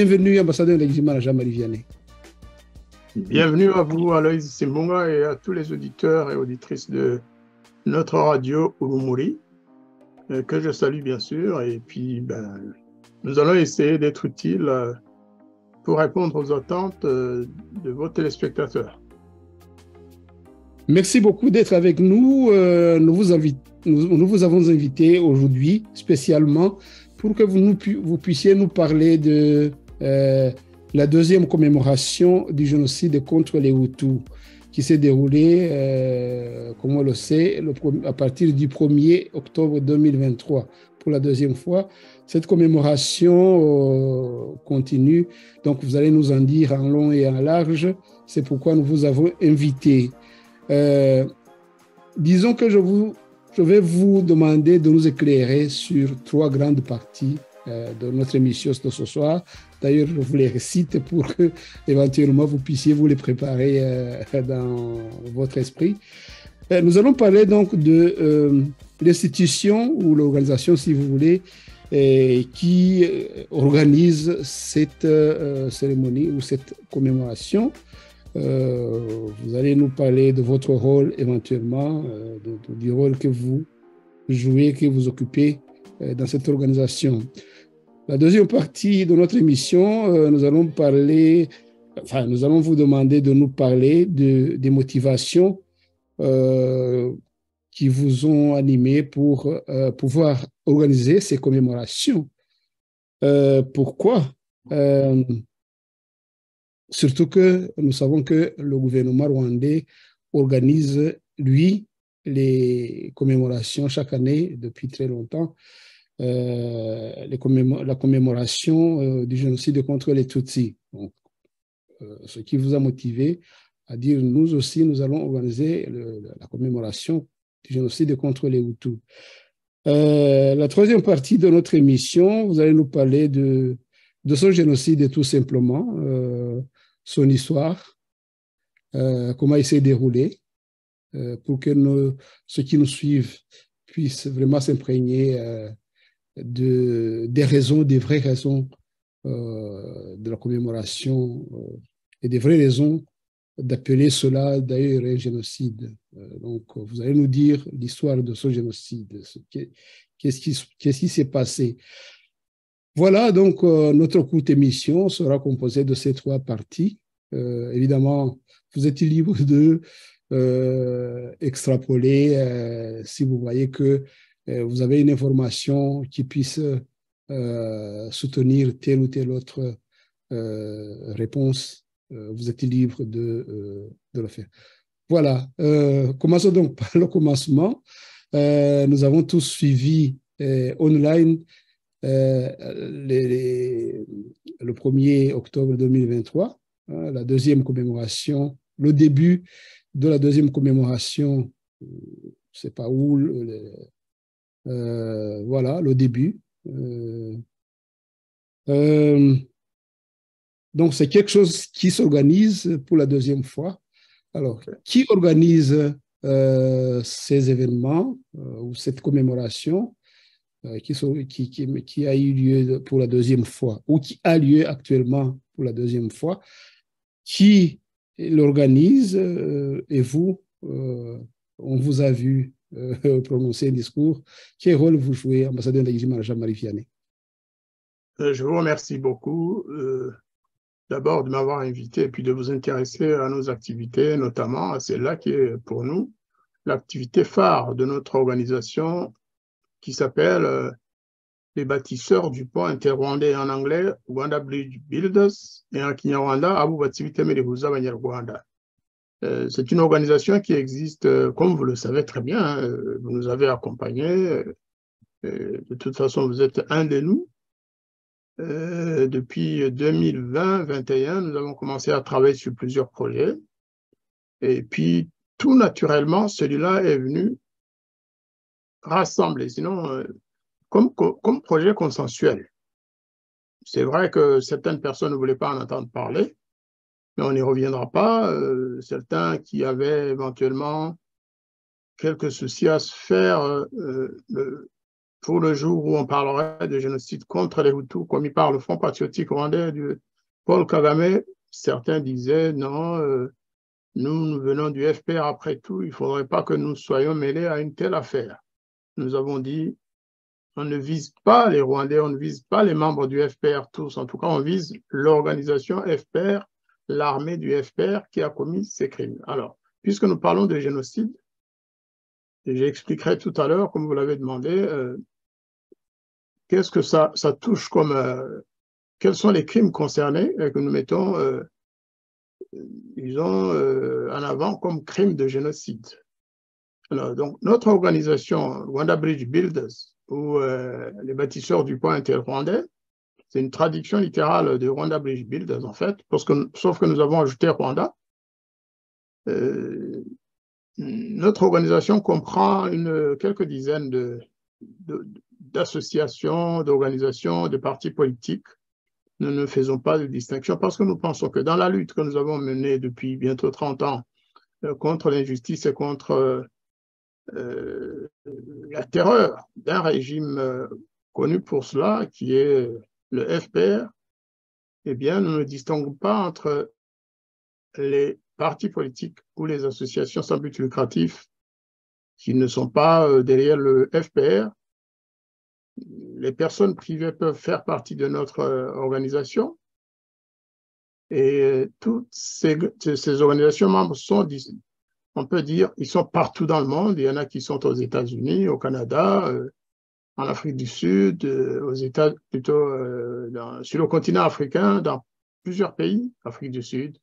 Bienvenue, ambassadeur de l'Eximara Jean-Marie Vianney. Bienvenue à vous, Aloïs Simbunga, et à tous les auditeurs et auditrices de notre radio Urumuri, que je salue bien sûr. Et puis, nous allons essayer d'être utiles pour répondre aux attentes de vos téléspectateurs. Merci beaucoup d'être avec nous. Nous vous avons invité aujourd'hui spécialement pour que vous puissiez nous parler de la deuxième commémoration du génocide contre les Hutus qui s'est déroulée, comme on le sait, à partir du 1er octobre 2023. Pour la deuxième fois, cette commémoration continue. Donc, vous allez nous en dire en long et en large. C'est pourquoi nous vous avons invité. Disons que je vais vous demander de nous éclairer sur trois grandes parties de notre émission de ce soir. D'ailleurs, je vous les récite pour que éventuellement vous puissiez vous les préparer dans votre esprit. Nous allons parler donc de l'institution ou l'organisation, si vous voulez, qui organise cette cérémonie ou cette commémoration. Vous allez nous parler de votre rôle éventuellement, du rôle que vous jouez, que vous occupez dans cette organisation. La deuxième partie de notre émission, nous allons vous demander de nous parler des motivations qui vous ont animé pour pouvoir organiser ces commémorations. Pourquoi? Surtout que nous savons que le gouvernement rwandais organise, lui, les commémorations chaque année depuis très longtemps. La commémoration du génocide contre les Tutsis. Donc, ce qui vous a motivé à dire nous aussi, nous allons organiser la commémoration du génocide contre les Hutus. La troisième partie de notre émission, vous allez nous parler de son génocide tout simplement, son histoire, comment il s'est déroulé, pour que ceux qui nous suivent puissent vraiment s'imprégner des vraies raisons de la commémoration et des vraies raisons d'appeler cela d'ailleurs un génocide. Donc, vous allez nous dire l'histoire de ce génocide, qu'est-ce qui s'est passé. Voilà, donc notre courte émission sera composée de ces trois parties. Évidemment, vous êtes libre de extrapoler si vous voyez que vous avez une information qui puisse soutenir telle ou telle autre réponse. Vous êtes libre de le faire. Voilà, commençons donc par le commencement. Nous avons tous suivi online le 1er octobre 2023, la deuxième commémoration, le début de la deuxième commémoration, je ne sais pas où, voilà, le début. Donc, c'est quelque chose qui s'organise pour la deuxième fois. Alors, qui organise ces événements ou cette commémoration qui a eu lieu pour la deuxième fois ou qui a lieu actuellement pour la deuxième fois? Qui l'organise et vous, on vous a vu prononcer un discours. Quel rôle vous jouez, ambassadeur de l'Eximara Jean-Marie Vianney? Je vous remercie beaucoup d'abord de m'avoir invité et puis de vous intéresser à nos activités, notamment à celle-là qui est pour nous l'activité phare de notre organisation qui s'appelle les bâtisseurs du pont interrwandais, en anglais Rwanda Bridge Builders, et en Kinyarwanda Abubatsi b'Itemerebuza Abanyarwanda. C'est une organisation qui existe, comme vous le savez très bien, vous nous avez accompagnés, de toute façon vous êtes un de nous. Depuis 2020-2021, nous avons commencé à travailler sur plusieurs projets, et puis tout naturellement, celui-là est venu rassembler, sinon comme projet consensuel. C'est vrai que certaines personnes ne voulaient pas en entendre parler, mais on n'y reviendra pas. Certains qui avaient éventuellement quelques soucis à se faire pour le jour où on parlerait de génocide contre les Hutus commis par le Front patriotique rwandais de Paul Kagame, certains disaient non, nous venons du FPR après tout, il ne faudrait pas que nous soyons mêlés à une telle affaire. Nous avons dit, on ne vise pas les Rwandais, on ne vise pas les membres du FPR tous, en tout cas on vise l'organisation FPR, l'armée du FPR qui a commis ces crimes. Alors, puisque nous parlons de génocide, j'expliquerai tout à l'heure, comme vous l'avez demandé, qu'est-ce que ça touche comme... quels sont les crimes concernés que nous mettons, en avant comme crimes de génocide. Alors, donc, notre organisation Rwanda Bridge Builders, ou les bâtisseurs du pont inter-rwandais, c'est une traduction littérale de Rwanda Bridge Builders, en fait, sauf que nous avons ajouté Rwanda. Notre organisation comprend quelques dizaines d'associations, d'organisations, de partis politiques. Nous ne faisons pas de distinction parce que nous pensons que dans la lutte que nous avons menée depuis bientôt 30 ans contre l'injustice et contre la terreur d'un régime connu pour cela, qui est le FPR, eh bien, nous ne distinguons pas entre les partis politiques ou les associations sans but lucratif qui ne sont pas derrière le FPR. Les personnes privées peuvent faire partie de notre organisation et toutes ces organisations membres sont, on peut dire, ils sont partout dans le monde. Il y en a qui sont aux États-Unis, au Canada, en Afrique du Sud, aux États, plutôt sur le continent africain, dans plusieurs pays, Afrique du Sud,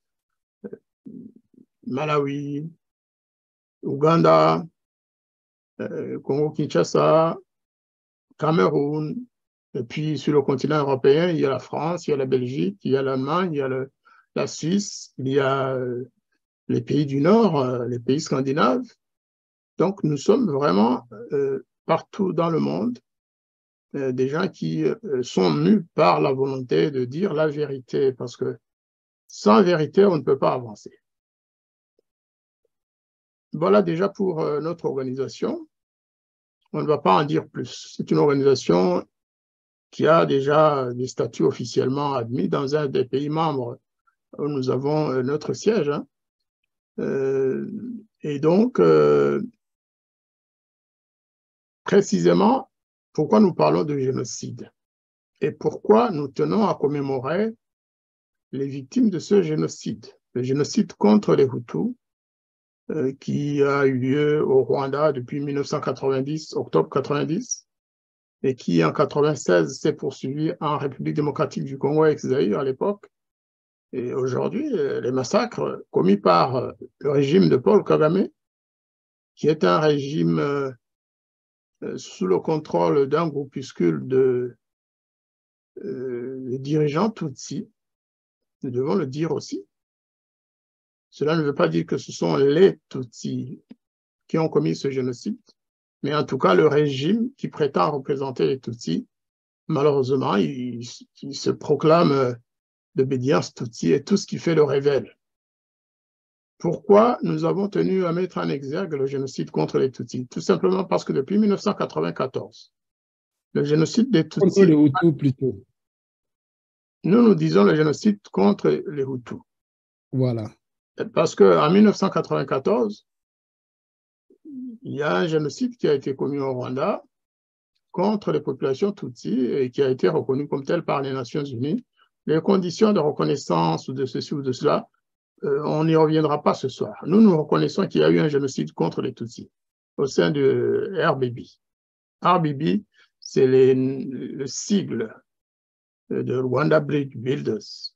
Malawi, Ouganda, Congo-Kinshasa, Cameroun, et puis sur le continent européen, il y a la France, il y a la Belgique, il y a l'Allemagne, il y a la Suisse, il y a les pays du Nord, les pays scandinaves. Donc, nous sommes vraiment partout dans le monde des gens qui sont mus par la volonté de dire la vérité, parce que sans vérité, on ne peut pas avancer. Voilà déjà pour notre organisation. On ne va pas en dire plus. C'est une organisation qui a déjà des statuts officiellement admis dans un des pays membres où nous avons notre siège. Hein. Et donc, précisément, pourquoi nous parlons de génocide et pourquoi nous tenons à commémorer les victimes de ce génocide, le génocide contre les Hutus, qui a eu lieu au Rwanda depuis 1990, octobre 90, et qui en 1996 s'est poursuivi en République démocratique du Congo ex-Zaïre à l'époque. Et aujourd'hui, les massacres commis par le régime de Paul Kagame, qui est un régime sous le contrôle d'un groupuscule de dirigeants Tutsis, nous devons le dire aussi. Cela ne veut pas dire que ce sont les Tutsis qui ont commis ce génocide, mais en tout cas, le régime qui prétend représenter les Tutsis, malheureusement, il se proclame d'obédience Tutsi et tout ce qui fait le révèle. Pourquoi nous avons tenu à mettre en exergue le génocide contre les Tutsis? Tout simplement parce que depuis 1994, le génocide des Tutsis... Contre les Hutus plutôt. Nous disons le génocide contre les Hutus. Voilà. Parce qu'en 1994, il y a un génocide qui a été commis au Rwanda contre les populations Tutsis et qui a été reconnu comme tel par les Nations Unies. Les conditions de reconnaissance ou de ceci ou de cela, on n'y reviendra pas ce soir. Nous reconnaissons qu'il y a eu un génocide contre les Tutsis au sein de RBB. RBB, c'est le sigle de Rwanda Bridge Builders.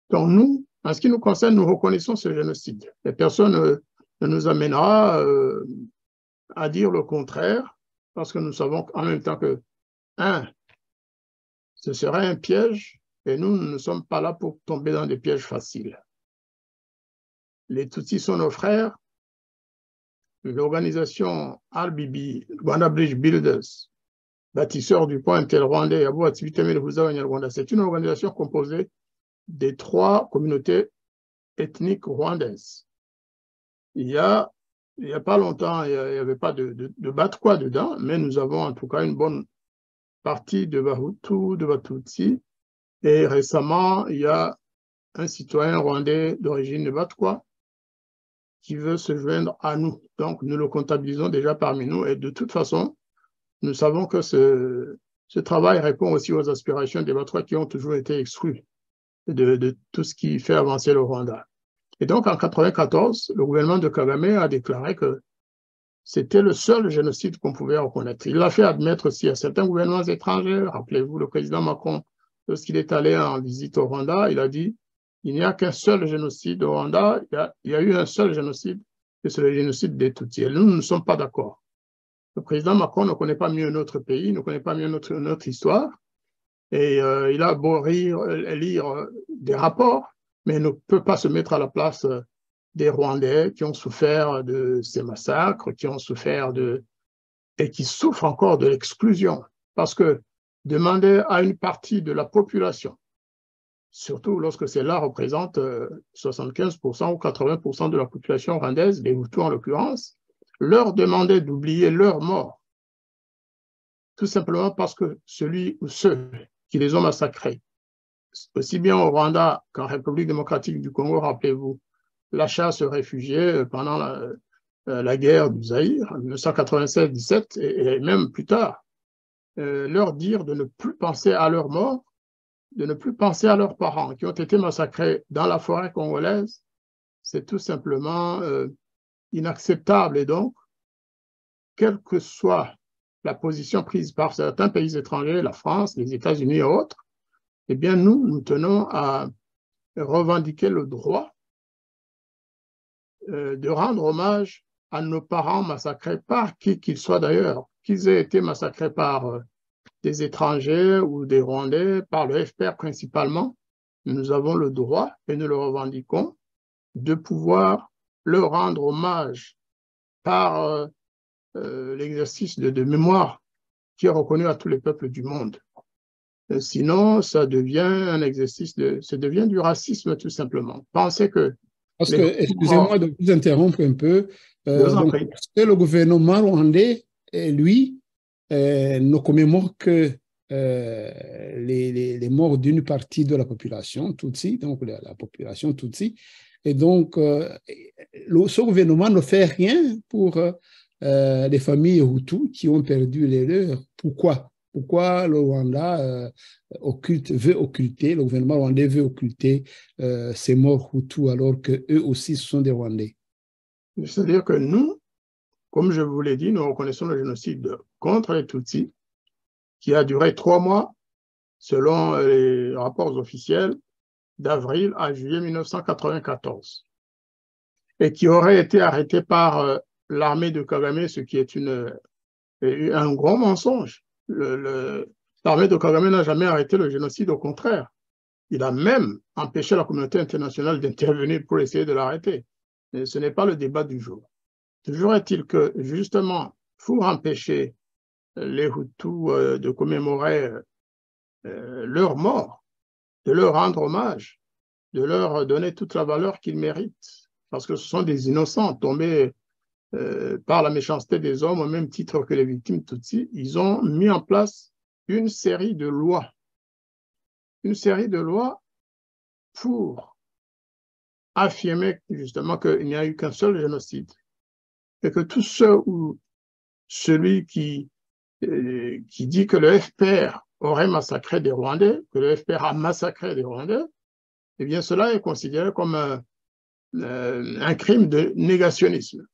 Donc nous, en ce qui nous concerne, nous reconnaissons ce génocide. Et personne ne nous amènera à dire le contraire, parce que nous savons en même temps que, ce serait un piège, et nous ne sommes pas là pour tomber dans des pièges faciles. Les Tutsis sont nos frères. L'organisation RBB, Rwanda Bridge Builders, bâtisseurs du pont inter-rwandais, c'est une organisation composée des 3 communautés ethniques rwandaises. Il y a pas longtemps, il n'y avait pas de battre quoi dedans, mais nous avons en tout cas une bonne parti de Bahutu, de Batutsi, et récemment, il y a un citoyen rwandais d'origine batwa qui veut se joindre à nous. Donc, nous le comptabilisons déjà parmi nous, et de toute façon, nous savons que ce travail répond aussi aux aspirations des Batwa qui ont toujours été exclus de tout ce qui fait avancer le Rwanda. Et donc, en 1994, le gouvernement de Kagame a déclaré que c'était le seul génocide qu'on pouvait reconnaître. Il l'a fait admettre aussi à certains gouvernements étrangers. Rappelez-vous, le président Macron, lorsqu'il est allé en visite au Rwanda, il a dit il n'y a qu'un seul génocide au Rwanda, il y a eu un seul génocide, et c'est le génocide des Tutsis. Et nous ne sommes pas d'accord. Le président Macron ne connaît pas mieux notre pays, ne connaît pas mieux notre histoire, et il a beau lire des rapports, mais il ne peut pas se mettre à la place des Rwandais qui ont souffert de ces massacres, qui ont souffert et qui souffrent encore de l'exclusion. Parce que demander à une partie de la population, surtout lorsque celle-là représente 75% ou 80% de la population rwandaise, les Hutus en l'occurrence, leur demander d'oublier leur mort, tout simplement parce que celui ou ceux qui les ont massacrés, aussi bien au Rwanda qu'en République démocratique du Congo, rappelez-vous, la chasse aux réfugiés pendant la guerre du Zaïre, en 1996-17, et même plus tard, leur dire de ne plus penser à leur mort, de ne plus penser à leurs parents qui ont été massacrés dans la forêt congolaise, c'est tout simplement inacceptable. Et donc, quelle que soit la position prise par certains pays étrangers, la France, les États-Unis et autres, eh bien, nous tenons à revendiquer le droit de rendre hommage à nos parents massacrés par qui qu'ils soient d'ailleurs, qu'ils aient été massacrés par des étrangers ou des Rwandais, par le FPR principalement. Nous avons le droit, et nous le revendiquons, de pouvoir leur rendre hommage par l'exercice de mémoire qui est reconnu à tous les peuples du monde. Sinon, ça devient un exercice ça devient du racisme tout simplement. Pensez que Parce que, excusez-moi de vous interrompre un peu, donc, parce que le gouvernement rwandais, lui, ne commémore que les morts d'une partie de la population Tutsi, donc la population Tutsi, et donc ce gouvernement ne fait rien pour les familles Hutus qui ont perdu les leurs. Pourquoi? Pourquoi le Rwanda veut occulter, le gouvernement rwandais veut occulter ces morts Hutus alors qu'eux aussi sont des Rwandais? C'est-à-dire que nous, comme je vous l'ai dit, nous reconnaissons le génocide contre les Tutsis qui a duré 3 mois selon les rapports officiels d'avril à juillet 1994 et qui aurait été arrêté par l'armée de Kagame, ce qui est un gros mensonge. L'armée de Kagame n'a jamais arrêté le génocide, au contraire. Il a même empêché la communauté internationale d'intervenir pour essayer de l'arrêter. Mais ce n'est pas le débat du jour. Toujours est-il que, justement, pour empêcher les Hutus de commémorer leur mort, de leur rendre hommage, de leur donner toute la valeur qu'ils méritent, parce que ce sont des innocents tombés par la méchanceté des hommes au même titre que les victimes Tutsis, ils ont mis en place une série de lois pour affirmer justement qu'il n'y a eu qu'un seul génocide et que tous ceux ou celui qui dit que le FPR aurait massacré des Rwandais, que le FPR a massacré des Rwandais, eh bien cela est considéré comme un crime de négationnisme.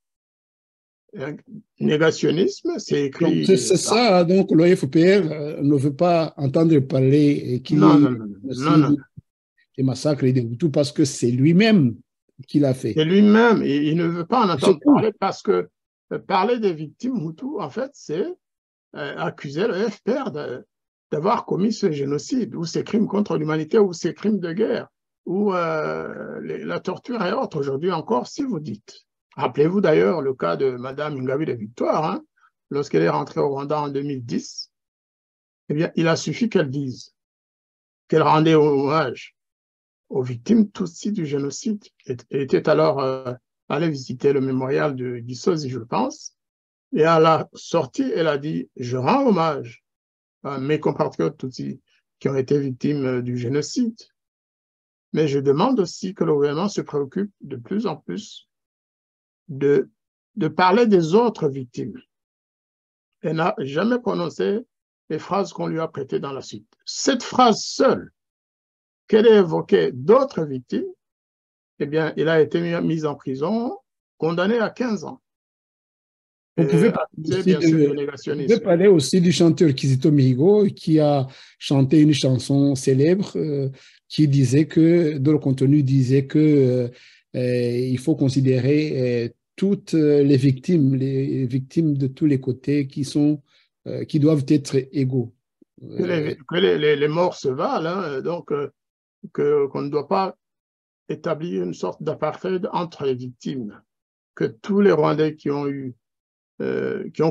Négationnisme, c'est écrit... C'est ça, donc le FPR ne veut pas entendre parler qu'il y ait des massacres et des Hutus parce que c'est lui-même qui l'a fait. C'est lui-même, et il ne veut pas en entendre parler parce que parler des victimes Hutus, en fait, c'est accuser le FPR d'avoir commis ce génocide ou ces crimes contre l'humanité ou ces crimes de guerre ou la torture et autres. Aujourd'hui encore, si vous dites... Rappelez-vous d'ailleurs le cas de Mme Ingabire Victoire, hein, lorsqu'elle est rentrée au Rwanda en 2010, eh bien, il a suffi qu'elle dise qu'elle rendait hommage aux victimes Tutsis du génocide. Elle était alors allée visiter le mémorial de Gisozi, je pense, et à la sortie, elle a dit « Je rends hommage à mes compatriotes Tutsis qui ont été victimes du génocide. Mais je demande aussi que le gouvernement se préoccupe de plus en plus de parler des autres victimes. Elle n'a jamais prononcé les phrases qu'on lui a prêtées dans la suite. Cette phrase seule, qu'elle ait évoqué d'autres victimes, eh bien, il a été mis en prison, condamné à 15 ans. Vous pouvez parler aussi du chanteur Kizito Mihigo qui a chanté une chanson célèbre qui disait que, dont le contenu disait que il faut considérer toutes les victimes de tous les côtés qui doivent être égaux. Que les morts se valent, hein, donc qu'on ne doit pas établir une sorte d'apartheid entre les victimes, que tous les Rwandais qui ont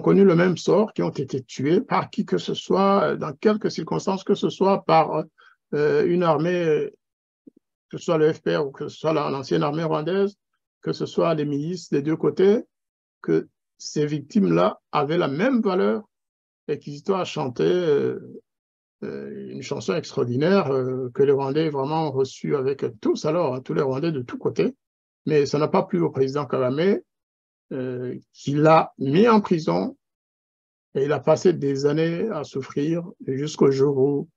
connu le même sort, qui ont été tués par qui que ce soit, dans quelques circonstances que ce soit, par une armée, que ce soit le FPR ou que ce soit l'ancienne armée rwandaise, que ce soit les milices des deux côtés, que ces victimes-là avaient la même valeur. Et Kizito a chanté une chanson extraordinaire que les Rwandais vraiment ont reçue avec tous, alors, tous les Rwandais de tous côtés. Mais ça n'a pas plu au président Kagame, qui l'a mis en prison et il a passé des années à souffrir jusqu'au jour où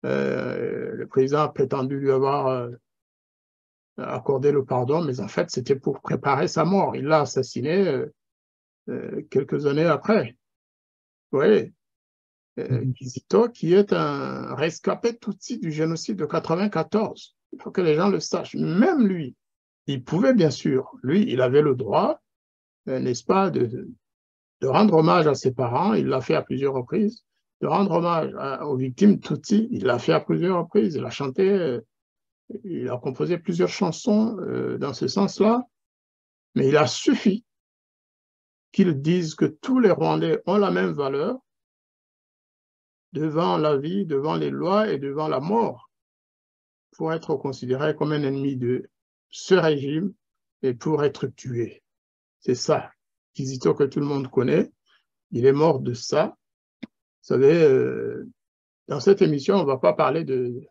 le président a prétendu lui avoir accordé le pardon, mais en fait, c'était pour préparer sa mort. Il l'a assassiné quelques années après. Oui. Kizito, qui est un rescapé Tutsi du génocide de 94. Il faut que les gens le sachent. Même lui, il pouvait bien sûr, lui, il avait le droit, n'est-ce pas, de rendre hommage à ses parents, il l'a fait à plusieurs reprises, de rendre hommage aux victimes Tutsi, il l'a fait à plusieurs reprises, il a chanté, il a composé plusieurs chansons dans ce sens-là, mais il a suffi qu'il dise que tous les Rwandais ont la même valeur devant la vie, devant les lois et devant la mort, pour être considéré comme un ennemi de ce régime et pour être tué. C'est ça, Kizito, que tout le monde connaît. Il est mort de ça. Vous savez, dans cette émission, on ne va pas parler de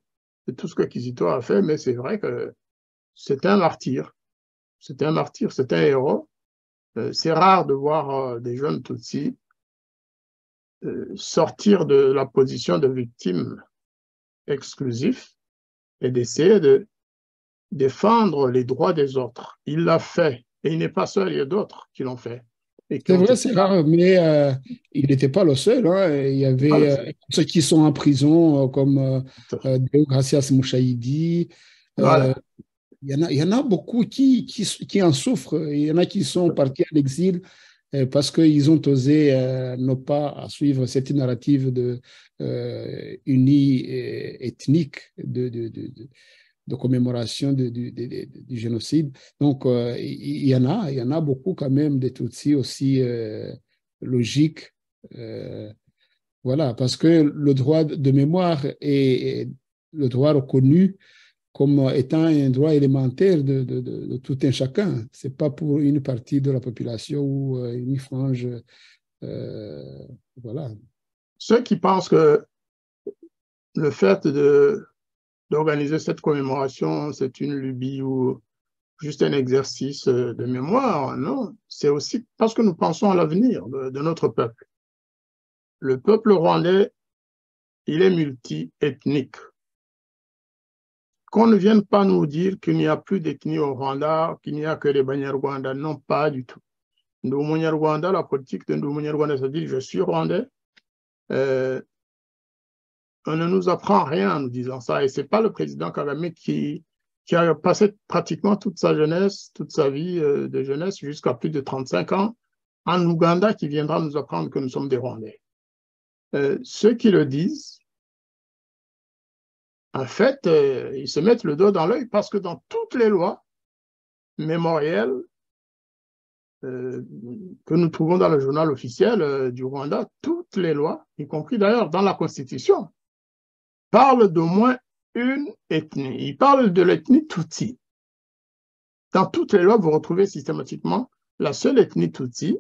tout ce que Kizito a fait, mais c'est vrai que c'est un martyr. C'est un martyr, c'est un héros. C'est rare de voir des jeunes Tutsis sortir de la position de victime exclusive et d'essayer de défendre les droits des autres. Il l'a fait, et il n'est pas seul, il y a d'autres qui l'ont fait. C'est vrai, c'est rare, mais il n'était pas le seul. Hein. Il y avait ceux qui sont en prison, comme Deogracias Mouchaïdi. Voilà. Il y en a beaucoup qui en souffrent. Il y en a qui sont partis à l'exil parce qu'ils ont osé ne pas suivre cette narrative unie ethnique de commémoration du génocide. Donc, il y en a beaucoup quand même des Tutsis aussi logiques. Voilà, parce que le droit de mémoire est le droit reconnu comme étant un droit élémentaire de tout un chacun. Ce n'est pas pour une partie de la population ou une frange. Voilà. Ceux qui pensent que le fait d'organiser cette commémoration, c'est une lubie ou juste un exercice de mémoire, non. C'est aussi parce que nous pensons à l'avenir de notre peuple. Le peuple rwandais, il est multi-ethnique. Qu'on ne vienne pas nous dire qu'il n'y a plus d'ethnie au Rwanda, qu'il n'y a que les Banyarwanda. Non, pas du tout. Rwanda, la politique de Rwanda, c'est-à-dire je suis rwandais. On ne nous apprend rien en nous disant ça. Et ce n'est pas le président Kagame qui a passé pratiquement toute sa jeunesse, toute sa vie de jeunesse jusqu'à plus de 35 ans en Ouganda qui viendra nous apprendre que nous sommes des Rwandais. Ceux qui le disent, en fait, ils se mettent le doigt dans l'œil parce que dans toutes les lois mémorielles que nous trouvons dans le journal officiel du Rwanda, toutes les lois, y compris d'ailleurs dans la Constitution, parlent d'au moins une ethnie. Ils parlent de l'ethnie Tutsi. Dans toutes les lois, vous retrouvez systématiquement la seule ethnie Tutsi,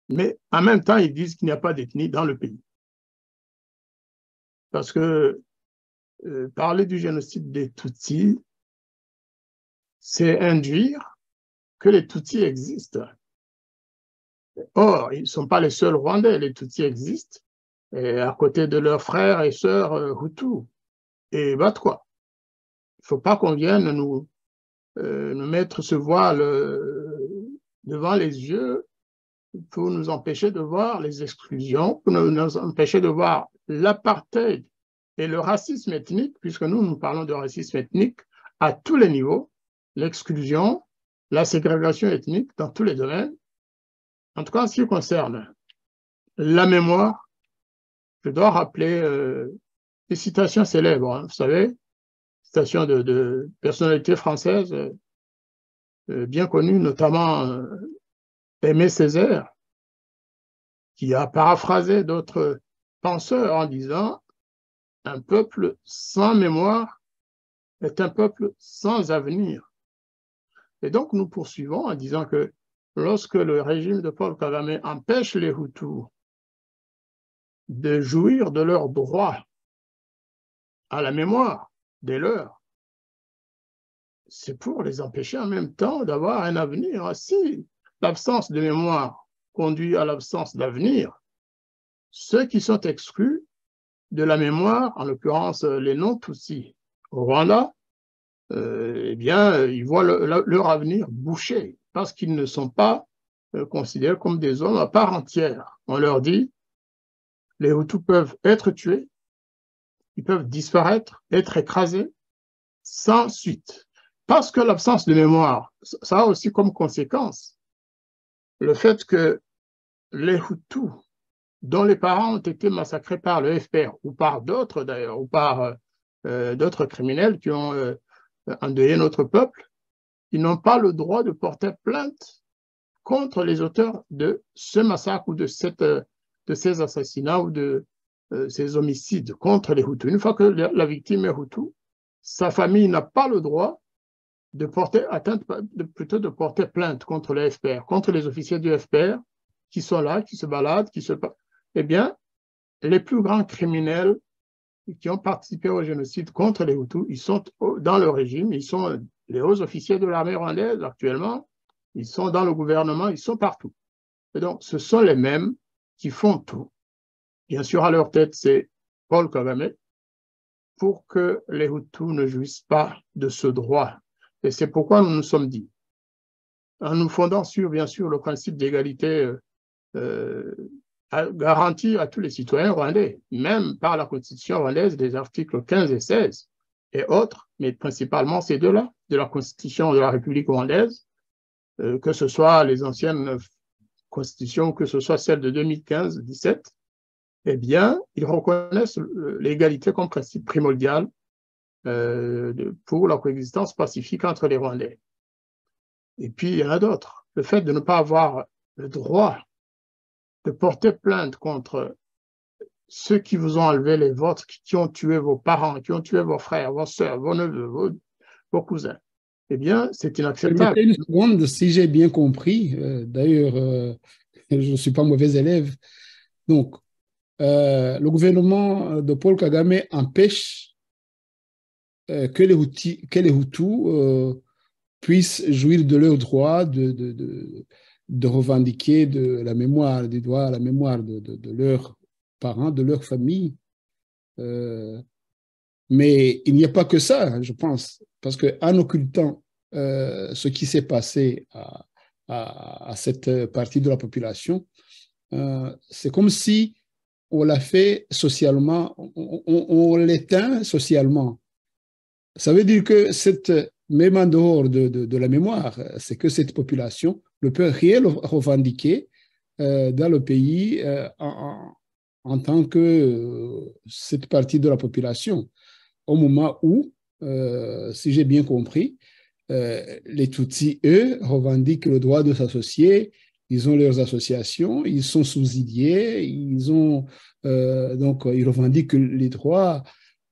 mais en même temps, ils disent qu'il n'y a pas d'ethnie dans le pays. Parce que parler du génocide des Tutsis, c'est induire que les Tutsis existent. Or, ils ne sont pas les seuls Rwandais, les Tutsis existent, et à côté de leurs frères et sœurs Hutus et Batwa. Il ne faut pas qu'on vienne nous mettre ce voile devant les yeux pour nous empêcher de voir les exclusions, pour nous empêcher de voir l'apartheid et le racisme ethnique, puisque nous parlons de racisme ethnique à tous les niveaux, l'exclusion, la ségrégation ethnique dans tous les domaines. En tout cas, en ce qui concerne la mémoire, je dois rappeler des citations célèbres, hein, vous savez, citations de personnalités françaises bien connues, notamment Aimé Césaire, qui a paraphrasé d'autres penseurs en disant « Un peuple sans mémoire est un peuple sans avenir ». Et donc, nous poursuivons en disant que lorsque le régime de Paul Kagame empêche les Hutus de jouir de leur droit à la mémoire des leurs, c'est pour les empêcher en même temps d'avoir un avenir. Si l'absence de mémoire conduit à l'absence d'avenir, ceux qui sont exclus de la mémoire, en l'occurrence les non-Tutsis au Rwanda, eh bien, ils voient leur avenir bouché parce qu'ils ne sont pas considérés comme des hommes à part entière. On leur dit, les Hutus peuvent être tués, ils peuvent disparaître, être écrasés, sans suite. Parce que l'absence de mémoire, ça a aussi comme conséquence le fait que les Hutus, dont les parents ont été massacrés par le FPR, ou par d'autres d'ailleurs, ou par d'autres criminels qui ont endeuillé notre peuple, ils n'ont pas le droit de porter plainte contre les auteurs de ce massacre ou de ces assassinats ou de ces homicides contre les Hutus. Une fois que la victime est Hutu, sa famille n'a pas le droit de porter atteinte, plutôt de porter plainte contre le FPR, contre les officiers du FPR qui sont là, qui se baladent, Eh bien, les plus grands criminels qui ont participé au génocide contre les Hutus, ils sont dans le régime, ils sont les hauts officiers de l'armée rwandaise actuellement, ils sont dans le gouvernement, ils sont partout. Et donc, ce sont les mêmes qui font tout. Bien sûr, à leur tête, c'est Paul Kagame, pour que les Hutus ne jouissent pas de ce droit. Et c'est pourquoi nous nous sommes dit, en nous fondant sur, bien sûr, le principe d'égalité garanti à tous les citoyens rwandais, même par la Constitution rwandaise des articles 15 et 16 et autres, mais principalement ces deux-là, de la Constitution de la République rwandaise, que ce soit les anciennes constitutions, que ce soit celle de 2015-17, eh bien, ils reconnaissent l'égalité comme principe primordial pour la coexistence pacifique entre les Rwandais. Et puis, il y en a d'autres. Le fait de ne pas avoir le droit de porter plainte contre ceux qui vous ont enlevé les vôtres, qui ont tué vos parents, qui ont tué vos frères, vos sœurs, vos neveux, vos cousins, eh bien, c'est inacceptable. Permettez une seconde, si j'ai bien compris. D'ailleurs, je ne suis pas mauvais élève. Donc, le gouvernement de Paul Kagame empêche que les Hutus puissent jouir de leur droit de revendiquer de la mémoire, des droits à la mémoire de leurs parents, de leur famille. Mais il n'y a pas que ça, je pense, parce qu'en occultant ce qui s'est passé à cette partie de la population, c'est comme si on l'a fait socialement, on l'éteint socialement. Ça veut dire que même en dehors de la mémoire, c'est que cette population ne peut rien revendiquer dans le pays en tant que cette partie de la population. Au moment où, si j'ai bien compris, les Tutsis, eux, revendiquent le droit de s'associer. Ils ont leurs associations, ils sont subsidiés, donc ils revendiquent les droits.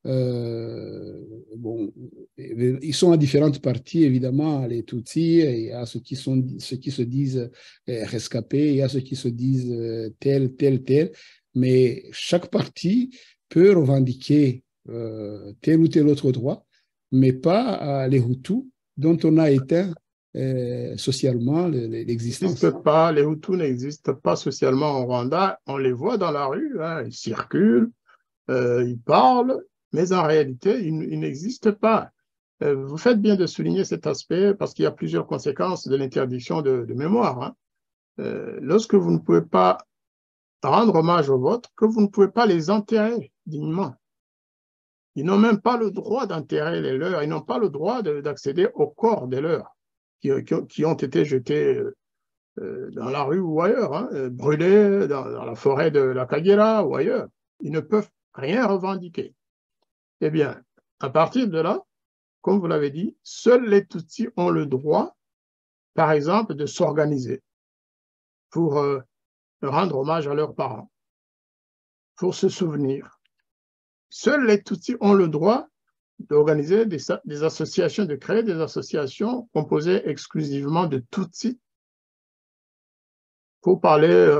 Bon, ils sont à différentes parties, évidemment, les Tutsis, et à ceux qui se disent rescapés, et à ceux qui se disent tel. Mais chaque partie peut revendiquer tel ou tel autre droit, mais pas les Hutus dont on a éteint socialement l'existence. Les Hutus n'existent pas socialement au Rwanda. On les voit dans la rue, hein, ils circulent, ils parlent, mais en réalité, ils n'existent pas. Vous faites bien de souligner cet aspect parce qu'il y a plusieurs conséquences de l'interdiction de mémoire. Hein. Lorsque vous ne pouvez pas rendre hommage aux vôtres, que vous ne pouvez pas les enterrer dignement. Ils n'ont même pas le droit d'enterrer les leurs, ils n'ont pas le droit d'accéder au corps des leurs qui ont été jetés dans la rue ou ailleurs, hein, brûlés dans la forêt de la Kagera ou ailleurs. Ils ne peuvent rien revendiquer. Eh bien, à partir de là, comme vous l'avez dit, seuls les Tutsis ont le droit, par exemple, de s'organiser pour rendre hommage à leurs parents, pour se souvenir. Seuls les Tutsis ont le droit d'organiser des associations, de créer des associations composées exclusivement de Tutsis pour parler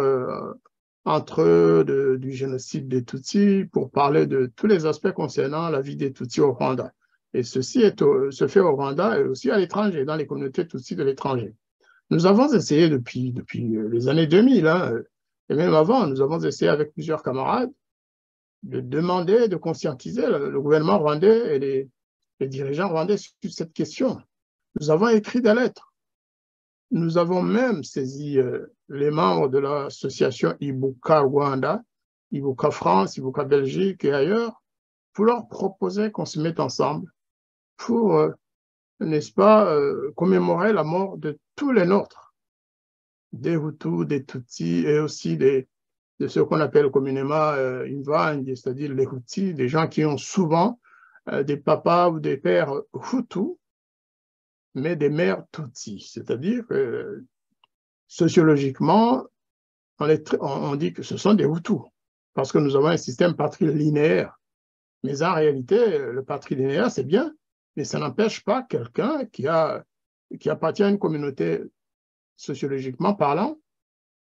entre eux du génocide des Tutsis, pour parler de tous les aspects concernant la vie des Tutsis au Rwanda. Et ceci se fait au Rwanda et aussi à l'étranger, dans les communautés Tutsis de l'étranger. Nous avons essayé depuis les années 2000, hein, et même avant, nous avons essayé avec plusieurs camarades de demander, de conscientiser le gouvernement rwandais et les dirigeants rwandais sur cette question. Nous avons écrit des lettres. Nous avons même saisi les membres de l'association Ibuka Rwanda, Ibuka France, Ibuka Belgique et ailleurs, pour leur proposer qu'on se mette ensemble pour, n'est-ce pas, commémorer la mort de tous les nôtres, des Hutus, des Tutsis et aussi de ce qu'on appelle communément Imvangi, c'est-à-dire les Hutus, des gens qui ont souvent des papas ou des pères Hutus, mais des mères Tutsis. C'est-à-dire que sociologiquement, on dit que ce sont des Hutus, parce que nous avons un système patrilinéaire. Mais en réalité, le patrilinéaire, c'est bien, mais ça n'empêche pas quelqu'un qui appartient à une communauté sociologiquement parlant,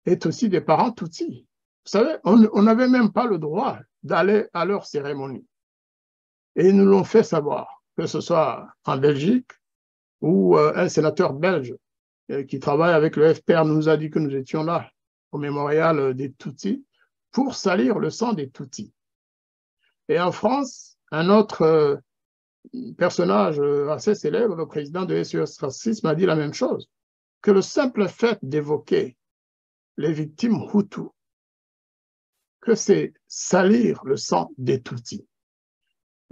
est aussi des parents Tutsis. Vous savez, on n'avait même pas le droit d'aller à leur cérémonie. Et ils nous l'ont fait savoir, que ce soit en Belgique ou un sénateur belge qui travaille avec le FPR nous a dit que nous étions là au mémorial des Tutsis pour salir le sang des Tutsis. Et en France, un autre personnage assez célèbre, le président de SOS Racisme, a dit la même chose, que le simple fait d'évoquer les victimes Hutus, que c'est salir le sang des Tutsis.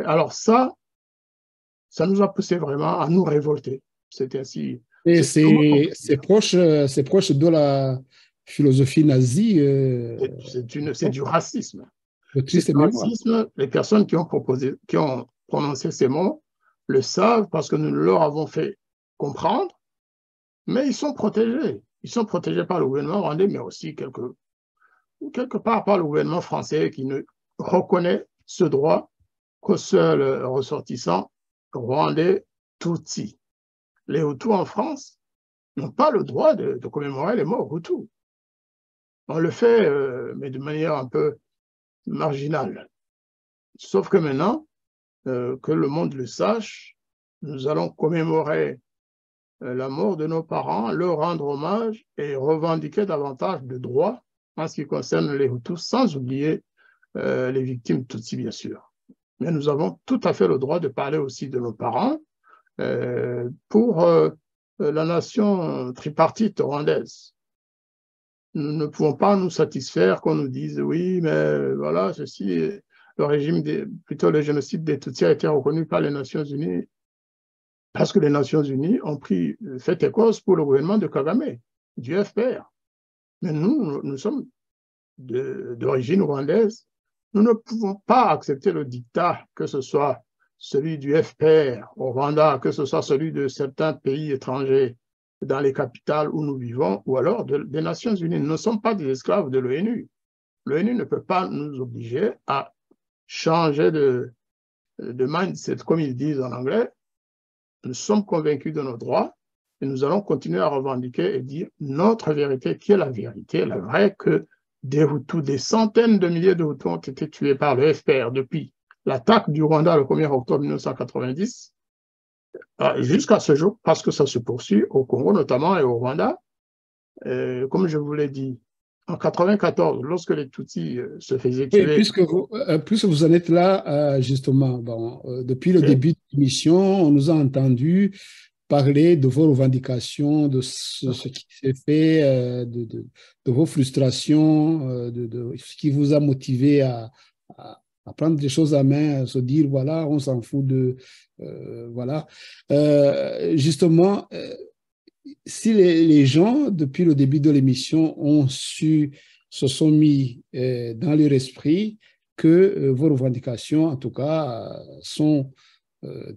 Alors ça nous a poussé vraiment à nous révolter. C'est ainsi. Et c'est proche de la philosophie nazie. C'est du racisme. Le triste racisme. Les personnes qui ont prononcé ces mots le savent parce que nous leur avons fait comprendre, mais ils sont protégés. Ils sont protégés par le gouvernement rwandais, mais aussi quelque part par le gouvernement français qui ne reconnaît ce droit qu'aux seuls ressortissants rwandais Tutsis. Les Hutus en France n'ont pas le droit de commémorer les morts Hutus. On le fait, mais de manière un peu marginale. Sauf que maintenant, que le monde le sache, nous allons commémorer la mort de nos parents, leur rendre hommage et revendiquer davantage de droits en ce qui concerne les Hutus, sans oublier les victimes Tutsis, bien sûr. Mais nous avons tout à fait le droit de parler aussi de nos parents pour la nation tripartite rwandaise. Nous ne pouvons pas nous satisfaire qu'on nous dise oui, mais voilà, le régime, plutôt le génocide des Tutsis a été reconnu par les Nations Unies parce que les Nations Unies ont fait et cause pour le gouvernement de Kagame, du FPR. Mais nous sommes d'origine rwandaise. Nous ne pouvons pas accepter le dictat, que ce soit celui du FPR au Rwanda, que ce soit celui de certains pays étrangers dans les capitales où nous vivons, ou alors des Nations Unies. Nous ne sommes pas des esclaves de l'ONU. L'ONU ne peut pas nous obliger à changer de mindset, comme ils disent en anglais. Nous sommes convaincus de nos droits et nous allons continuer à revendiquer et dire notre vérité, qui est la vérité, la vraie, que des Hutus, des centaines de milliers de Hutus ont été tués par le FPR depuis l'attaque du Rwanda le 1er octobre 1990 jusqu'à ce jour, parce que ça se poursuit au Congo notamment et au Rwanda. Comme je vous l'ai dit, en 1994, lorsque les Tutsis se faisaient Oui, tuer. puisque vous en êtes là, justement, bon, depuis le Oui, début de l'émission, on nous a entendu parler de vos revendications, de ce qui s'est fait, de vos frustrations, de ce qui vous a motivé à prendre des choses à main, à se dire, voilà, on s'en fout de... voilà. Justement, si les gens, depuis le début de l'émission, se sont mis dans leur esprit que vos revendications, en tout cas,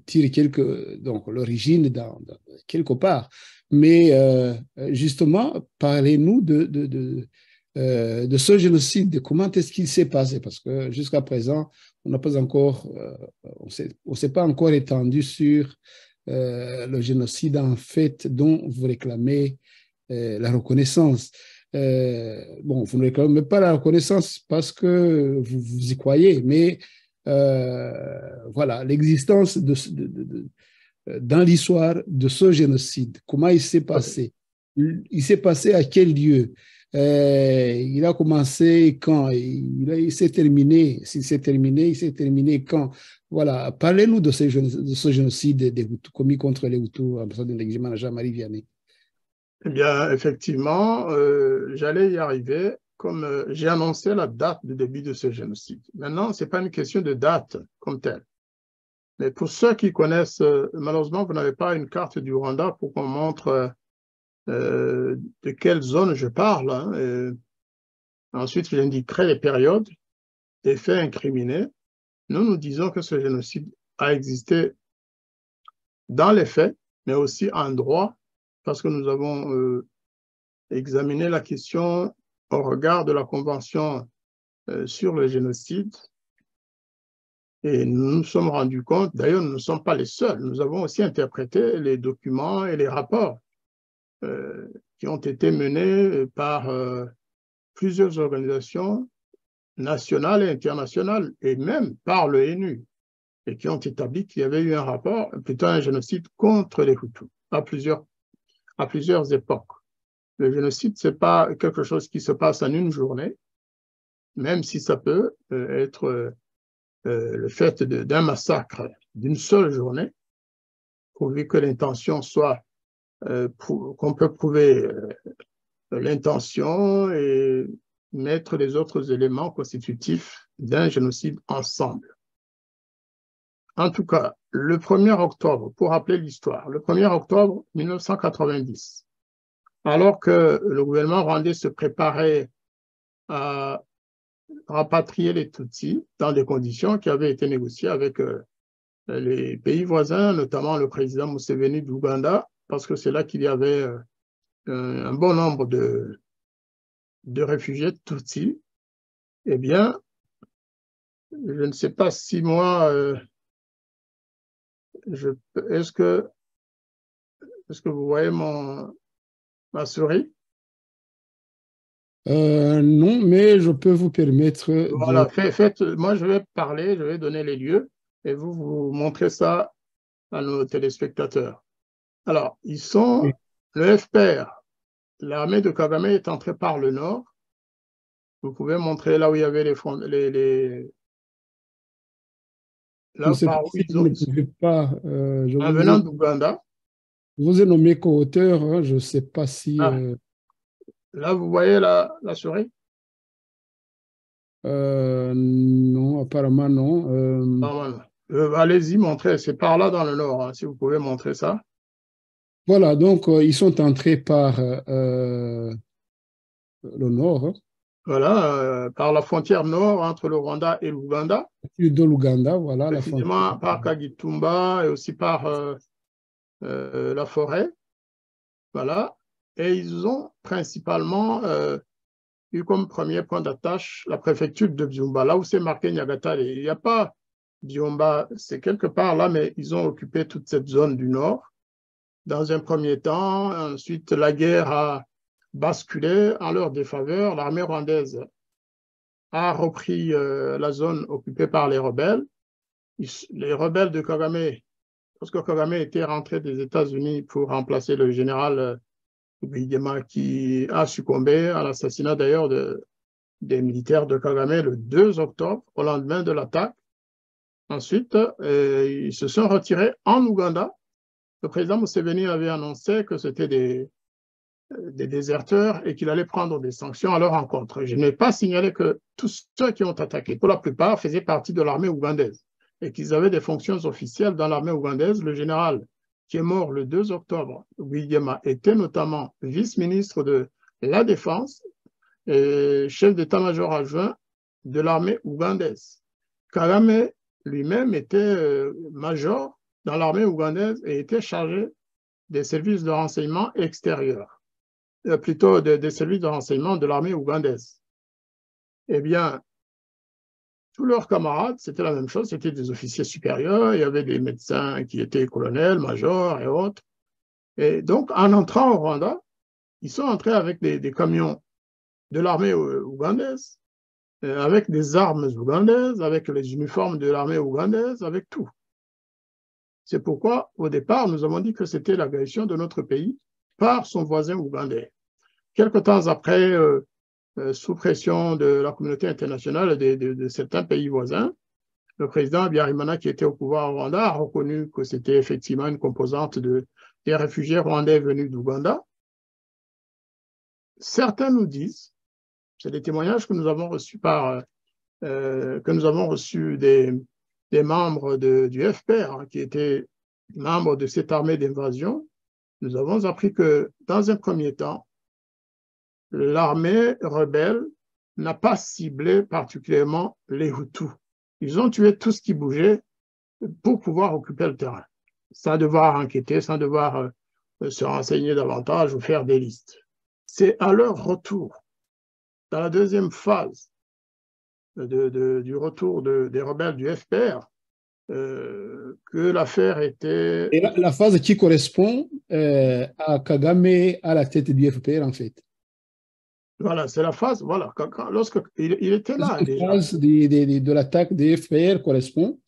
tirent donc l'origine quelque part. Mais justement, parlez-nous de ce génocide, de comment est-ce qu'il s'est passé, parce que jusqu'à présent, on n'a pas encore, on s'est pas encore étendu sur le génocide en fait dont vous réclamez la reconnaissance. Bon, vous ne réclamez pas la reconnaissance parce que vous y croyez, mais voilà, l'existence dans l'histoire de ce génocide, comment il s'est passé? Il s'est passé à quel lieu? Il a commencé quand? Il s'est terminé. S'il s'est terminé, il s'est terminé quand? Voilà. Parlez-nous de ce génocide des Hutus, commis contre les Hutus, ambassadeur de l'exil, Jean-Marie Vianney. eh bien, effectivement, j'allais y arriver. Comme j'ai annoncé la date du début de ce génocide. Maintenant, ce n'est pas une question de date comme telle. Mais pour ceux qui connaissent, malheureusement, vous n'avez pas une carte du Rwanda pour qu'on montre de quelle zone je parle. Hein. Ensuite, j'indiquerai les périodes, les faits incriminés. Nous disons que ce génocide a existé dans les faits, mais aussi en droit, parce que nous avons examiné la question au regard de la Convention sur le génocide. Et nous nous sommes rendus compte, d'ailleurs, nous ne sommes pas les seuls, nous avons aussi interprété les documents et les rapports qui ont été menés par plusieurs organisations nationales et internationales, et même par l'ONU, et qui ont établi qu'il y avait eu un rapport, plutôt un génocide contre les Hutus, à plusieurs époques. Le génocide, ce n'est pas quelque chose qui se passe en une journée, même si ça peut être le fait d'un massacre d'une seule journée, pourvu que l'intention soit, qu'on peut prouver l'intention et mettre les autres éléments constitutifs d'un génocide ensemble. En tout cas, le 1er octobre, pour rappeler l'histoire, le 1er octobre 1990, alors que le gouvernement rwandais se préparait à rapatrier les Tutsis dans des conditions qui avaient été négociées avec les pays voisins, notamment le président Museveni d'Ouganda, parce que c'est là qu'il y avait un bon nombre de réfugiés Tutsis. Eh bien, je ne sais pas si moi, est-ce que vous voyez ma souris? Non, mais je peux vous permettre Voilà, moi je vais parler, je vais donner les lieux et vous montrez ça à nos téléspectateurs. Alors, ils sont, le FPR, l'armée de Kagame est entrée par le nord. Vous pouvez montrer là où il y avait Je ne là sais pas par où si ils vous ont, ne pouvez pas. en venant d'Ouganda. Je vous ai nommé co-auteur. Hein, je ne sais pas si. Ah, là, vous voyez la souris? Non, apparemment non. Allez-y, montrez. C'est par là dans le nord, hein, si vous pouvez montrer ça. Voilà, donc ils sont entrés par le nord, hein, Voilà, par la frontière nord entre le Rwanda et l'Ouganda, de l'Ouganda, voilà la frontière. précisément par Kagitumba et aussi par la forêt. Voilà. Et ils ont principalement eu comme premier point d'attache la préfecture de Byumba, là où c'est marqué Nyagatare. Il n'y a pas Byumba, c'est quelque part là, mais ils ont occupé toute cette zone du nord dans un premier temps. Ensuite, la guerre basculé en leur défaveur. L'armée rwandaise a repris la zone occupée par les rebelles. Les rebelles de Kagame, lorsque Kagame était rentré des États-Unis pour remplacer le général Rwigema, qui a succombé à l'assassinat d'ailleurs des militaires de Kagame le 2 octobre, au lendemain de l'attaque. Ensuite, ils se sont retirés en Ouganda. Le président Museveni avait annoncé que c'était des déserteurs et qu'il allait prendre des sanctions à leur encontre. Je n'ai pas signalé que tous ceux qui ont attaqué, pour la plupart, faisaient partie de l'armée ougandaise et qu'ils avaient des fonctions officielles dans l'armée ougandaise. Le général qui est mort le 2 octobre, Rwigema, était notamment vice-ministre de la Défense et chef d'état-major adjoint de l'armée ougandaise. Kagame lui-même était major dans l'armée ougandaise et était chargé des services de renseignement extérieurs, plutôt des services de renseignement de l'armée ougandaise. Eh bien, tous leurs camarades, c'était la même chose, c'était des officiers supérieurs, il y avait des médecins qui étaient colonels, majors et autres. Et donc, en entrant au Rwanda, ils sont entrés avec des camions de l'armée ougandaise, avec des armes ougandaises, avec les uniformes de l'armée ougandaise, avec tout. C'est pourquoi, au départ, nous avons dit que c'était l'agression de notre pays par son voisin ougandais. Quelque temps après, sous pression de la communauté internationale de certains pays voisins, le président Habyarimana, qui était au pouvoir au Rwanda, a reconnu que c'était effectivement une composante des réfugiés rwandais venus d'Ouganda. Certains nous disent, c'est des témoignages que nous avons reçus des membres du FPR, hein, qui étaient membres de cette armée d'invasion. Nous avons appris que, dans un premier temps, l'armée rebelle n'a pas ciblé particulièrement les Hutus. Ils ont tué tout ce qui bougeait pour pouvoir occuper le terrain, sans devoir enquêter, sans devoir se renseigner davantage ou faire des listes. C'est à leur retour, dans la deuxième phase du retour des rebelles du FPR, que l'affaire était... Et la phase qui correspond à Kagame à la tête du FPR, en fait. Voilà, c'est la phase, voilà, lorsqu'il était là déjà. La phase de l'attaque des FPR correspond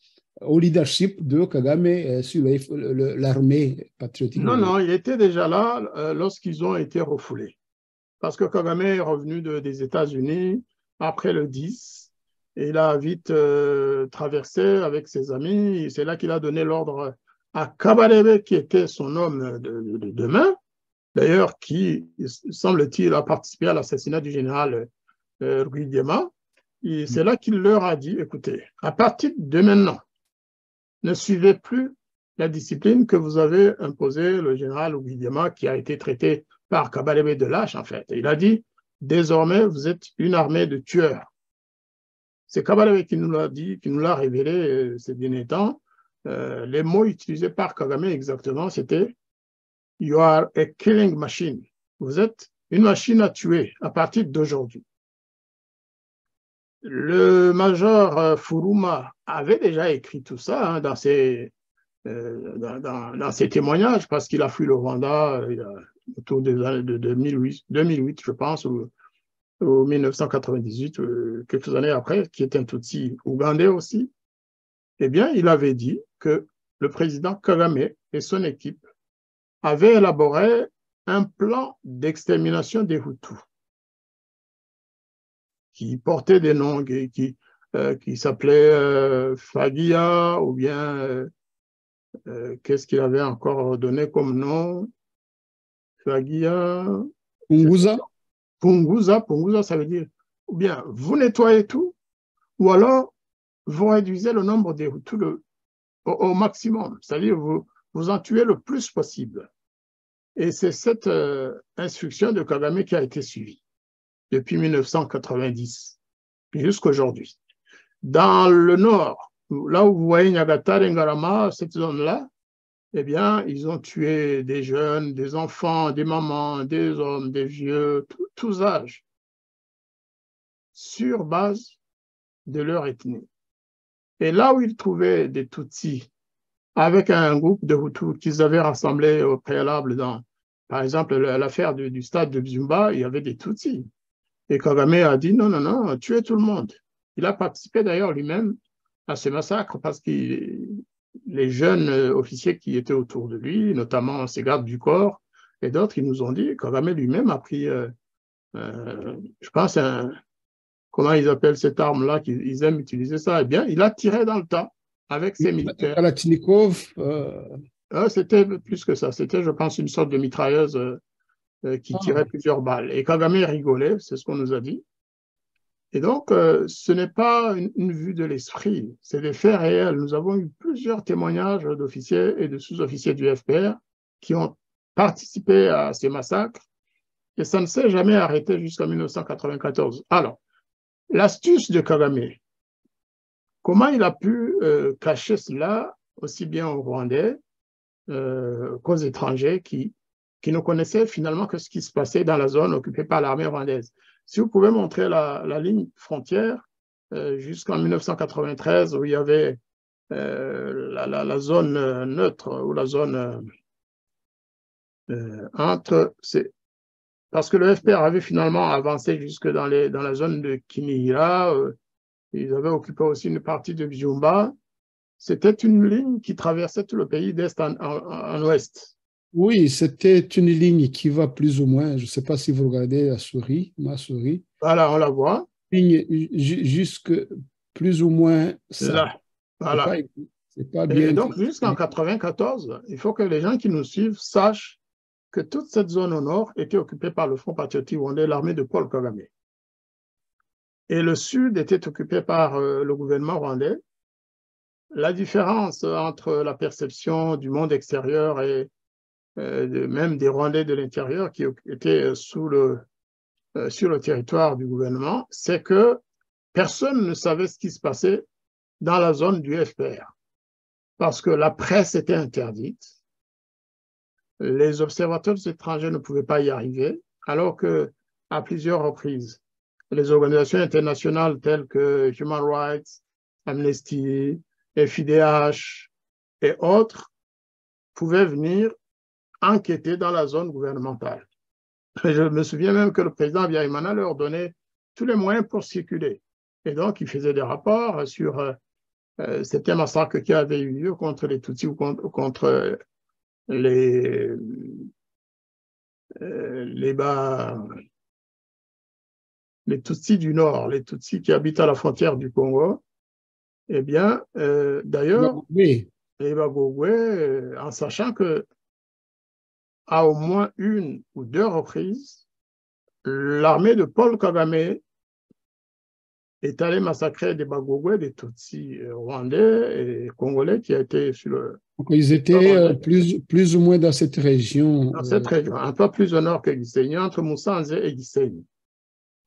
au leadership de Kagame sur l'armée patriotique. Non, il était déjà là lorsqu'ils ont été refoulés. Parce que Kagame est revenu des États-Unis après le 10, et il a vite traversé avec ses amis. C'est là qu'il a donné l'ordre à Kabarebe, qui était son homme de main, d'ailleurs, qui, semble-t-il, a participé à l'assassinat du général Rwigema. C'est là qu'il leur a dit, écoutez, à partir de maintenant, ne suivez plus la discipline que vous avez imposée le général Rwigema, qui a été traité par Kabarebe de lâche, en fait. Il a dit, désormais, vous êtes une armée de tueurs. C'est Kabarebe qui nous l'a dit, qui nous l'a révélé ces derniers temps. Les mots utilisés par Kagame exactement, c'était « You are a killing machine ». Vous êtes une machine à tuer à partir d'aujourd'hui. Le major Furuma avait déjà écrit tout ça hein, dans ses témoignages, parce qu'il a fui le Rwanda autour des années de 2008 je pense, ou 1998, quelques années après, qui est un Tutsi ougandais aussi. Eh bien, il avait dit que le président Kagame et son équipe avaient élaboré un plan d'extermination des Hutus qui portait des noms, qui s'appelait Fagia, ou bien qu'est-ce qu'il avait encore donné comme nom? Fagia. Punguza. Punguza, ça veut dire, ou bien vous nettoyez tout, ou alors vous réduisez le nombre des Hutus au maximum, c'est-à-dire vous en tuez le plus possible. Et c'est cette instruction de Kagame qui a été suivie depuis 1990 jusqu'à aujourd'hui. Dans le nord, là où vous voyez Nyagatare, Ngarama, cette zone-là, eh bien, ils ont tué des jeunes, des enfants, des mamans, des hommes, des vieux, tous âges, sur base de leur ethnie. Et là où ils trouvaient des Tutsis, avec un groupe de Hutus qu'ils avaient rassemblés au préalable dans Par exemple, l'affaire du stade de Byumba, il y avait des Tutsis. Et Kagame a dit non, non, non, tuez tout le monde. Il a participé d'ailleurs lui-même à ce massacre parce que les jeunes officiers qui étaient autour de lui, notamment ses gardes du corps et d'autres, ils nous ont dit, Kagame lui-même a pris, je pense, comment ils appellent cette arme-là, qu'ils aiment utiliser ça, eh bien, il a tiré dans le tas avec ses militaires. Kalachnikov. C'était plus que ça, c'était, je pense, une sorte de mitrailleuse qui tirait plusieurs balles. Et Kagame rigolait, c'est ce qu'on nous a dit. Et donc, ce n'est pas une vue de l'esprit, c'est des faits réels. Nous avons eu plusieurs témoignages d'officiers et de sous-officiers du FPR qui ont participé à ces massacres et ça ne s'est jamais arrêté jusqu'en 1994. Alors, l'astuce de Kagame, comment il a pu cacher cela aussi bien aux Rwandais qu'aux étrangers qui ne connaissaient finalement que ce qui se passait dans la zone occupée par l'armée rwandaise. Si vous pouvez montrer la ligne frontière jusqu'en 1993 où il y avait la zone neutre ou la zone entre... Parce que le FPR avait finalement avancé jusque dans la zone de Kinihira, ils avaient occupé aussi une partie de Byumba. C'était une ligne qui traversait tout le pays d'est en ouest. Oui, c'était une ligne qui va plus ou moins, je ne sais pas si vous regardez ma souris. Voilà, on la voit. Ligne jusque plus ou moins ça. Là, voilà. C'est pas bien. Et donc, jusqu'en 1994, il faut que les gens qui nous suivent sachent que toute cette zone au nord était occupée par le Front patriotique rwandais, l'armée de Paul Kagame. Et le sud était occupé par le gouvernement rwandais. La différence entre la perception du monde extérieur et même des Rwandais de l'intérieur qui étaient sur le territoire du gouvernement, c'est que personne ne savait ce qui se passait dans la zone du FPR. Parce que la presse était interdite, les observateurs étrangers ne pouvaient pas y arriver, alors qu'à plusieurs reprises, les organisations internationales telles que Human Rights, Amnesty, FIDH et autres pouvaient venir enquêter dans la zone gouvernementale. Je me souviens même que le président Habyarimana leur donnait tous les moyens pour circuler. Et donc, il faisait des rapports sur c'était un massacre qui avait eu lieu contre les Tutsis ou contre les Tutsis du Nord, les Tutsis qui habitent à la frontière du Congo. Eh bien, d'ailleurs, les Bagogwe, en sachant que à au moins une ou deux reprises, l'armée de Paul Kagame est allée massacrer des Bagogwe, des Tutsis rwandais et congolais qui étaient sur le... Donc, ils étaient plus ou moins dans cette région. Dans cette région, un peu plus au nord que Gisenyi, entre Musanze et Gisenyi.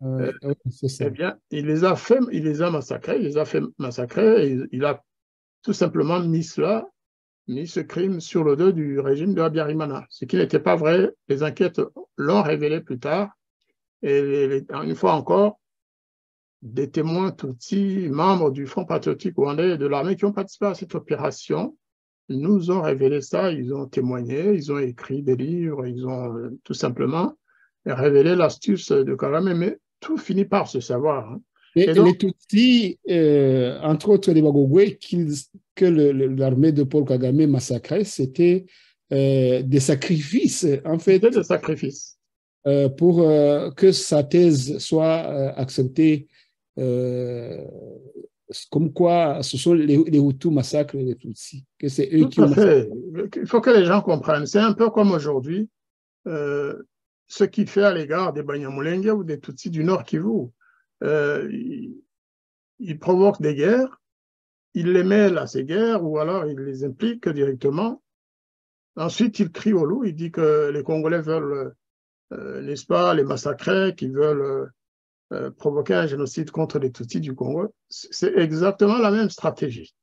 Eh bien, il les a massacrés, et il a tout simplement mis ce crime sur le dos du régime de Habyarimana, ce qui n'était pas vrai. Les enquêtes l'ont révélé plus tard. Et une fois encore, des témoins Tutsis, membres du Front patriotique rwandais et de l'armée qui ont participé à cette opération, nous ont révélé ça, ils ont témoigné, ils ont écrit des livres, ils ont tout simplement révélé l'astuce de Kagame, mais tout finit par se savoir. Hein. Et donc, les Tutsis, entre autres les Bagogwe, que l'armée de Paul Kagame massacrait, c'était des sacrifices, en fait. C'était des sacrifices. Pour que sa thèse soit acceptée, comme quoi ce sont les Hutus massacrent les Tutsis, que c'est eux qui ont massacré. Il faut que les gens comprennent. C'est un peu comme aujourd'hui, ce qu'il fait à l'égard des Banyamulenge ou des Tutsis du Nord Kivu. Il provoque des guerres, il les mêle à ces guerres ou alors il les implique directement. Ensuite, il crie au loup, il dit que les Congolais veulent, n'est-ce pas, les massacrer, qu'ils veulent provoquer un génocide contre les Tutsis du Congo. C'est exactement la même stratégie.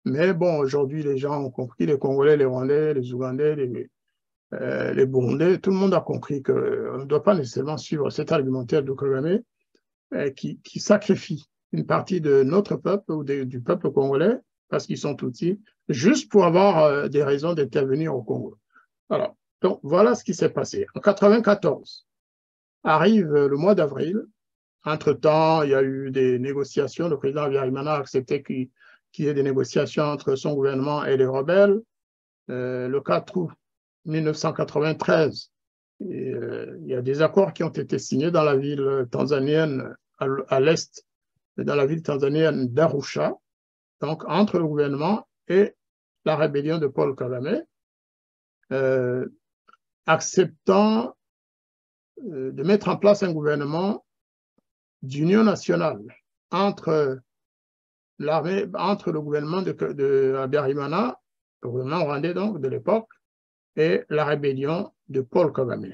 Mais bon, aujourd'hui, les gens ont compris, les Congolais, les Rwandais, les Ougandais, les Burundais, tout le monde a compris qu'on ne doit pas nécessairement suivre cet argumentaire de Kagame qui sacrifie une partie de notre peuple ou du peuple congolais, parce qu'ils sont Tutsis, juste pour avoir des raisons d'intervenir au Congo. Alors, donc, voilà ce qui s'est passé. En 1994, arrive le mois d'avril. Entre-temps, il y a eu des négociations. Le président Habyarimana a accepté qu'il y ait des négociations entre son gouvernement et les rebelles. Le 4 août 1993, il y a des accords qui ont été signés dans la ville tanzanienne, à l'est, dans la ville tanzanienne d'Arusha, donc entre le gouvernement et la rébellion de Paul Kagame, acceptant de mettre en place un gouvernement d'union nationale entre l'armée, entre le gouvernement de Habyarimana, le gouvernement rwandais donc de l'époque, et la rébellion de Paul Kagame.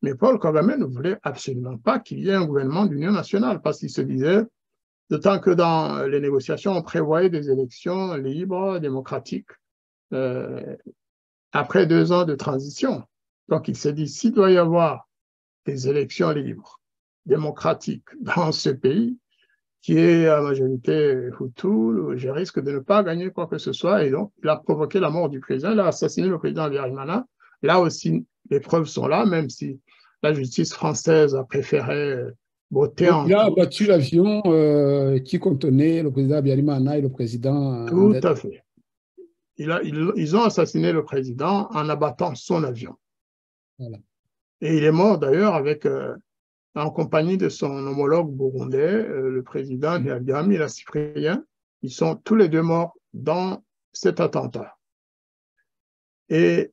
Mais Paul Kagame ne voulait absolument pas qu'il y ait un gouvernement d'union nationale parce qu'il se disait, d'autant que dans les négociations, on prévoyait des élections libres, démocratiques, après 2 ans de transition. Donc il s'est dit, s'il doit y avoir des élections libres, démocratiques dans ce pays, qui est à majorité Hutu, je risque de ne pas gagner quoi que ce soit. Et donc, il a provoqué la mort du président, il a assassiné le président Habyarimana. Là aussi, les preuves sont là, même si la justice française a préféré voter en... Il a abattu l'avion qui contenait le président Habyarimana et le président... Tout à fait. Ils ont assassiné le président en abattant son avion. Voilà. Et il est mort d'ailleurs avec... en compagnie de son homologue burundais, le président Ntaganda Cyprien. Ils sont tous les deux morts dans cet attentat. Et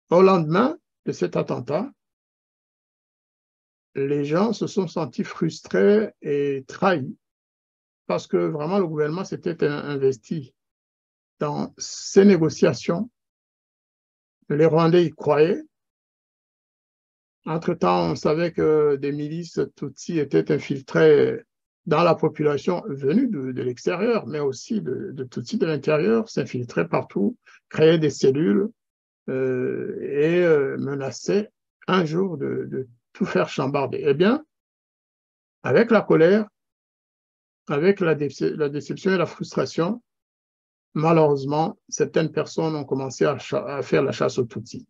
au lendemain de cet attentat, les gens se sont sentis frustrés et trahis parce que vraiment le gouvernement s'était investi dans ces négociations. Les Rwandais y croyaient. Entre-temps, on savait que des milices Tutsis étaient infiltrées dans la population venue de l'extérieur, mais aussi de Tutsis de l'intérieur, s'infiltraient partout, créaient des cellules et menaçaient un jour de tout faire chambarder. Eh bien, avec la colère, avec la déception et la frustration, malheureusement, certaines personnes ont commencé à faire la chasse aux Tutsis.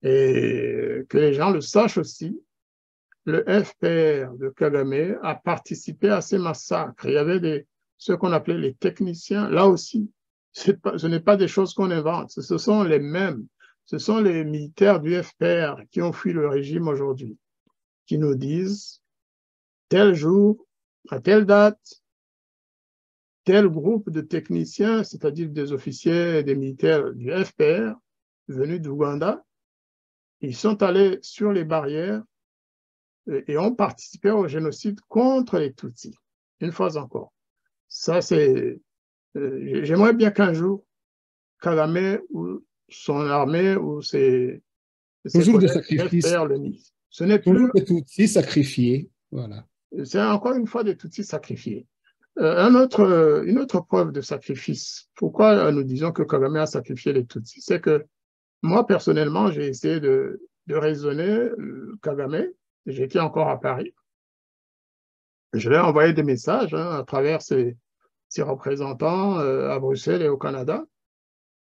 Et que les gens le sachent aussi, le FPR de Kagame a participé à ces massacres. Il y avait ce qu'on appelait les techniciens. Là aussi, ce n'est pas des choses qu'on invente. Ce sont les mêmes. Ce sont les militaires du FPR qui ont fui le régime aujourd'hui, qui nous disent tel jour, à telle date, tel groupe de techniciens, c'est-à-dire des officiers et des militaires du FPR venus d'Ouganda, ils sont allés sur les barrières et ont participé au génocide contre les Tutsis, une fois encore. Ça, c'est... j'aimerais bien qu'un jour, Kagame ou son armée ou ses toujours de sacrifice. le nient. Ce n'est plus... Toujours des Tutsis sacrifiés, voilà. C'est encore une fois des Tutsis sacrifiés. Une autre preuve de sacrifice. Pourquoi nous disons que Kagame a sacrifié les Tutsis? C'est que moi, personnellement, j'ai essayé de raisonner Kagame. J'étais encore à Paris. Je lui ai envoyé des messages à travers ses représentants à Bruxelles et au Canada,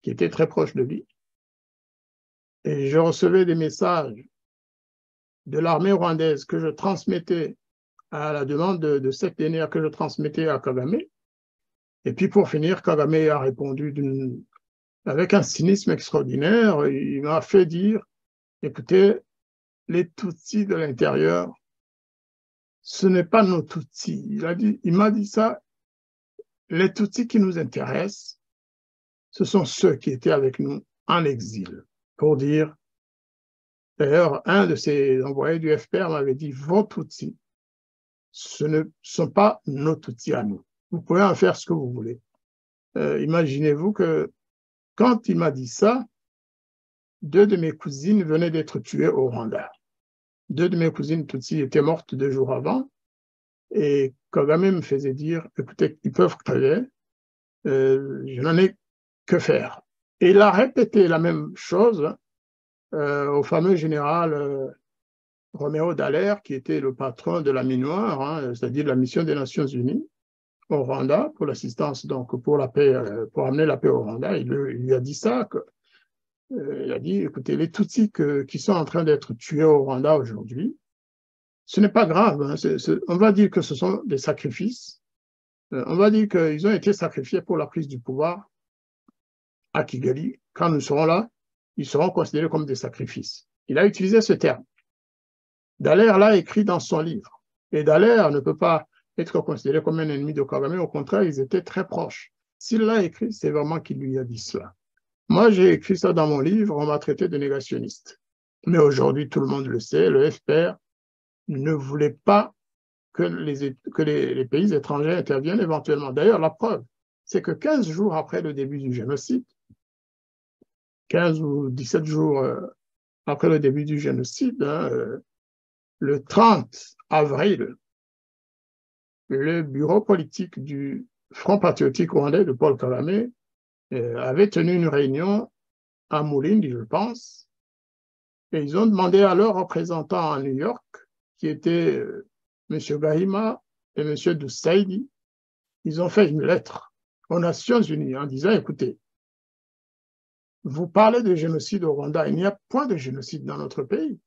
qui étaient très proches de lui. Et je recevais des messages de l'armée rwandaise que je transmettais à la demande de cette dernière que je transmettais à Kagame. Et puis pour finir, Kagame a répondu avec un cynisme extraordinaire. Il m'a fait dire, écoutez, les Tutsis de l'intérieur, ce n'est pas nos Tutsis. Il m'a dit ça, les Tutsis qui nous intéressent, ce sont ceux qui étaient avec nous en exil. Pour dire, d'ailleurs, un de ses envoyés du FPR m'avait dit, vos Tutsis, ce ne sont pas nos Tutsis à nous. Vous pouvez en faire ce que vous voulez. Imaginez-vous que quand il m'a dit ça, 2 de mes cousines venaient d'être tuées au Rwanda. 2 de mes cousines Tutsis étaient mortes 2 jours avant. Et Kagame me faisait dire, écoutez, ils peuvent crever, je n'en ai que faire. Et il a répété la même chose au fameux général Roméo Dallaire, qui était le patron de la MINUAR, c'est-à-dire la mission des Nations Unies au Rwanda pour l'assistance, donc pour la paix, pour amener la paix au Rwanda. Il lui a dit ça, que il a dit, écoutez, les Tutsis qui sont en train d'être tués au Rwanda aujourd'hui, ce n'est pas grave, hein, on va dire que ce sont des sacrifices, on va dire qu'ils ont été sacrifiés pour la prise du pouvoir à Kigali. Quand nous serons là, ils seront considérés comme des sacrifices. Il a utilisé ce terme. Dallaire l'a écrit dans son livre. Et Dallaire ne peut pas être considéré comme un ennemi de Kagame, au contraire, ils étaient très proches. S'il l'a écrit, c'est vraiment qu'il lui a dit cela. Moi, j'ai écrit ça dans mon livre, on m'a traité de négationniste. Mais aujourd'hui, tout le monde le sait, le FPR ne voulait pas que les pays étrangers interviennent éventuellement. D'ailleurs, la preuve, c'est que 15 jours après le début du génocide, 15 ou 17 jours après le début du génocide, hein, le 30 avril, le bureau politique du Front patriotique rwandais de Paul Kagame avait tenu une réunion à Moulindi, je pense, et ils ont demandé à leurs représentants à New York, qui étaient M. Gahima et M. Dusaidi, ils ont fait une lettre aux Nations Unies en disant, écoutez, vous parlez de génocide au Rwanda, il n'y a point de génocide dans notre pays.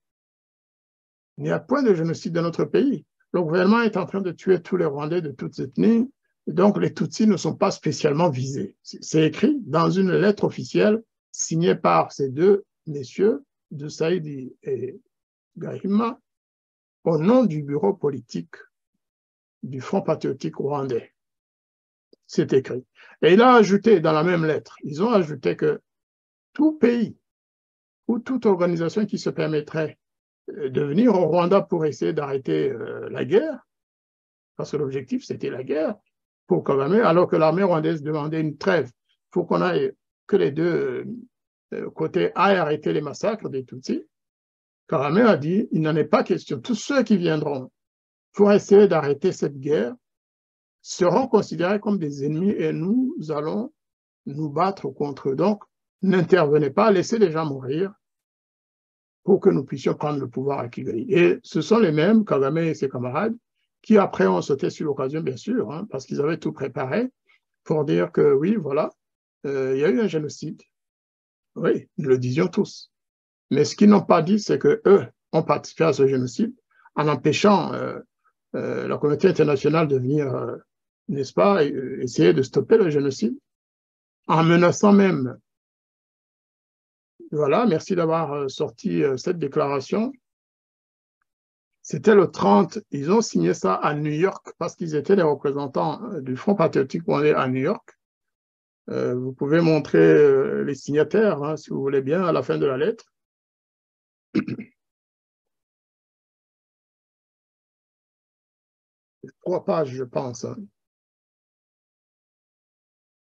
Il n'y a point de génocide dans notre pays. Le gouvernement est en train de tuer tous les Rwandais de toutes ethnies, donc les Tutsis ne sont pas spécialement visés. C'est écrit dans une lettre officielle signée par ces deux messieurs, Dusaidi et Gahima, au nom du bureau politique du Front patriotique rwandais. C'est écrit. Et il a ajouté dans la même lettre, ils ont ajouté que tout pays ou toute organisation qui se permettrait de venir au Rwanda pour essayer d'arrêter la guerre, parce que l'objectif c'était la guerre pour Kagame, alors que l'armée rwandaise demandait une trêve. Il faut qu'on aille, que les deux côtés aillent arrêter les massacres des Tutsis. Kagame a dit, il n'en est pas question. Tous ceux qui viendront pour essayer d'arrêter cette guerre seront considérés comme des ennemis et nous allons nous battre contre eux. Donc, n'intervenez pas, laissez les gens mourir pour que nous puissions prendre le pouvoir à Kigali. Et ce sont les mêmes, Kagame et ses camarades, qui après ont sauté sur l'occasion, bien sûr, hein, parce qu'ils avaient tout préparé pour dire que oui, voilà, il y a eu un génocide. Oui, nous le disions tous. Mais ce qu'ils n'ont pas dit, c'est qu'eux ont participé à ce génocide en empêchant la communauté internationale de venir, n'est-ce pas, essayer de stopper le génocide, en menaçant même. Voilà, merci d'avoir sorti cette déclaration. C'était le 30, ils ont signé ça à New York parce qu'ils étaient les représentants du Front patriotique rwandais à New York. Vous pouvez montrer les signataires, hein, si vous voulez bien, à la fin de la lettre. 3 pages, je pense. Hein.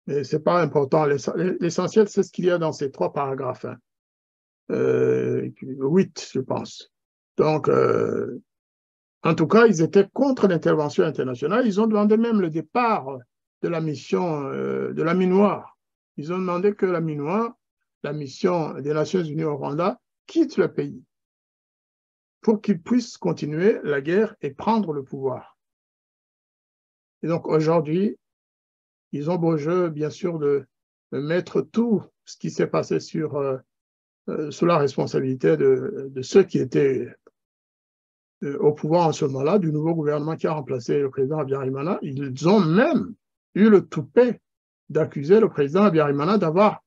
Mais ce n'est pas important. L'essentiel, c'est ce qu'il y a dans ces 3 paragraphes. Hein. 8, je pense. Donc, en tout cas, ils étaient contre l'intervention internationale. Ils ont demandé même le départ de la mission de la MINUSMA. Ils ont demandé que la MINUSMA, la mission des Nations Unies au Rwanda, quitte le pays pour qu'ils puissent continuer la guerre et prendre le pouvoir. Et donc aujourd'hui, ils ont beau jeu, bien sûr, de mettre tout ce qui s'est passé sous la responsabilité de ceux qui étaient au pouvoir en ce moment-là, du nouveau gouvernement qui a remplacé le président Habyarimana. Ils ont même eu le toupet d'accuser le président Habyarimana d'avoir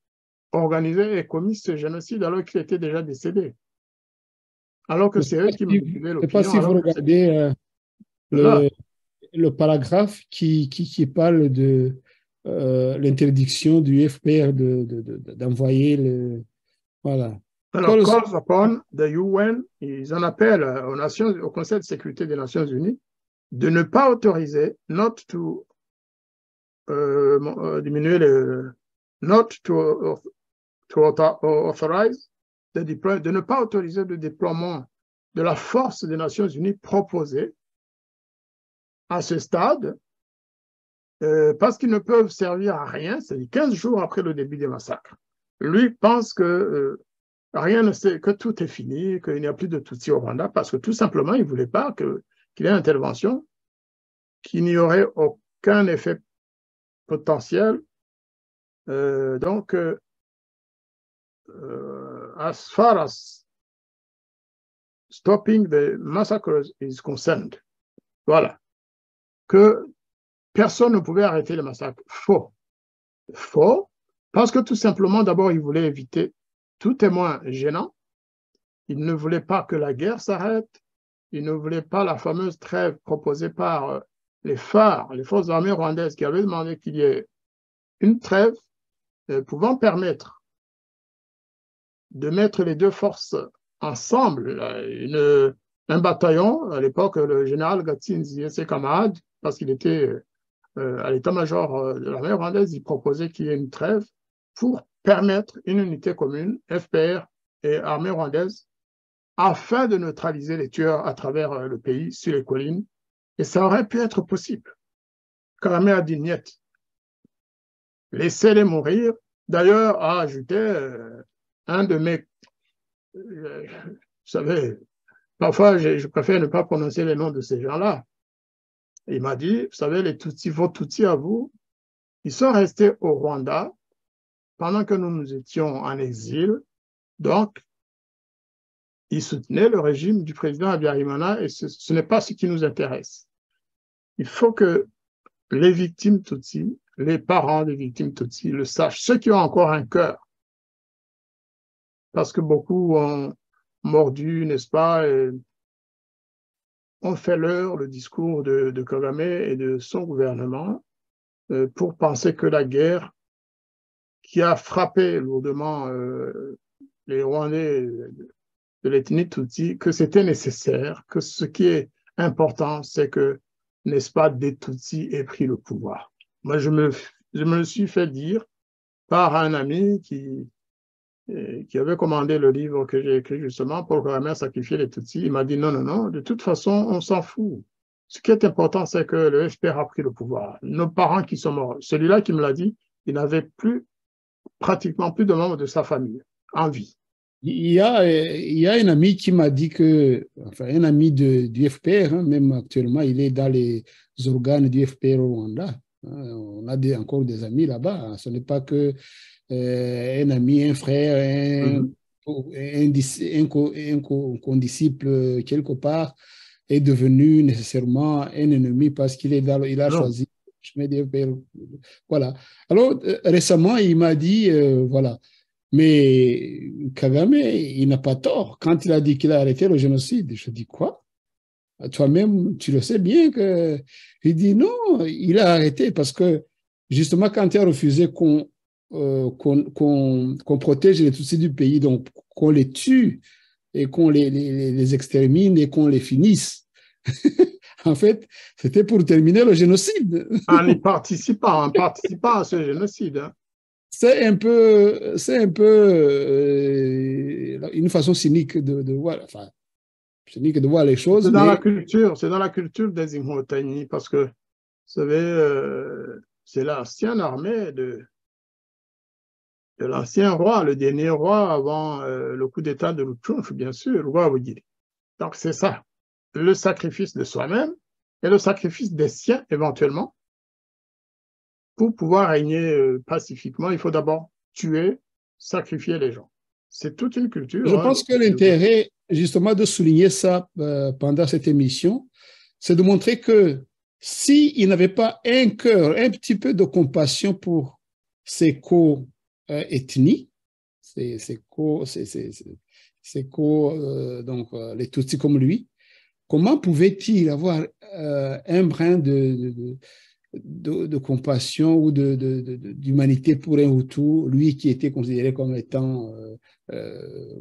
organisé et commis ce génocide alors qu'il était déjà décédé. Alors que c'est eux qui manipulaient l'opinion. Je ne sais pas si vous regardez le paragraphe qui parle de l'interdiction du FPR d'envoyer le... Voilà. Alors, calls upon the UN, ils en appellent au Conseil de sécurité des Nations Unies de ne pas autoriser, not to diminuer le, not to authorize, de ne pas autoriser le déploiement de la force des Nations Unies proposée à ce stade, parce qu'ils ne peuvent servir à rien, c'est-à-dire 15 jours après le début des massacres. Lui pense que rien ne sait, que tout est fini, qu'il n'y a plus de Tutsis au Rwanda, parce que tout simplement, il ne voulait pas qu'il y ait une intervention, qu'il n'y aurait aucun effet potentiel. Donc, as far as stopping the massacres is concerned. Voilà. Que personne ne pouvait arrêter le massacre. Faux. Faux. Parce que tout simplement, d'abord, il voulait éviter tout témoin gênant. Il ne voulait pas que la guerre s'arrête. Il ne voulait pas la fameuse trêve proposée par les phares, les forces armées rwandaises qui avaient demandé qu'il y ait une trêve pouvant permettre de mettre les deux forces ensemble. Un bataillon, à l'époque, le général Gatsinzi et ses camarades, parce qu'il était à l'état-major de l'armée rwandaise, il proposait qu'il y ait une trêve pour permettre une unité commune, FPR et armée rwandaise, afin de neutraliser les tueurs à travers le pays, sur les collines. Et ça aurait pu être possible. Kagame a dit niet. Laissez-les mourir. D'ailleurs, a ajouté un de mes... vous savez, parfois, je préfère ne pas prononcer les noms de ces gens-là. Il m'a dit, vous savez, les Tutsis, vos Tutsis à vous, ils sont restés au Rwanda pendant que nous étions en exil. Donc, ils soutenaient le régime du président Habyarimana et ce n'est pas ce qui nous intéresse. Il faut que les victimes Tutsis, les parents des victimes Tutsis le sachent, ceux qui ont encore un cœur. Parce que beaucoup ont mordu, n'est-ce pas, et ont fait leur le discours de Kagame et de son gouvernement pour penser que la guerre qui a frappé lourdement les Rwandais de l'ethnie Tutsi, que c'était nécessaire, que ce qui est important, c'est que, n'est-ce pas, des Tutsis aient pris le pouvoir. Moi, je me le suis fait dire par un ami qui avait commandé le livre que j'ai écrit justement, Paul Kagame a sacrifié les Tutsis. Il m'a dit non, non, non, de toute façon, on s'en fout. Ce qui est important, c'est que le FPR a pris le pouvoir. Nos parents qui sont morts, celui-là qui me l'a dit, il n'avait pratiquement plus de membres de sa famille en vie. Il y a un ami qui m'a dit que, enfin, un ami du FPR, hein, même actuellement, il est dans les organes du FPR au Rwanda. On a encore des amis là-bas. Ce n'est pas que un ami, un frère, un condisciple quelque part est devenu nécessairement un ennemi parce qu'il a choisi le chemin du FPR. Voilà. Alors, récemment, il m'a dit, voilà. Mais Kagame, il n'a pas tort. Quand il a dit qu'il a arrêté le génocide, je dis quoi? Toi-même, tu le sais bien que... Il dit non, il a arrêté parce que justement, quand il a refusé qu'on protège les Tutsis du pays, donc qu'on les tue et qu'on les extermine et qu'on les finisse, en fait, c'était pour terminer le génocide. En y participant, à ce génocide. Hein. C'est un peu une façon cynique de voir, enfin, cynique de voir les choses. C'est dans la culture des Imhotani, parce que, vous savez, c'est l'ancienne armée de l'ancien roi, le dernier roi avant le coup d'État de Luchunf, bien sûr, le roi Wigiri. Donc c'est ça, le sacrifice de soi-même et le sacrifice des siens éventuellement. Pour pouvoir régner pacifiquement, il faut d'abord tuer, sacrifier les gens. C'est toute une culture. Je pense que l'intérêt, justement, de souligner ça pendant cette émission, c'est de montrer que s'il n'avait pas un cœur, un petit peu de compassion pour ses co-ethnies, donc les Tutsis comme lui, comment pouvait-il avoir un brin de compassion ou d'humanité pour un Hutu, lui qui était considéré comme étant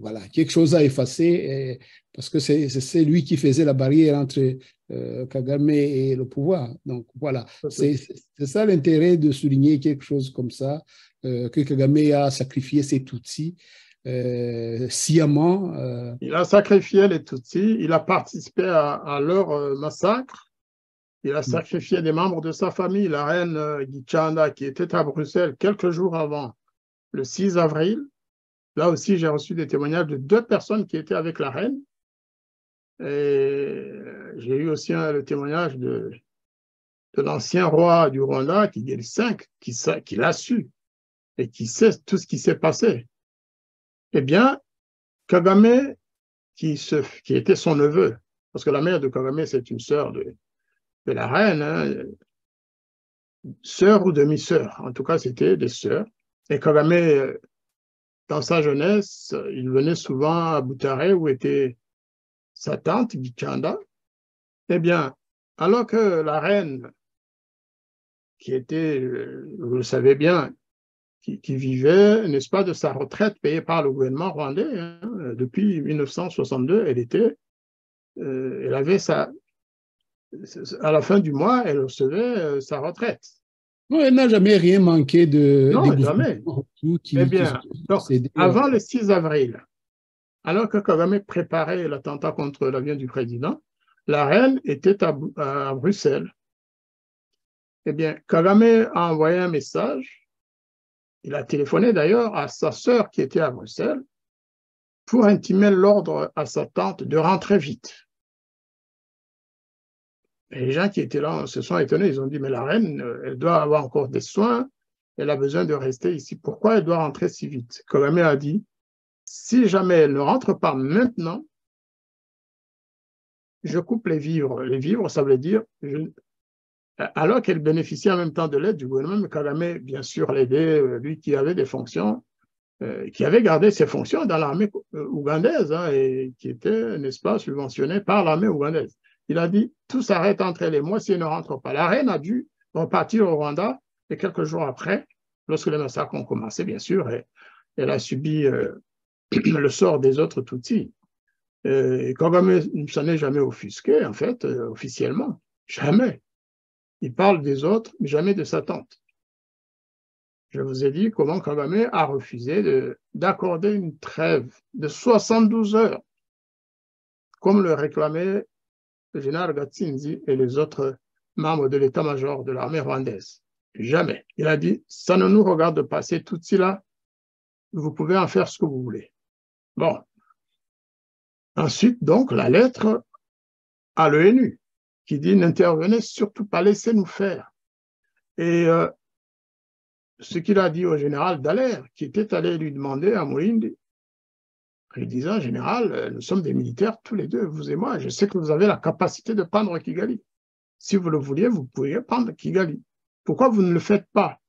voilà, quelque chose à effacer, parce que c'est lui qui faisait la barrière entre Kagame et le pouvoir. Donc voilà, c'est ça l'intérêt de souligner quelque chose comme ça, que Kagame a sacrifié ses Tutsis sciemment. Il a sacrifié les Tutsis, il a participé à leur massacre. Il a sacrifié des membres de sa famille, la reine Gichanda, qui était à Bruxelles quelques jours avant, le 6 avril. Là aussi, j'ai reçu des témoignages de 2 personnes qui étaient avec la reine. Et j'ai eu aussi le témoignage de l'ancien roi du Rwanda, qui est le 5, qui l'a su et qui sait tout ce qui s'est passé. Eh bien, Kagame, qui était son neveu, parce que la mère de Kagame, c'est une sœur de la reine, hein, sœur ou demi-sœur, en tout cas, c'était des sœurs. Et Kagame, dans sa jeunesse, il venait souvent à Butare, où était sa tante, Gichanda. Eh bien, alors que la reine, qui était, vous le savez bien, qui vivait, n'est-ce pas, de sa retraite payée par le gouvernement rwandais, hein, depuis 1962, elle avait à la fin du mois, elle recevait sa retraite. Non, elle n'a jamais rien manqué des Non, jamais. gouvernements Eh qui se bien, sont donc, succédés. avant le 6 avril, alors que Kagame préparait l'attentat contre l'avion du président, la reine était à Bruxelles. Eh bien, Kagame a envoyé un message, il a téléphoné d'ailleurs à sa sœur qui était à Bruxelles pour intimer l'ordre à sa tante de rentrer vite. Et les gens qui étaient là se sont étonnés, ils ont dit, mais la reine, elle doit avoir encore des soins, elle a besoin de rester ici. Pourquoi elle doit rentrer si vite? Kagame a dit, si jamais elle ne rentre pas maintenant, je coupe les vivres. Les vivres, ça veut dire, alors qu'elle bénéficiait en même temps de l'aide du gouvernement, mais Kagame, bien sûr, l'aidait, lui qui avait des fonctions, qui avait gardé ses fonctions dans l'armée ougandaise, hein, et qui était, n'est-ce pas, subventionné par l'armée ougandaise. Il a dit, tout s'arrête entre elle et moi si elle ne rentre pas. La reine a dû repartir au Rwanda, et quelques jours après, lorsque les massacres ont commencé, bien sûr, elle a subi le sort des autres Tutsis. Et Kagame ne s'en est jamais offusqué, en fait, officiellement. Jamais. Il parle des autres, mais jamais de sa tante. Je vous ai dit comment Kagame a refusé d'accorder une trêve de 72 heures, comme le réclamait le général Gatsinzi et les autres membres de l'état-major de l'armée rwandaise. Jamais. Il a dit, ça ne nous regarde pas, c'est tout cela, vous pouvez en faire ce que vous voulez. Bon. Ensuite, donc, la lettre à l'ONU, qui dit, n'intervenez surtout pas, laissez-nous faire. Et ce qu'il a dit au général Dallaire, qui était allé lui demander à Moïse, lui disant, général, nous sommes des militaires tous les deux, vous et moi, je sais que vous avez la capacité de prendre Kigali. Si vous le vouliez, vous pourriez prendre Kigali. Pourquoi vous ne le faites pas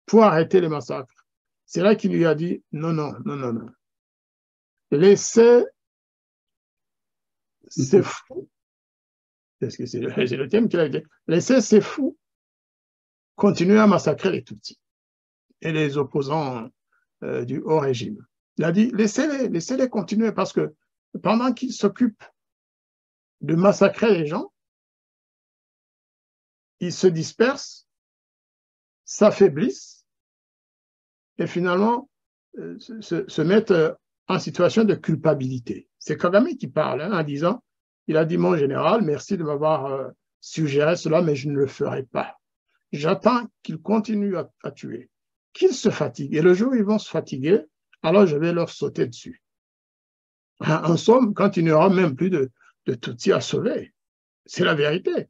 pour arrêter les massacres? C'est là qu'il lui a dit, non, non, non, non, non. Laissez ces fous, parce que c'est le thème qu'il a dit, laissez ces fous continuer à massacrer les Tutsis et les opposants du haut régime. Il a dit, laissez-les continuer, parce que pendant qu'ils s'occupent de massacrer les gens, ils se dispersent, s'affaiblissent et finalement se mettent en situation de culpabilité. C'est Kagame qui parle, hein, en disant, il a dit, mon général, merci de m'avoir suggéré cela, mais je ne le ferai pas. J'attends qu'ils continuent à tuer, qu'ils se fatiguent. Et le jour où ils vont se fatiguer, alors je vais leur sauter dessus. En somme, quand il n'y aura même plus de Tutsis à sauver, c'est la vérité.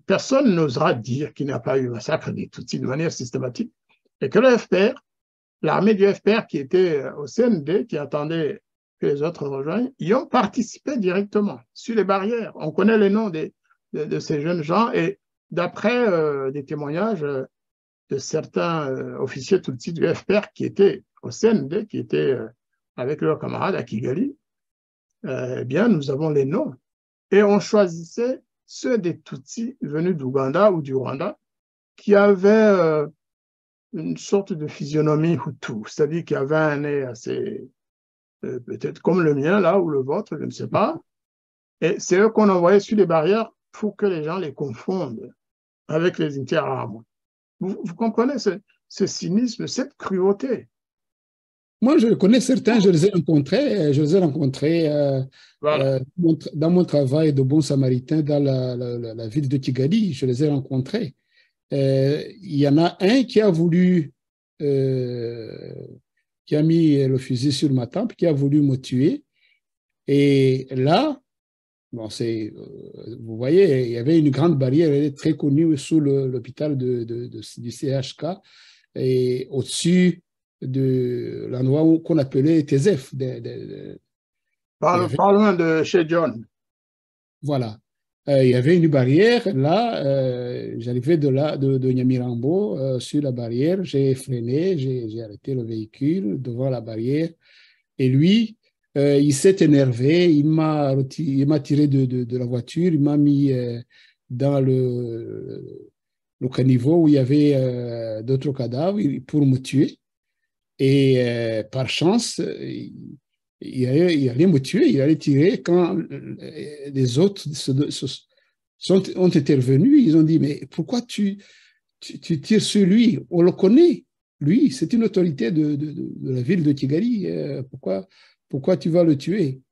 Personne n'osera dire qu'il n'y a pas eu massacre des Tutsis de manière systématique et que le FPR, l'armée du FPR qui était au CND, qui attendait que les autres rejoignent, y ont participé directement sur les barrières. On connaît les noms de ces jeunes gens et d'après des témoignages de certains officiers Tutsis du FPR qui étaient au CND, qui étaient avec leurs camarades à Kigali, eh bien, nous avons les noms. Et on choisissait ceux des Tutsis venus d'Ouganda ou du Rwanda qui avaient une sorte de physionomie Hutu, c'est-à-dire qui avaient un nez assez, peut-être comme le mien là, ou le vôtre, je ne sais pas. Et c'est eux qu'on envoyait sur les barrières pour que les gens les confondent avec les Interahamwe. Vous comprenez ce cynisme, cette cruauté? Moi, je connais certains, je les ai rencontrés Voilà. dans mon travail de bon samaritain dans la ville de Kigali. Je les ai rencontrés. Il y en a un qui a voulu, qui a mis le fusil sur ma tempe, qui a voulu me tuer. Et là, bon, vous voyez, il y avait une grande barrière, elle est très connue sous l'hôpital du CHK et au-dessus de l'endroit qu'on appelait Tezef. Pas loin de chez John. Voilà. Il y avait une barrière. Là, j'arrivais de Nyamirambo sur la barrière. J'ai freiné, j'ai arrêté le véhicule devant la barrière. Et lui, il s'est énervé. Il m'a tiré de la voiture. Il m'a mis dans le caniveau où il y avait d'autres cadavres pour me tuer. Et par chance, il allait me tuer, il allait tirer quand les autres ont intervenus. Ils ont dit, mais pourquoi tu tires sur lui? On le connaît. Lui, c'est une autorité de la ville de Kigali. Pourquoi tu vas le tuer?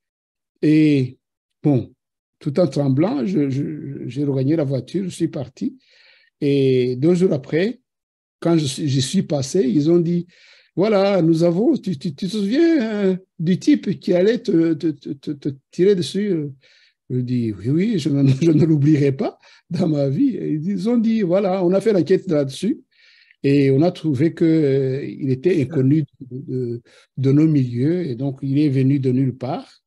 Et bon, tout en tremblant, j'ai regagné la voiture, je suis parti. Et 2 jours après, quand j'y suis passé, ils ont dit, voilà, tu te souviens du type qui allait te tirer dessus? Je dis, oui, je ne l'oublierai pas dans ma vie. Et ils ont dit, voilà, on a fait l'enquête là-dessus et on a trouvé qu'il était inconnu de nos milieux et donc il est venu de nulle part.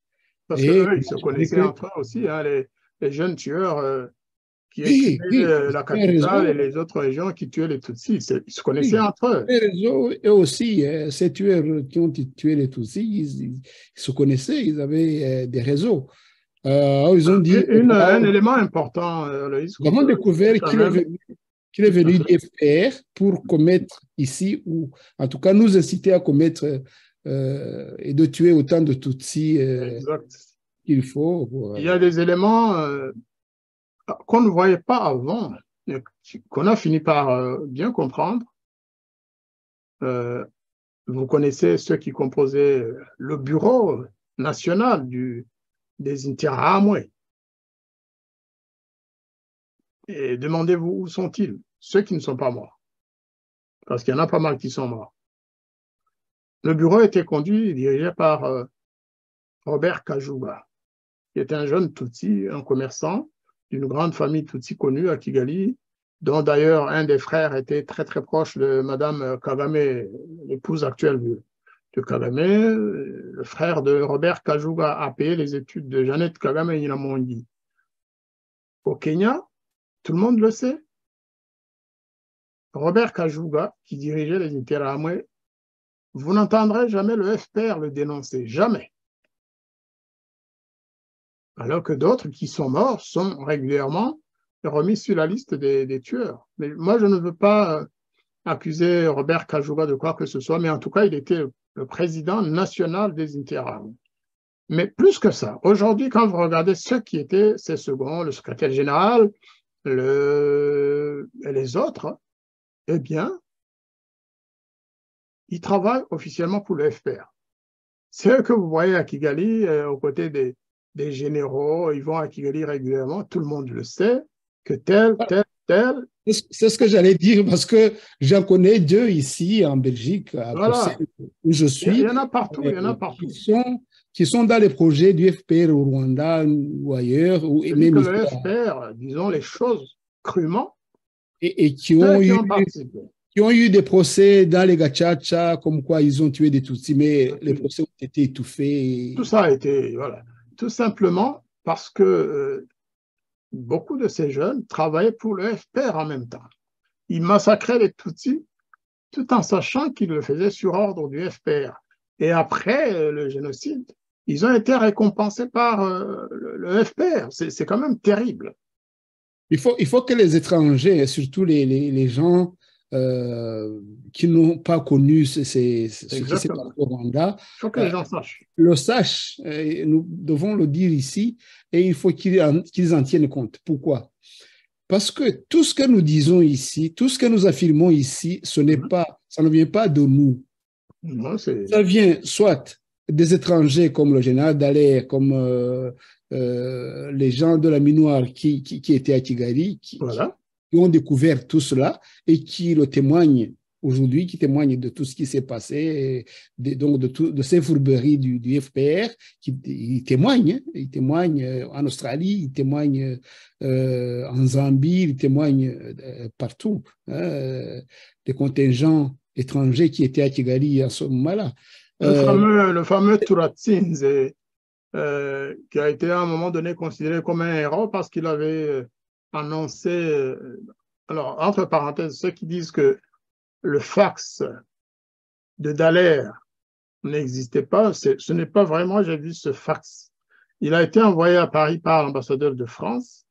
Parce qu'eux, ils se connaissaient entre eux aussi, hein, les jeunes tueurs qui tuaient la capitale et les autres régions qui tuaient les Tutsis. Ils se connaissaient entre eux. Les réseaux, eux aussi, ces tueurs qui ont tué les Tutsis, ils se connaissaient, ils avaient des réseaux. Ils ont dit... Un élément important, Loïs. Nous avons découvert qu'il est venu du FPR pour commettre ici, ou en tout cas nous inciter à commettre et de tuer autant de Tutsis qu'il faut. Il y a des éléments qu'on ne voyait pas avant, qu'on a fini par bien comprendre. Vous connaissez ceux qui composaient le bureau national des Interahamwe. Et demandez-vous où sont-ils, ceux qui ne sont pas morts. Parce qu'il y en a pas mal qui sont morts. Le bureau était conduit et dirigé par Robert Kajuga, qui était un jeune Tutsi, un commerçant d'une grande famille Tutsi connue à Kigali, dont d'ailleurs un des frères était très très proche de Madame Kagame, l'épouse actuelle de Kagame. Le frère de Robert Kajuga a payé les études de Jeannette Kagame Nyiramongi. Au Kenya, tout le monde le sait, Robert Kajuga, qui dirigeait les Interahamwe, vous n'entendrez jamais le FPR le dénoncer, jamais. Alors que d'autres qui sont morts sont régulièrement remis sur la liste des tueurs. Mais moi, je ne veux pas accuser Robert Kajuga de quoi que ce soit, mais en tout cas, il était le président national des Interahamwe. Mais plus que ça, aujourd'hui, quand vous regardez ceux qui étaient ses seconds, le secrétaire général, et les autres, eh bien, ils travaillent officiellement pour le FPR. C'est eux que vous voyez à Kigali, aux côtés des généraux, ils vont à Kigali régulièrement, tout le monde le sait, que tel. C'est ce que j'allais dire, parce que j'en connais 2 ici en Belgique, à voilà. où je suis. Il y en a partout, il y en a partout. Qui sont dans les projets du FPR au Rwanda ou ailleurs. Je dis que le FPR, disons les choses crûment, et qui ont eu des procès dans les Gachacha, comme quoi ils ont tué des Tutsis, mais les procès ont été étouffés. Tout ça a été, voilà. Tout simplement parce que beaucoup de ces jeunes travaillaient pour le FPR en même temps. Ils massacraient les Tutsis tout en sachant qu'ils le faisaient sur ordre du FPR. Et après le génocide, ils ont été récompensés par le FPR. C'est quand même terrible. Il faut que les étrangers, surtout les gens qui n'ont pas connu ce qui s'est passé au Rwanda, il faut que les gens sachent. Le sachent. Nous devons le dire ici et il faut qu'ils en tiennent compte. Pourquoi? Parce que tout ce que nous disons ici, tout ce que nous affirmons ici, ça ne vient pas de nous. Non, ça vient soit des étrangers comme le général Dallaire, comme les gens de la Minoire qui étaient à Kigali, qui ont découvert tout cela et qui le témoignent aujourd'hui, qui témoignent de tout ce qui s'est passé, donc de ces fourberies du FPR, ils témoignent en Australie, ils témoignent en Zambie, ils témoignent partout, des contingents étrangers qui étaient à Kigali à ce moment-là. Le fameux Turatsinze, qui a été à un moment donné considéré comme un héros parce qu'il avait annoncé, alors entre parenthèses, ceux qui disent que le fax de Dallaire n'existait pas, ce n'est pas vraiment, j'ai vu ce fax. Il a été envoyé à Paris par l'ambassadeur de France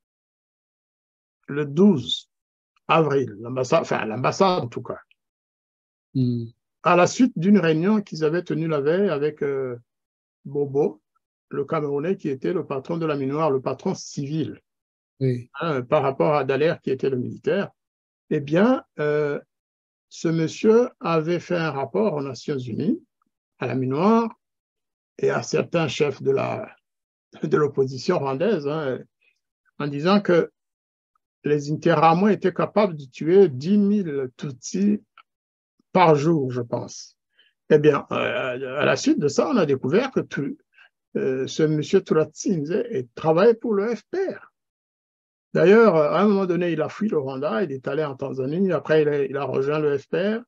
le 12 avril, l'ambassade en tout cas, à la suite d'une réunion qu'ils avaient tenue la veille avec Bobo, le Camerounais qui était le patron de la minoire, le patron civil, oui. Par rapport à Dallaire qui était le militaire. Eh bien, ce monsieur avait fait un rapport aux Nations Unies, à la minoire et à certains chefs de l'opposition rwandaise, en disant que les Interahamwe étaient capables de tuer 10 000 Tutsis par jour, je pense. Eh bien, à la suite de ça, on a découvert que ce monsieur Turatsinze travaillait pour le FPR. D'ailleurs, à un moment donné, il a fui le Rwanda, il est allé en Tanzanie, après il a rejoint le FPR,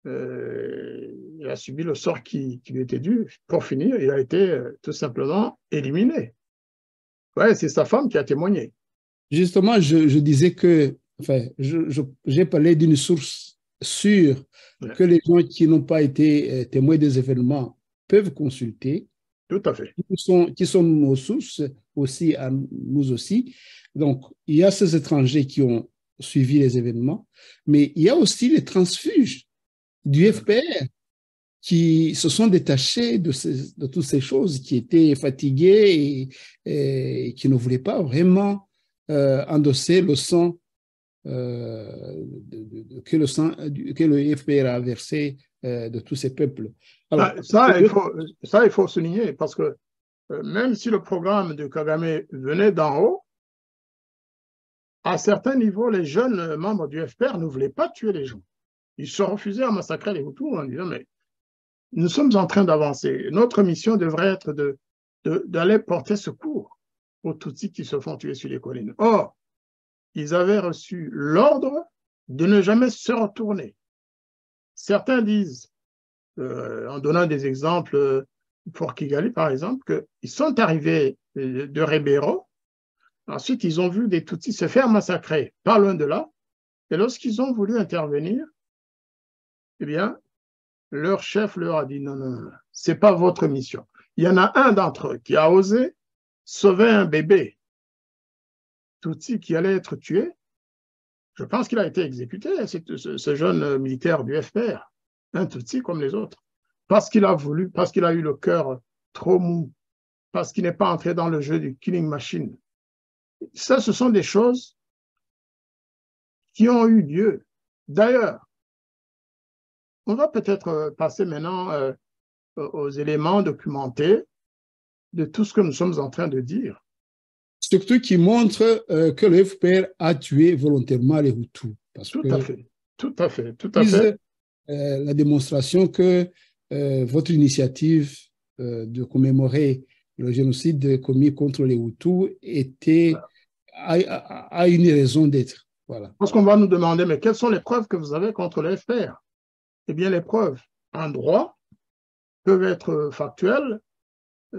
il a subi le sort qui lui était dû. Pour finir, il a été tout simplement éliminé. Ouais, c'est sa femme qui a témoigné. Justement, je disais que, enfin, j'ai parlé d'une source sûre que les gens qui n'ont pas été témoins des événements peuvent consulter. Tout à fait. Qui sont nos sources aussi, à nous aussi. Donc, il y a ces étrangers qui ont suivi les événements, mais il y a aussi les transfuges du FPR qui se sont détachés de toutes ces choses, qui étaient fatigués et qui ne voulaient pas vraiment endosser le sang que le FPR a versé de tous ces peuples. Alors, ça, il faut souligner, parce que même si le programme de Kagame venait d'en haut, à certains niveaux, les jeunes membres du FPR ne voulaient pas tuer les gens. Ils se refusaient à massacrer les Hutus en disant, mais nous sommes en train d'avancer. Notre mission devrait être d'aller porter secours aux Tutsis qui se font tuer sur les collines. Or, ils avaient reçu l'ordre de ne jamais se retourner. Certains disent, en donnant des exemples pour Kigali par exemple, qu'ils sont arrivés de Rebero, ensuite ils ont vu des Tutsis se faire massacrer pas loin de là, et lorsqu'ils ont voulu intervenir, eh bien, leur chef leur a dit non, non, non, c'est pas votre mission. Il y en a un d'entre eux qui a osé sauver un bébé Tutsi qui allait être tué. Je pense qu'il a été exécuté, ce jeune militaire du FPR, un Tutsi comme les autres, parce qu'il a voulu, parce qu'il a eu le cœur trop mou, parce qu'il n'est pas entré dans le jeu du killing machine. Ça, ce sont des choses qui ont eu lieu. D'ailleurs, on va peut-être passer maintenant aux éléments documentés de tout ce que nous sommes en train de dire. Surtout qui montre que le FPR a tué volontairement les Hutus. Tout à fait, tout à fait, tout à fait. La démonstration que votre initiative de commémorer le génocide commis contre les Hutus a une raison d'être. Voilà. Parce qu'on va nous demander, mais quelles sont les preuves que vous avez contre le FPR? Eh bien, les preuves en droit peuvent être factuelles.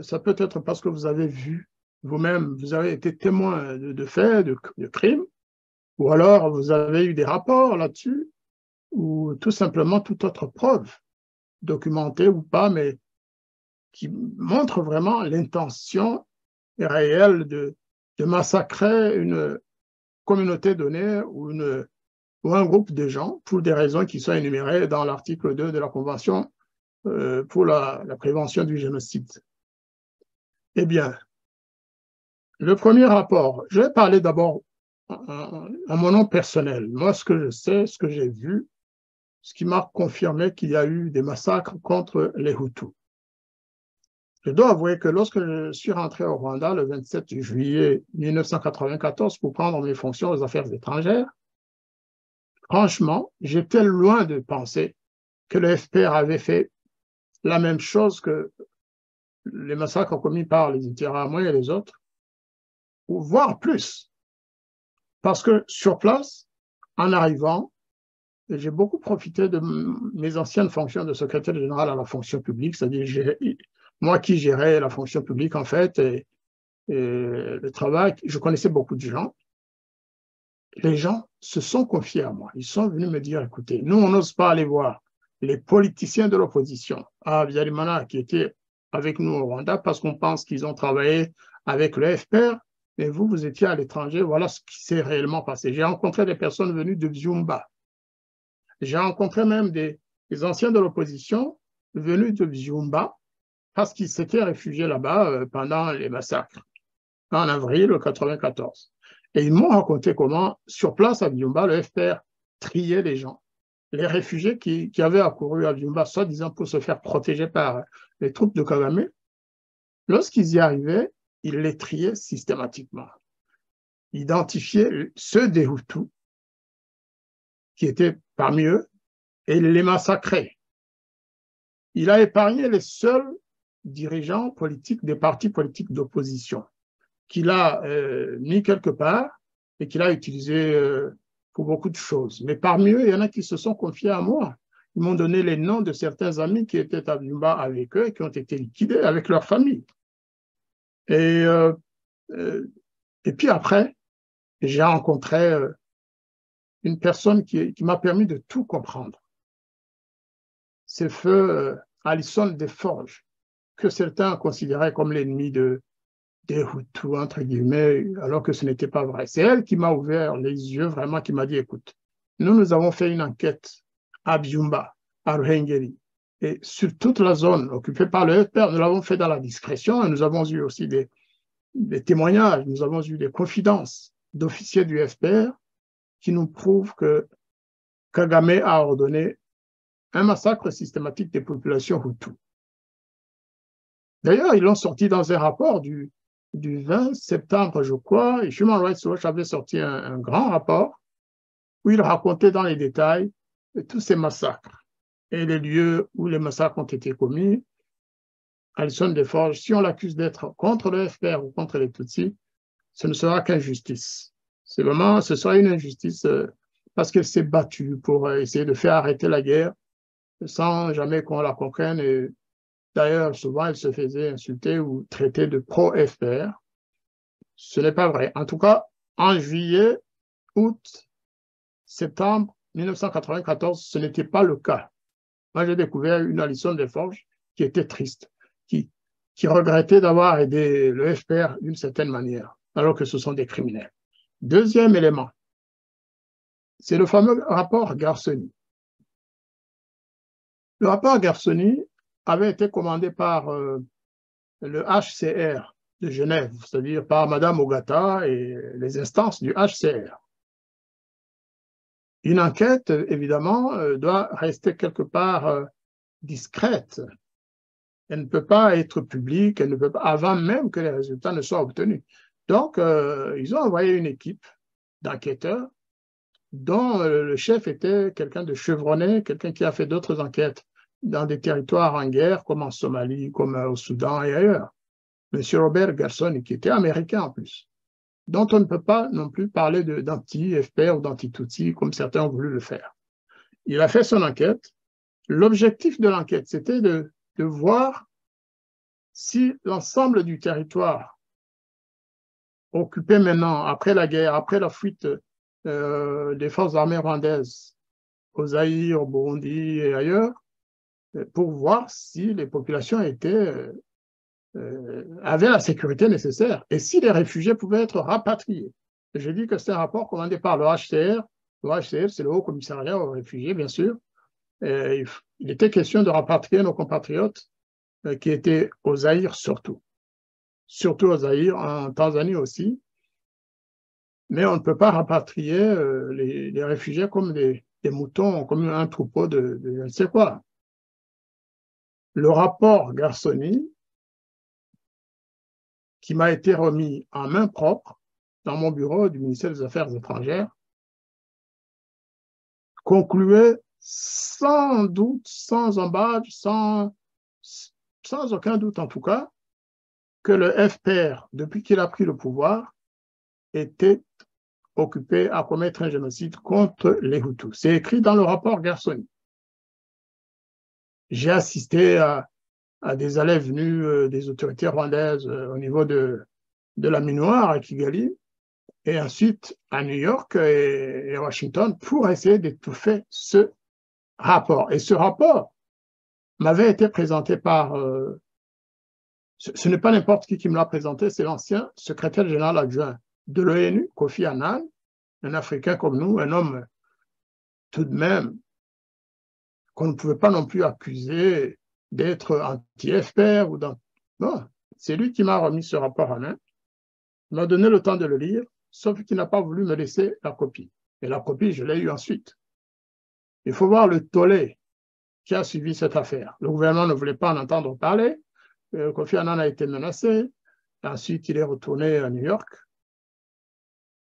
Ça peut être parce que vous avez vu vous-même, vous avez été témoin de faits, de crimes, ou alors vous avez eu des rapports là-dessus, ou tout simplement toute autre preuve, documentée ou pas, mais qui montre vraiment l'intention réelle de massacrer une communauté donnée ou un groupe de gens pour des raisons qui sont énumérées dans l'article 2 de la Convention pour la prévention du génocide. Eh bien, le premier rapport, je vais parler d'abord à mon nom personnel. Moi, ce que je sais, ce que j'ai vu, ce qui m'a confirmé qu'il y a eu des massacres contre les Hutus. Je dois avouer que lorsque je suis rentré au Rwanda le 27 juillet 1994 pour prendre mes fonctions aux affaires étrangères, franchement, j'étais loin de penser que le FPR avait fait la même chose que les massacres commis par les Interahamwe et les autres, ou voire plus. Parce que sur place, en arrivant, j'ai beaucoup profité de mes anciennes fonctions de secrétaire général à la fonction publique, c'est-à-dire moi qui gérais la fonction publique en fait, et le travail, je connaissais beaucoup de gens. Les gens se sont confiés à moi. Ils sont venus me dire, écoutez, nous, on n'ose pas aller voir les politiciens de l'opposition à Habyarimana qui étaient avec nous au Rwanda parce qu'on pense qu'ils ont travaillé avec le FPR, mais vous, vous étiez à l'étranger, voilà ce qui s'est réellement passé. J'ai rencontré des personnes venues de Byumba. J'ai rencontré même des anciens de l'opposition venus de Byumba parce qu'ils s'étaient réfugiés là-bas pendant les massacres en avril 1994. Et ils m'ont raconté comment, sur place à Byumba, le FPR triait les gens, les réfugiés qui avaient accouru à Byumba, soi-disant pour se faire protéger par les troupes de Kagame. Lorsqu'ils y arrivaient, ils les triaient systématiquement. Identifiaient ceux des Hutus qui étaient parmi eux et ils les massacraient. Il a épargné les seuls dirigeants politiques des partis politiques d'opposition qu'il a mis quelque part et qu'il a utilisé pour beaucoup de choses. Mais parmi eux, il y en a qui se sont confiés à moi. Ils m'ont donné les noms de certains amis qui étaient à Byumba avec eux et qui ont été liquidés avec leur famille. Et puis après, j'ai rencontré une personne qui m'a permis de tout comprendre. C'est feu Alison Desforges, que certains considéraient comme l'ennemi des Hutus, entre guillemets, alors que ce n'était pas vrai. C'est elle qui m'a ouvert les yeux, vraiment, qui m'a dit, écoute, nous avons fait une enquête à Byumba, à Ruhengeri, et sur toute la zone occupée par le FPR, nous l'avons fait dans la discrétion, et nous avons eu aussi des témoignages, nous avons eu des confidences d'officiers du FPR qui nous prouvent que Kagame a ordonné un massacre systématique des populations Hutus. D'ailleurs, ils l'ont sorti dans un rapport du 20 septembre, je crois, et Human Rights Watch avait sorti un grand rapport où il racontait dans les détails tous ces massacres et les lieux où les massacres ont été commis. Alison Desforges, si on l'accuse d'être contre le FPR ou contre les Tutsis, ce ne sera qu'injustice. C'est vraiment, ce sera une injustice parce qu'elle s'est battue pour essayer de faire arrêter la guerre sans jamais qu'on la comprenne. Et d'ailleurs, souvent, elle se faisait insulter ou traiter de pro-FPR. Ce n'est pas vrai. En tout cas, en juillet, août, septembre 1994, ce n'était pas le cas. Moi, j'ai découvert une Alison Desforges qui était triste, qui regrettait d'avoir aidé le FPR d'une certaine manière, alors que ce sont des criminels. Deuxième élément, c'est le fameux rapport Garcenis. Le rapport Garcenis avait été commandé par le HCR de Genève, c'est-à-dire par Mme Ogata et les instances du HCR. Une enquête, évidemment, doit rester quelque part discrète. Elle ne peut pas être publique, elle ne peut pas, avant même que les résultats ne soient obtenus. Donc, ils ont envoyé une équipe d'enquêteurs dont le chef était quelqu'un de chevronné, quelqu'un qui a fait d'autres enquêtes dans des territoires en guerre, comme en Somalie, comme au Soudan et ailleurs. M. Robert Garçon, qui était américain en plus, dont on ne peut pas non plus parler d'anti-FPR ou d'anti-Tutsi, comme certains ont voulu le faire. Il a fait son enquête. L'objectif de l'enquête, c'était de voir si l'ensemble du territoire occupé maintenant, après la guerre, après la fuite des forces armées rwandaises au Zaïre, au Burundi et ailleurs, pour voir si les populations avaient la sécurité nécessaire et si les réfugiés pouvaient être rapatriés. J'ai dit que c'est un rapport commandé par le HCR. Le HCR, c'est le Haut Commissariat aux réfugiés, bien sûr. Et il était question de rapatrier nos compatriotes qui étaient au Zaïre surtout au Zaïre, en Tanzanie aussi. Mais on ne peut pas rapatrier les réfugiés comme des moutons, comme un troupeau de je ne sais quoi. Le rapport Garcenis, qui m'a été remis en main propre dans mon bureau du ministère des Affaires étrangères, concluait sans doute, sans embâche, sans aucun doute en tout cas, que le FPR, depuis qu'il a pris le pouvoir, était occupé à commettre un génocide contre les Hutus. C'est écrit dans le rapport Gersony. J'ai assisté à des allées venues des autorités rwandaises au niveau de la Minoire à Kigali, et ensuite à New York et Washington pour essayer d'étouffer ce rapport. Et ce rapport m'avait été présenté par, ce n'est pas n'importe qui me l'a présenté, c'est l'ancien secrétaire général adjoint de l'ONU, Kofi Annan, un Africain comme nous, un homme tout de même qu'on ne pouvait pas non plus accuser d'être anti-FPR ou dans... Non, c'est lui qui m'a remis ce rapport en main. Il m'a donné le temps de le lire, sauf qu'il n'a pas voulu me laisser la copie. Et la copie, je l'ai eue ensuite. Il faut voir le tollé qui a suivi cette affaire. Le gouvernement ne voulait pas en entendre parler. Kofi Annan a été menacé. Ensuite, il est retourné à New York.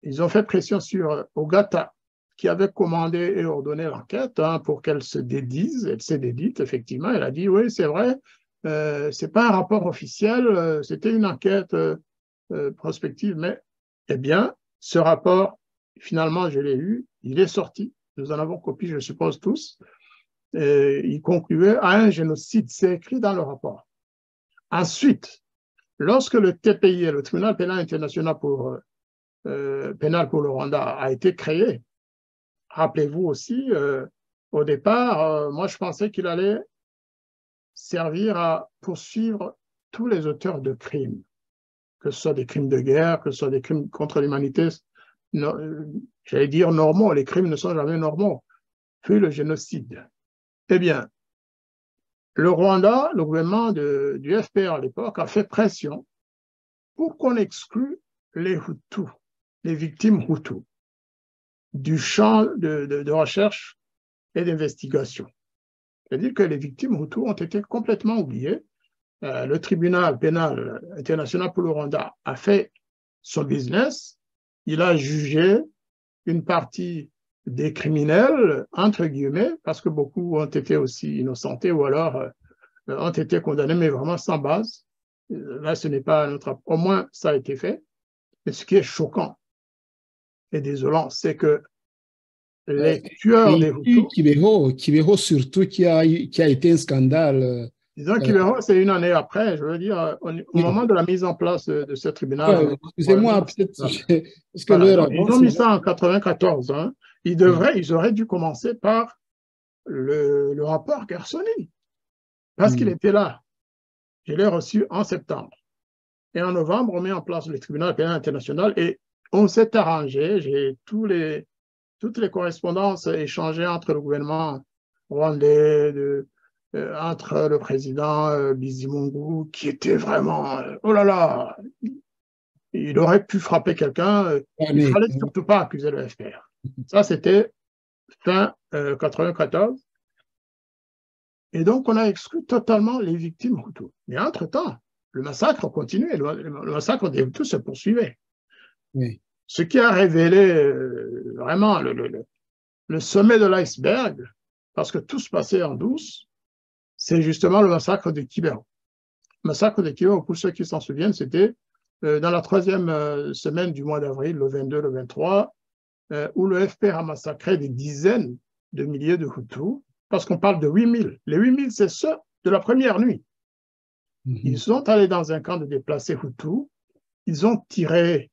Ils ont fait pression sur Ogata, qui avait commandé et ordonné l'enquête pour qu'elle se dédise. Elle s'est dédite, effectivement. Elle a dit, oui, c'est vrai, ce n'est pas un rapport officiel, c'était une enquête prospective. Mais, eh bien, ce rapport, finalement, je l'ai eu, il est sorti. Nous en avons copie, je suppose, tous. Il concluait à un génocide. C'est écrit dans le rapport. Ensuite, lorsque le TPI, le Tribunal pénal international pénal pour le Rwanda, a été créé, rappelez-vous aussi, au départ, moi je pensais qu'il allait servir à poursuivre tous les auteurs de crimes, que ce soit des crimes de guerre, que ce soit des crimes contre l'humanité, j'allais dire normaux, les crimes ne sont jamais normaux, puis le génocide. Eh bien, le Rwanda, le gouvernement du FPR à l'époque, a fait pression pour qu'on exclue les Hutus, les victimes Hutus, du champ de recherche et d'investigation. C'est-à-dire que les victimes Hutus ont été complètement oubliées. Le tribunal pénal international pour le Rwanda a fait son business. Il a jugé une partie des criminels, entre guillemets, parce que beaucoup ont été aussi innocentés ou alors ont été condamnés, mais vraiment sans base. Là, ce n'est pas notre... Au moins, ça a été fait. Mais ce qui est choquant et désolant, c'est que les tueurs des Hutus... Kibero surtout, qui a été un scandale. Disons Kibero, c'est une année après, je veux dire, au moment de la mise en place de ce tribunal. Excusez-moi, peut-être, parce que voilà, ils ont mis ça en 1994. Hein. Ils auraient dû commencer par le rapport Gersony, parce qu'il était là. Je l'ai reçu en septembre. Et en novembre, on met en place le tribunal pénal international et on s'est arrangé. J'ai toutes les correspondances échangées entre le gouvernement rwandais, entre le président Bizimungu, qui était vraiment, oh là là, il aurait pu frapper quelqu'un, il ne fallait surtout pas accuser le FPR. Ça, c'était fin 1994. Et donc, on a exclu totalement les victimes Hutus. Mais entre-temps, le massacre continuait, le massacre des Hutus se poursuivait. Oui. Ce qui a révélé vraiment le sommet de l'iceberg, parce que tout se passait en douce, c'est justement le massacre de Kibero. Le massacre de Kibero, pour ceux qui s'en souviennent, c'était dans la troisième semaine du mois d'avril, le 22, le 23, où le FPR a massacré des dizaines de milliers de Hutus, parce qu'on parle de 8000. Les 8000, c'est ceux de la première nuit. Ils sont allés dans un camp de déplacés Hutus, ils ont tiré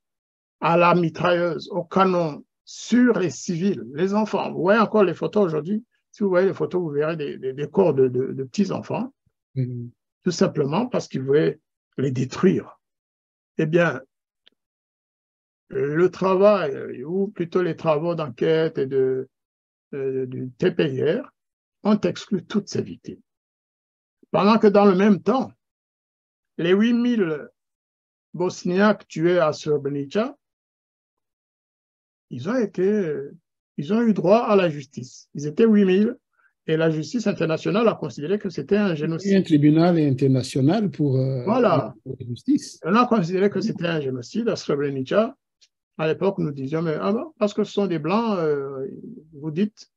à la mitrailleuse, au canon, sur les civils, les enfants. Vous voyez encore les photos aujourd'hui. Si vous voyez les photos, vous verrez des corps de petits-enfants, tout simplement parce qu'ils voulaient les détruire. Eh bien, le travail, ou plutôt les travaux d'enquête et du TPIR, ont exclu toutes ces victimes. Pendant que dans le même temps, les 8000 Bosniaques tués à Srebrenica, ils ont eu droit à la justice. Ils étaient 8000 et la justice internationale a considéré que c'était un génocide. Un tribunal international pour voilà. la justice. On a considéré que c'était un génocide à Srebrenica. À l'époque, nous disions, mais parce que ce sont des Blancs, vous dites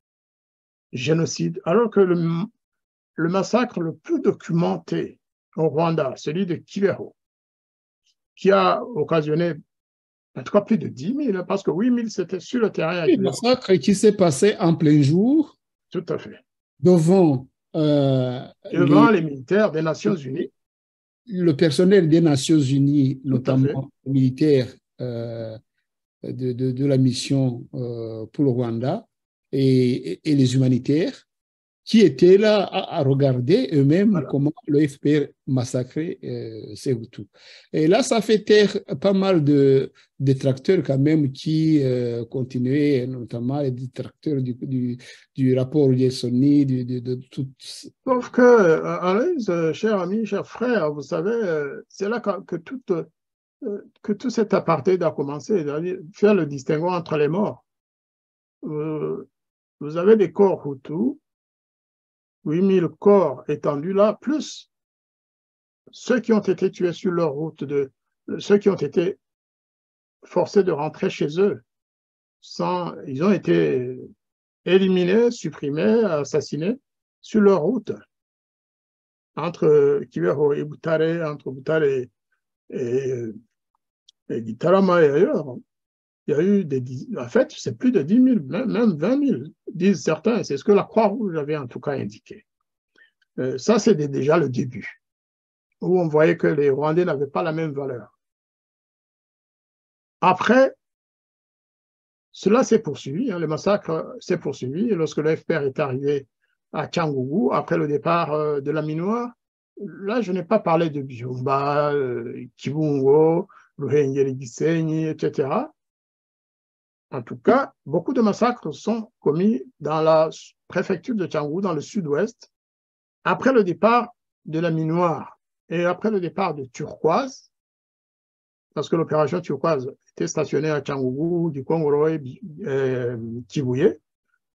génocide. Alors que le massacre le plus documenté au Rwanda, celui de Kibero, qui a occasionné En tout cas, plus de 10 000, parce que 8 000, c'était sur le terrain. Le massacre qui s'est passé en plein jour tout à fait. Devant, les militaires des Nations Unies. Le personnel des Nations Unies, Tout notamment les militaires de la mission pour le Rwanda et les humanitaires, qui étaient là à regarder eux-mêmes comment le FPR massacrait ces Hutus. Et là, ça fait taire pas mal de détracteurs quand même qui continuaient, notamment les détracteurs du rapport Yessoni, de tout. Sauf que, Aloïse, cher ami, cher frère, vous savez, c'est là que tout cet apartheid a commencé, c'est-à-dire faire le distinguo entre les morts. Vous avez des corps Hutus, 8 000 corps étendus là, plus ceux qui ont été tués sur leur route, ceux qui ont été forcés de rentrer chez eux. Ils ont été éliminés, supprimés, assassinés sur leur route. Entre Kibeho et Butare, entre Butare et Gitarama et ailleurs, il y a eu en fait, c'est plus de 10 000, même 20 000, disent certains. C'est ce que la Croix-Rouge avait en tout cas indiqué. Ça, c'est déjà le début, où on voyait que les Rwandais n'avaient pas la même valeur. Après, cela s'est poursuivi, le massacre s'est poursuivi, et lorsque le FPR est arrivé à Cyangugu, après le départ de la Minoire, là, je n'ai pas parlé de Byumba, Kibungo, Ruhengeri Gisenyi, etc. En tout cas, beaucoup de massacres sont commis dans la préfecture de Cyangugu, dans le sud-ouest, après le départ de la Minoire et après le départ de Turquoise, parce que l'opération Turquoise était stationnée à Cyangugu, du Congo et Kibuye.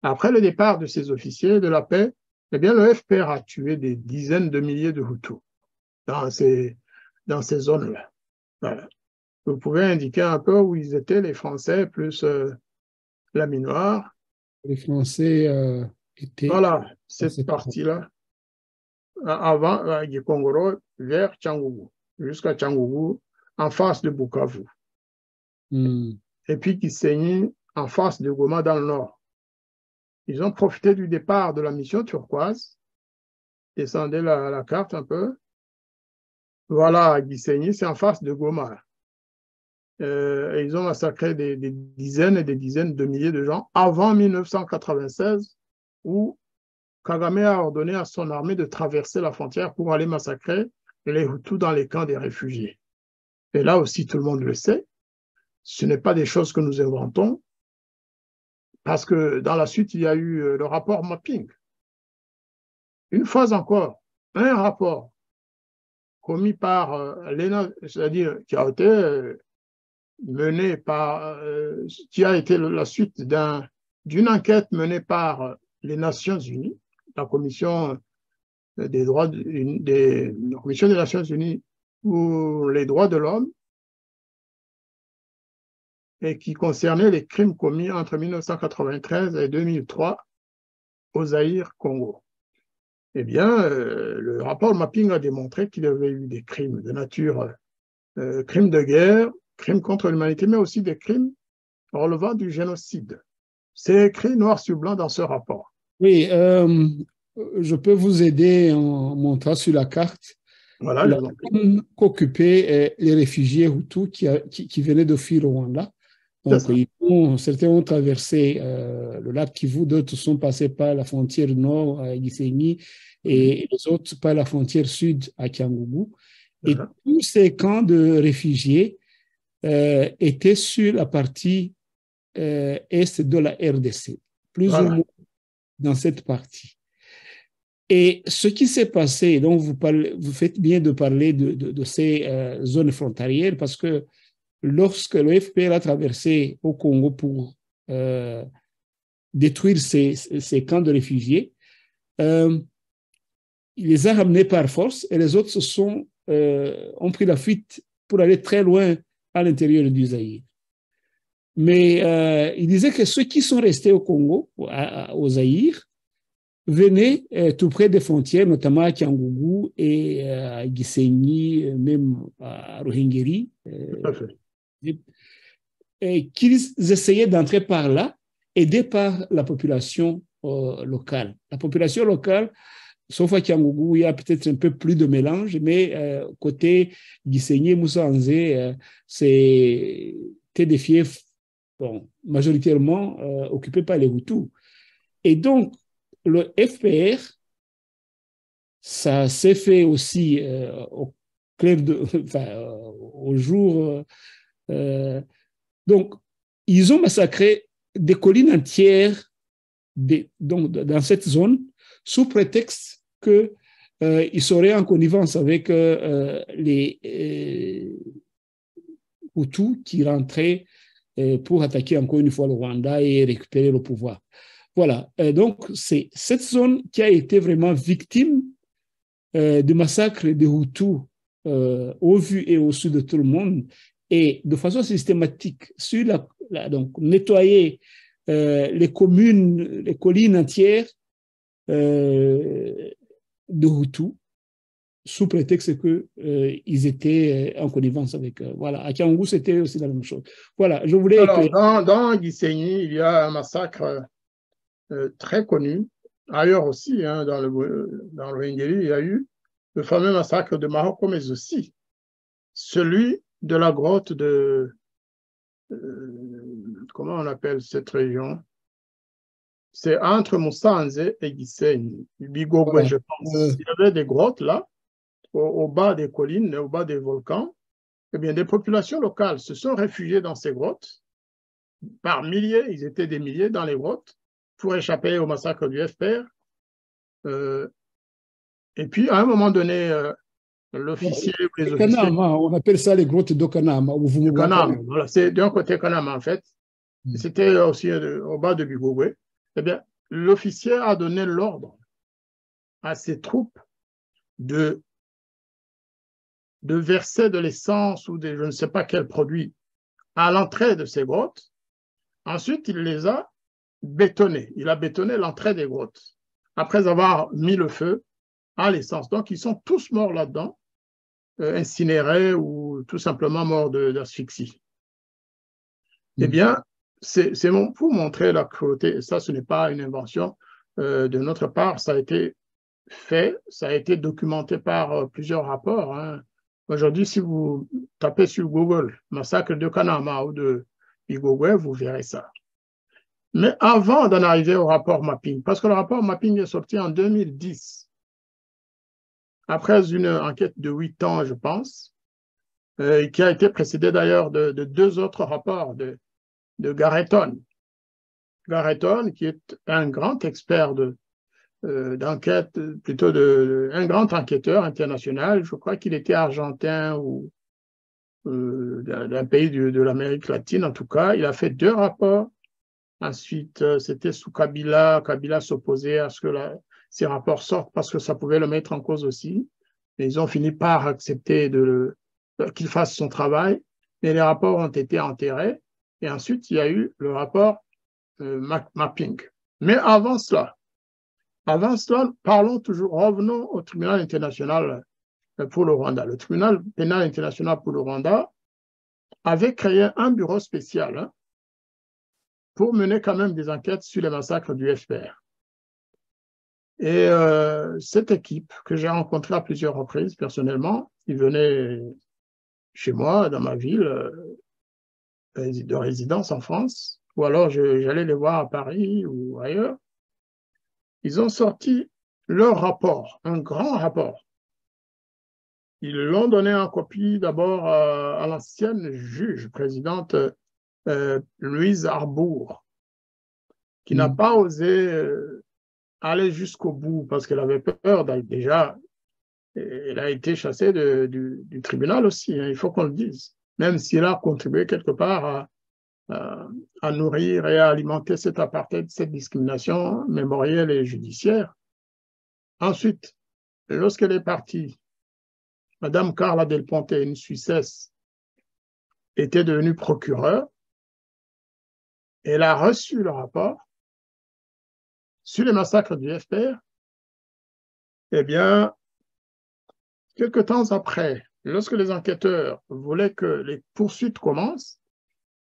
Après le départ de ces officiers de la paix, eh bien, le FPR a tué des dizaines de milliers de Hutus dans ces zones-là. Voilà. Vous pouvez indiquer un peu où ils étaient, les Français, plus la Minoire. Les Français étaient... Voilà, cette partie-là, avant Gikongoro, vers Cyangugu, jusqu'à Cyangugu, en face de Bukavu. Et puis Gisenyi, en face de Goma, dans le nord. Ils ont profité du départ de la mission turquoise. Descendez la carte un peu. Voilà, Gisenyi, c'est en face de Goma. Et ils ont massacré des dizaines et des dizaines de milliers de gens avant 1996, où Kagame a ordonné à son armée de traverser la frontière pour aller massacrer les Hutus dans les camps des réfugiés. Et là aussi, tout le monde le sait, ce n'est pas des choses que nous inventons, parce que dans la suite, il y a eu le rapport Mapping. Une fois encore, un rapport commis par l'ENA, c'est-à-dire qui a été mené par, qui a été la suite d'une enquête menée par les Nations Unies, la Commission des droits la Commission des Nations Unies pour les droits de l'homme, et qui concernait les crimes commis entre 1993 et 2003 au Zaïre, Congo. Eh bien, le rapport Mapping a démontré qu'il y avait eu des crimes de nature, crimes de guerre, crimes contre l'humanité, mais aussi des crimes relevant du génocide. C'est écrit noir sur blanc dans ce rapport. Oui, je peux vous aider en montrant sur la carte voilà, la zone qu'occupaient les réfugiés Hutus qui venaient de fuir au Rwanda. Donc, certains ont traversé le lac Kivu, d'autres sont passés par la frontière nord à Gisenyi et les autres par la frontière sud à Cyangugu. Et tous ces camps de réfugiés étaient sur la partie est de la RDC, plus ou moins dans cette partie. Et ce qui s'est passé, donc vous faites bien de parler de ces zones frontalières parce que lorsque le FPR a traversé au Congo pour détruire ces camps de réfugiés, il les a ramenés par force et les autres ont pris la fuite pour aller très loin à l'intérieur du Zaïre. Mais il disait que ceux qui sont restés au Congo, au Zaïre, venaient tout près des frontières, notamment à Cyangugu et à Gisenyi, même à Ruhengeri. qu'ils essayaient d'entrer par là, aidés par la population locale. La population locale, sauf à Kiangougou, il y a peut-être un peu plus de mélange, mais côté Gisenyi, Moussa Anzé, c'était des fiefs bon, majoritairement occupés par les Hutus. Et donc, le FPR, ça s'est fait aussi au clair au jour. Donc, ils ont massacré des collines entières donc, dans cette zone sous prétexte qu'ils seraient en connivence avec les Hutus qui rentraient pour attaquer encore une fois le Rwanda et récupérer le pouvoir. Voilà, donc c'est cette zone qui a été vraiment victime du massacre des Hutus au vu et au su de tout le monde et de façon systématique sur donc nettoyer les communes, les collines entières de Hutus sous prétexte qu'ils étaient en connivence avec eux. Voilà, à Kiangou, c'était aussi la même chose. Voilà, je voulais... Alors, dans Gisenyi, il y a un massacre très connu. Ailleurs aussi, hein, dans le Ruhengeri, il y a eu le fameux massacre de Maroko, mais aussi celui de la grotte de... comment on appelle cette région? C'est entre Musanze et Gisenyi, Bigogwe, voilà. Je pense. Il y avait des grottes là, au bas des collines, au bas des volcans. Eh bien, des populations locales se sont réfugiées dans ces grottes. Par milliers, ils étaient des milliers dans les grottes pour échapper au massacre du FPR. Et puis, à un moment donné, l'officier ou les officiers... Kanama, on appelle ça les grottes d'Okanama. Voilà, c'est d'un côté Kanama, en fait. C'était aussi au bas de Bigogwe. Eh bien, l'officier a donné l'ordre à ses troupes de verser de l'essence ou je ne sais pas quel produit à l'entrée de ces grottes. Ensuite, il les a bétonnées. Il a bétonné l'entrée des grottes après avoir mis le feu à l'essence. Donc, ils sont tous morts là-dedans, incinérés ou tout simplement morts d'asphyxie. Eh bien, c'est pour montrer la cruauté. Ça, ce n'est pas une invention de notre part. Ça a été fait, ça a été documenté par plusieurs rapports. Hein. Aujourd'hui, si vous tapez sur Google « Massacre de Kanama » ou de Bigogwe, vous verrez ça. Mais avant d'en arriver au rapport mapping, parce que le rapport mapping est sorti en 2010, après une enquête de 8 ans, je pense, qui a été précédée d'ailleurs de 2 autres rapports de Garreton. Garreton, qui est un grand expert d'enquête, plutôt un grand enquêteur international, je crois qu'il était argentin ou d'un pays de l'Amérique latine en tout cas. Il a fait 2 rapports. Ensuite, c'était sous Kabila. Kabila s'opposait à ce que ces rapports sortent parce que ça pouvait le mettre en cause aussi. Et ils ont fini par accepter qu'il fasse son travail. Mais les rapports ont été enterrés. Et ensuite, il y a eu le rapport mapping. Mais avant cela, revenons au tribunal international pour le Rwanda. Le tribunal pénal international pour le Rwanda avait créé un bureau spécial, hein, pour mener quand même des enquêtes sur les massacres du FPR. Et cette équipe que j'ai rencontrée à plusieurs reprises personnellement, ils venaient chez moi, dans ma ville de résidence en France, ou alors j'allais les voir à Paris ou ailleurs. Ils ont sorti leur rapport, un grand rapport. Ils l'ont donné en copie d'abord à l'ancienne juge présidente Louise Arbour, qui n'a pas osé aller jusqu'au bout parce qu'elle avait peur. Déjà, elle a été chassée du tribunal aussi, hein, il faut qu'on le dise, même si elle a contribué quelque part à nourrir et à alimenter cet apartheid, cette discrimination mémorielle et judiciaire. Ensuite, lorsqu'elle est partie, Madame Carla Del Ponte, une Suissesse, était devenue procureure. Elle a reçu le rapport sur les massacres du FPR. Eh bien, quelque temps après, lorsque les enquêteurs voulaient que les poursuites commencent,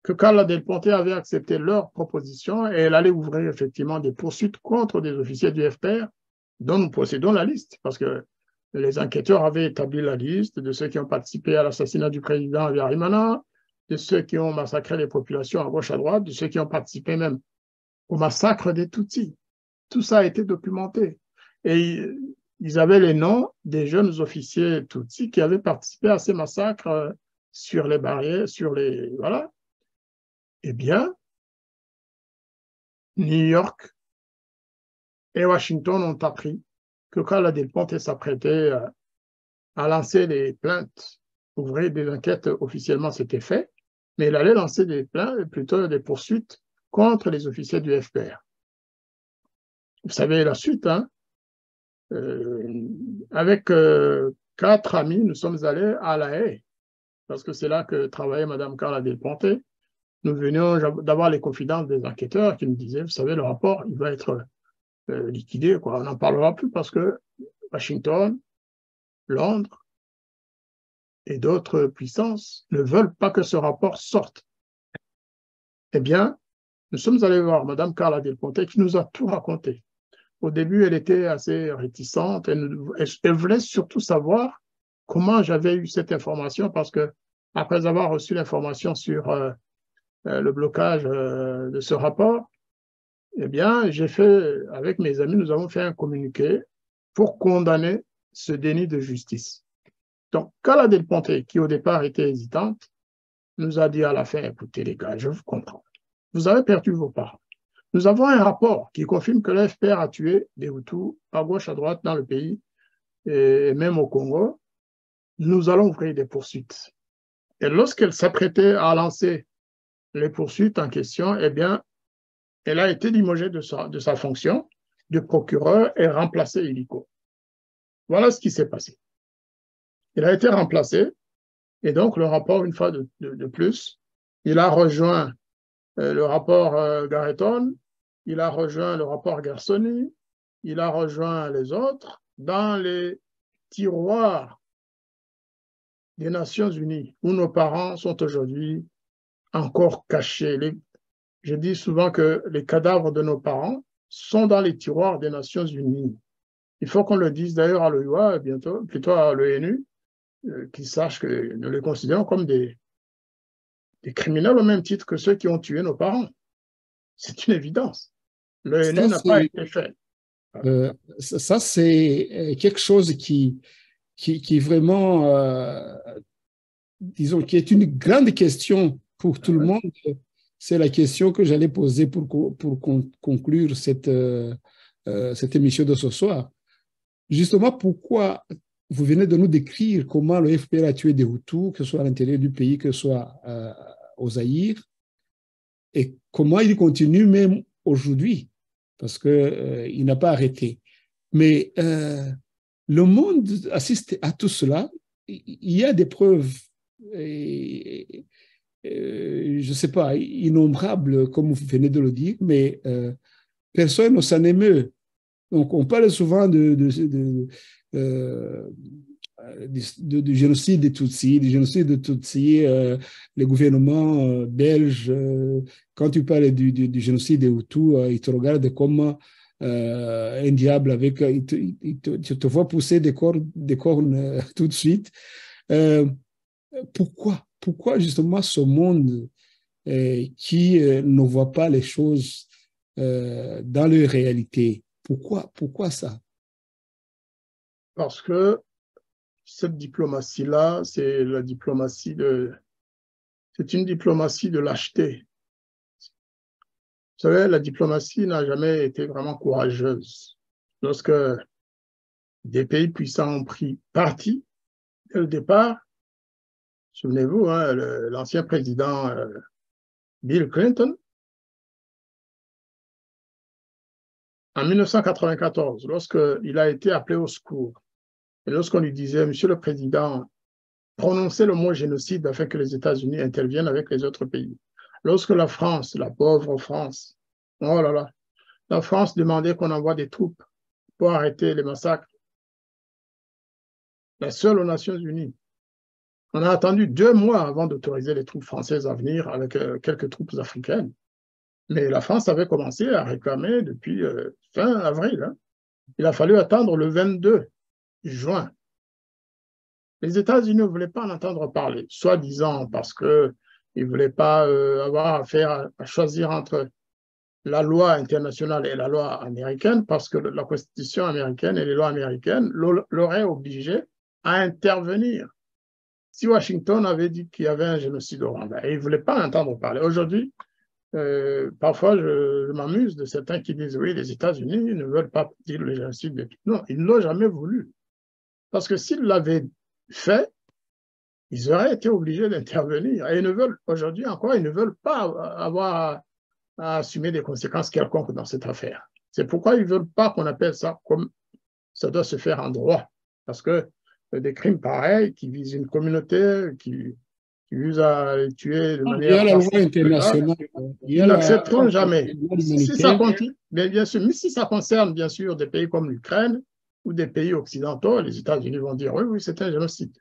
que Carla Del Ponte avait accepté leur proposition et elle allait ouvrir effectivement des poursuites contre des officiers du FPR dont nous possédons la liste, parce que les enquêteurs avaient établi la liste de ceux qui ont participé à l'assassinat du président Habyarimana, de ceux qui ont massacré les populations à gauche à droite, de ceux qui ont participé même au massacre des Tutsis. Tout ça a été documenté. Et ils avaient les noms des jeunes officiers Tutsis qui avaient participé à ces massacres sur les barrières, voilà. Eh bien, New York et Washington ont appris que Carla Del Ponte s'apprêtait à lancer des plaintes, ouvrir des enquêtes officiellement, c'était fait, mais elle allait lancer des plaintes, plutôt des poursuites contre les officiers du FPR. Vous savez la suite, hein? Avec 4 amis, nous sommes allés à La Haye, parce que c'est là que travaillait Mme Carla Del Ponte. Nous venions d'avoir les confidences des enquêteurs qui nous disaient, vous savez, le rapport, il va être liquidé, quoi. On n'en parlera plus parce que Washington, Londres et d'autres puissances ne veulent pas que ce rapport sorte. Eh bien, nous sommes allés voir Mme Carla Del Ponte qui nous a tout raconté. Au début, elle était assez réticente. Elle voulait surtout savoir comment j'avais eu cette information parce que après avoir reçu l'information sur le blocage de ce rapport, eh bien, j'ai fait, avec mes amis, nous avons fait un communiqué pour condamner ce déni de justice. Donc, Carla Del Ponte, qui au départ était hésitante, nous a dit à la fin, écoutez les gars, je vous comprends. Vous avez perdu vos parents. Nous avons un rapport qui confirme que le FPR a tué des Hutus à gauche, à droite dans le pays, et même au Congo. Nous allons ouvrir des poursuites. Et lorsqu'elle s'apprêtait à lancer les poursuites en question, eh bien, elle a été limogée de sa fonction de procureur et remplacée illico. Voilà ce qui s'est passé. Il a été remplacé, et donc le rapport, une fois de plus, il a rejoint le rapport Garreton, il a rejoint le rapport Gersony, il a rejoint les autres dans les tiroirs des Nations Unies, où nos parents sont aujourd'hui encore cachés. Je dis souvent que les cadavres de nos parents sont dans les tiroirs des Nations Unies. Il faut qu'on le dise d'ailleurs à l'OIA, bientôt, plutôt à l'ONU, qu'ils sachent que nous les considérons comme des criminels au même titre que ceux qui ont tué nos parents. C'est une évidence. L'ONU n'a pas été fait. Ça, c'est quelque chose qui vraiment, disons, qui est une grande question pour tout le monde. C'est la question que j'allais poser pour conclure cette émission de ce soir. Justement, pourquoi vous venez de nous décrire comment le FPR a tué des Hutus, que ce soit à l'intérieur du pays, que ce soit au Zaïre, et comment il continue même aujourd'hui, parce qu'il n'a pas arrêté. Mais le monde assiste à tout cela. Il y a des preuves, je ne sais pas, innombrables, comme vous venez de le dire, mais personne ne s'en émeut. Donc, on parle souvent du génocide des Tutsis, du génocide des Tutsis, les gouvernements belges, quand tu parles du génocide des Hutus, ils te regardent comme un diable avec, tu te vois pousser des cornes tout de suite. Pourquoi justement ce monde qui ne voit pas les choses dans leur réalité? Pourquoi ça? Parce que cette diplomatie-là, c'est une diplomatie de lâcheté. Vous savez, la diplomatie n'a jamais été vraiment courageuse. Lorsque des pays puissants ont pris parti dès le départ, souvenez-vous, hein, l'ancien président Bill Clinton, en 1994, lorsqu'il a été appelé au secours, et lorsqu'on lui disait, Monsieur le Président, prononcez le mot génocide afin que les États-Unis interviennent avec les autres pays. Lorsque la France, la pauvre France, oh là là, la France demandait qu'on envoie des troupes pour arrêter les massacres, la seule aux Nations Unies, On a attendu 2 mois avant d'autoriser les troupes françaises à venir avec quelques troupes africaines. Mais la France avait commencé à réclamer depuis fin avril. Hein. Il a fallu attendre le 22 juin. Les États-Unis ne voulaient pas en entendre parler, soi-disant parce qu'ils ne voulaient pas avoir affaire à choisir entre la loi internationale et la loi américaine, parce que la Constitution américaine et les lois américaines l'auraient obligé à intervenir. Si Washington avait dit qu'il y avait un génocide au Rwanda, et ils ne voulaient pas en entendre parler. Aujourd'hui, parfois, je m'amuse de certains qui disent « oui, les États-Unis ne veulent pas dire le génocide ». Non, ils ne l'ont jamais voulu. Parce que s'ils l'avaient fait, ils auraient été obligés d'intervenir. Et ils ne veulent, aujourd'hui encore, ils ne veulent pas avoir à assumer des conséquences quelconques dans cette affaire. C'est pourquoi ils ne veulent pas qu'on appelle ça comme ça doit se faire en droit. Parce que des crimes pareils qui visent une communauté, qui visent à les tuer de manière... Il y a la loi internationale. Ils n'accepteront jamais. Si ça continue, bien sûr, mais si ça concerne bien sûr des pays comme l'Ukraine ou des pays occidentaux, les États-Unis vont dire oui, oui, c'est un génocide.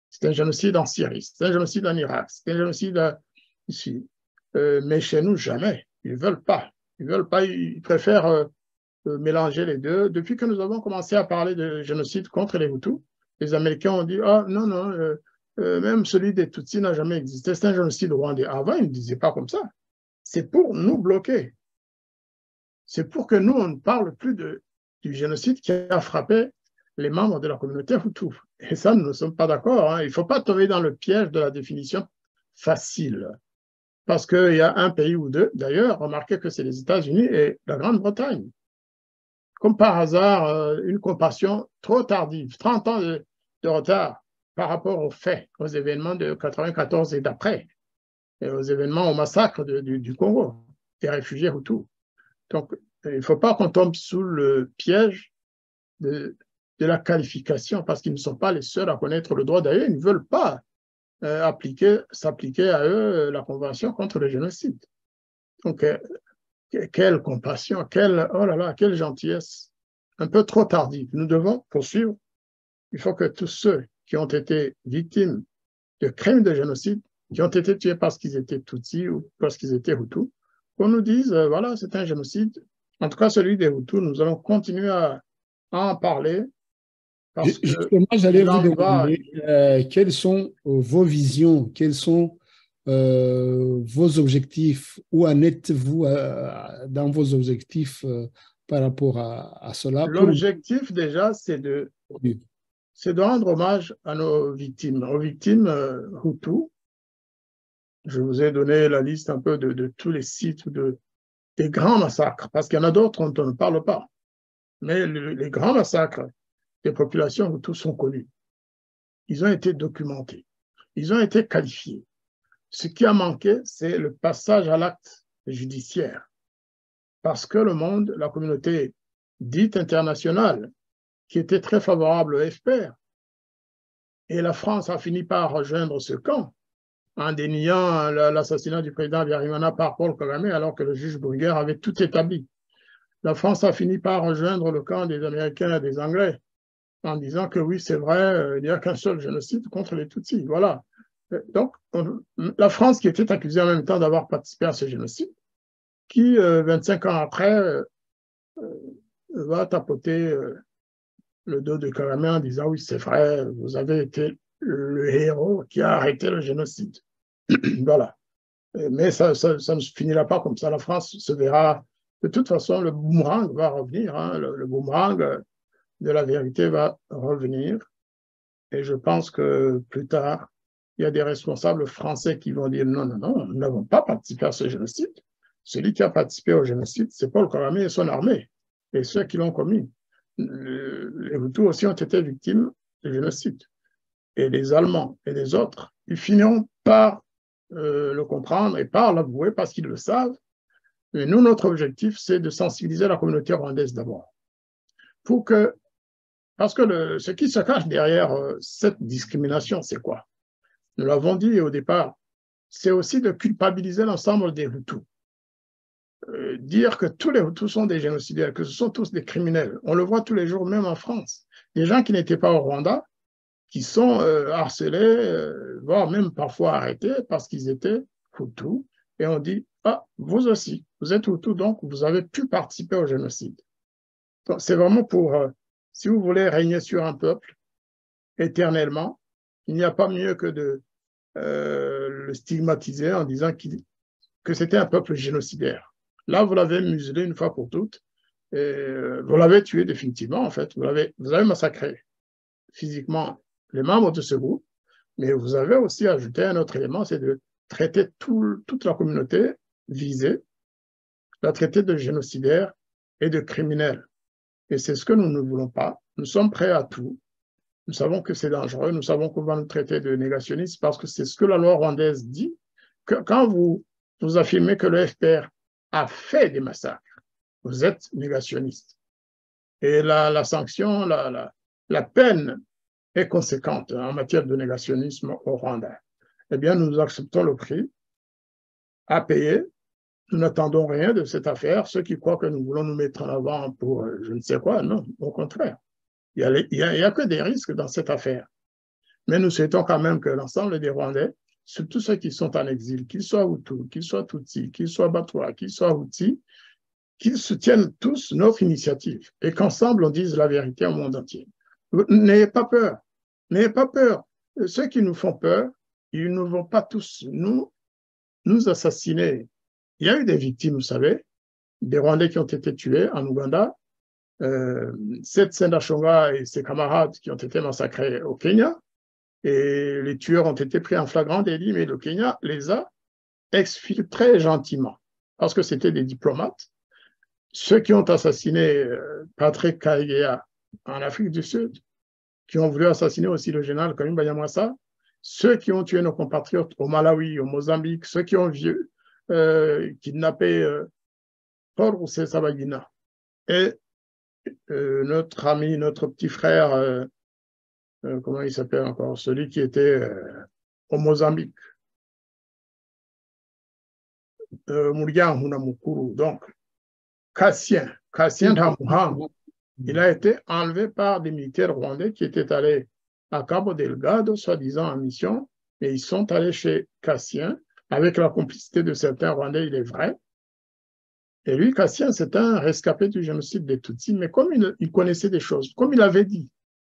C'est un génocide en Syrie, c'est un génocide en Irak, c'est un génocide ici. Mais chez nous, jamais. Ils ne veulent pas. Ils ne veulent pas, ils préfèrent mélanger les deux. Depuis que nous avons commencé à parler de génocide contre les Hutus, les Américains ont dit « Ah, non, non, même celui des Tutsis n'a jamais existé, c'est un génocide rwandais. » Avant, ils ne disaient pas comme ça. C'est pour nous bloquer. C'est pour que nous, on ne parle plus du génocide qui a frappé les membres de la communauté Hutu. Et ça, nous ne sommes pas d'accord. Hein. Il ne faut pas tomber dans le piège de la définition facile. Parce qu'il y a un pays ou deux, d'ailleurs, remarquez que c'est les États-Unis et la Grande-Bretagne. Comme par hasard, une compassion trop tardive, 30 ans de retard par rapport aux faits, aux événements de 1994 et d'après, et aux événements, au massacre du Congo, des réfugiés Hutus. Donc, il ne faut pas qu'on tombe sous le piège de la qualification, parce qu'ils ne sont pas les seuls à connaître le droit. D'ailleurs, ils ne veulent pas s'appliquer à eux la Convention contre le génocide. Donc, quelle compassion, oh là là, quelle gentillesse, un peu trop tardive. Nous devons poursuivre. Il faut que tous ceux qui ont été victimes de crimes de génocide, qui ont été tués parce qu'ils étaient Tutsis ou parce qu'ils étaient Hutus, qu'on nous dise, voilà, c'est un génocide. En tout cas, celui des Hutus, nous allons continuer à en parler. Parce que justement, j'allais vous demander quelles sont vos visions, quels sont vos objectifs, où en êtes-vous dans vos objectifs par rapport à cela? L'objectif déjà, c'est de rendre hommage à nos victimes Hutus. Je vous ai donné la liste un peu de tous les sites des grands massacres, parce qu'il y en a d'autres dont on ne parle pas. Mais les grands massacres des populations Hutus sont connus. Ils ont été documentés. Ils ont été qualifiés. Ce qui a manqué, c'est le passage à l'acte judiciaire. Parce que le monde, la communauté dite internationale, qui était très favorable au FPR, et la France a fini par rejoindre ce camp en déniant l'assassinat du président Habyarimana par Paul Kagame, alors que le juge Bruguière avait tout établi. La France a fini par rejoindre le camp des Américains et des Anglais, en disant que oui, c'est vrai, il n'y a qu'un seul génocide contre les Tutsis. Voilà. Donc, la France qui était accusée en même temps d'avoir participé à ce génocide, qui, 25 ans après, va tapoter le dos de Kagame en disant « oui, c'est vrai, vous avez été le héros qui a arrêté le génocide. » Voilà. Mais ça ne se finira pas comme ça. La France se verra... De toute façon, le boomerang va revenir. Hein, le boomerang de la vérité va revenir. Et je pense que plus tard, il y a des responsables français qui vont dire « non, non, non, nous n'avons pas participé à ce génocide. Celui qui a participé au génocide, c'est Paul Kagame et son armée, et ceux qui l'ont commis. Les Hutus aussi ont été victimes du génocide. Et les Allemands et les autres, ils finiront par le comprendre et par l'avouer parce qu'ils le savent. Mais nous, notre objectif, c'est de sensibiliser la communauté rwandaise d'abord. Parce que ce qui se cache derrière cette discrimination, c'est quoi? Nous l'avons dit au départ, c'est aussi de culpabiliser l'ensemble des Hutus. Dire que tous les Hutus sont des génocidaires, que ce sont tous des criminels. On le voit tous les jours, même en France. Des gens qui n'étaient pas au Rwanda, qui sont harcelés, voire même parfois arrêtés parce qu'ils étaient Hutus. Et on dit, ah, vous aussi, vous êtes Hutus, donc vous avez pu participer au génocide. Donc c'est vraiment pour, si vous voulez régner sur un peuple éternellement, il n'y a pas mieux que de le stigmatiser en disant que c'était un peuple génocidaire. Là, vous l'avez muselé une fois pour toutes, et vous l'avez tué définitivement, en fait. Vous avez massacré physiquement les membres de ce groupe, mais vous avez aussi ajouté un autre élément, c'est de traiter toute la communauté visée, la traiter de génocidaire et de criminels. Et c'est ce que nous ne voulons pas. Nous sommes prêts à tout. Nous savons que c'est dangereux. Nous savons qu'on va nous traiter de négationnistes parce que c'est ce que la loi rwandaise dit. Que quand vous affirmez que le FPR a fait des massacres, vous êtes négationniste. Et la sanction, la peine est conséquente en matière de négationnisme au Rwanda. Eh bien, nous acceptons le prix à payer. Nous n'attendons rien de cette affaire. Ceux qui croient que nous voulons nous mettre en avant pour je ne sais quoi, non, au contraire. Il n'y a que des risques dans cette affaire. Mais nous souhaitons quand même que l'ensemble des Rwandais, surtout ceux qui sont en exil, qu'ils soient Hutus, qu'ils soient Tutsis, qu'ils soient Batwa, qu'ils soient Hutsi, qu'ils soutiennent tous notre initiative et qu'ensemble on dise la vérité au monde entier. N'ayez pas peur. N'ayez pas peur. Ceux qui nous font peur, ils ne vont pas tous nous assassiner. Il y a eu des victimes, vous savez, des Rwandais qui ont été tués en Ouganda, Seth Sendashonga et ses camarades qui ont été massacrés au Kenya, et les tueurs ont été pris en flagrant délit, mais le Kenya les a exfiltrés gentiment, parce que c'était des diplomates. Ceux qui ont assassiné Patrick Karegeya en Afrique du Sud, qui ont voulu assassiner aussi le général Kayumba Nyamwasa, ceux qui ont tué nos compatriotes au Malawi, au Mozambique, ceux qui ont kidnappé Paul Rusesabagina, et notre ami, notre petit frère, comment il s'appelle encore, celui qui était au Mozambique, Murian Hunamukuru, donc Cassien Tamuhang, il a été enlevé par des militaires rwandais qui étaient allés à Cabo Delgado, soi-disant en mission, et ils sont allés chez Cassien, avec la complicité de certains Rwandais, il est vrai. Et lui, Cassien, c'est un rescapé du génocide des Tutsis, mais comme il connaissait des choses, comme il avait dit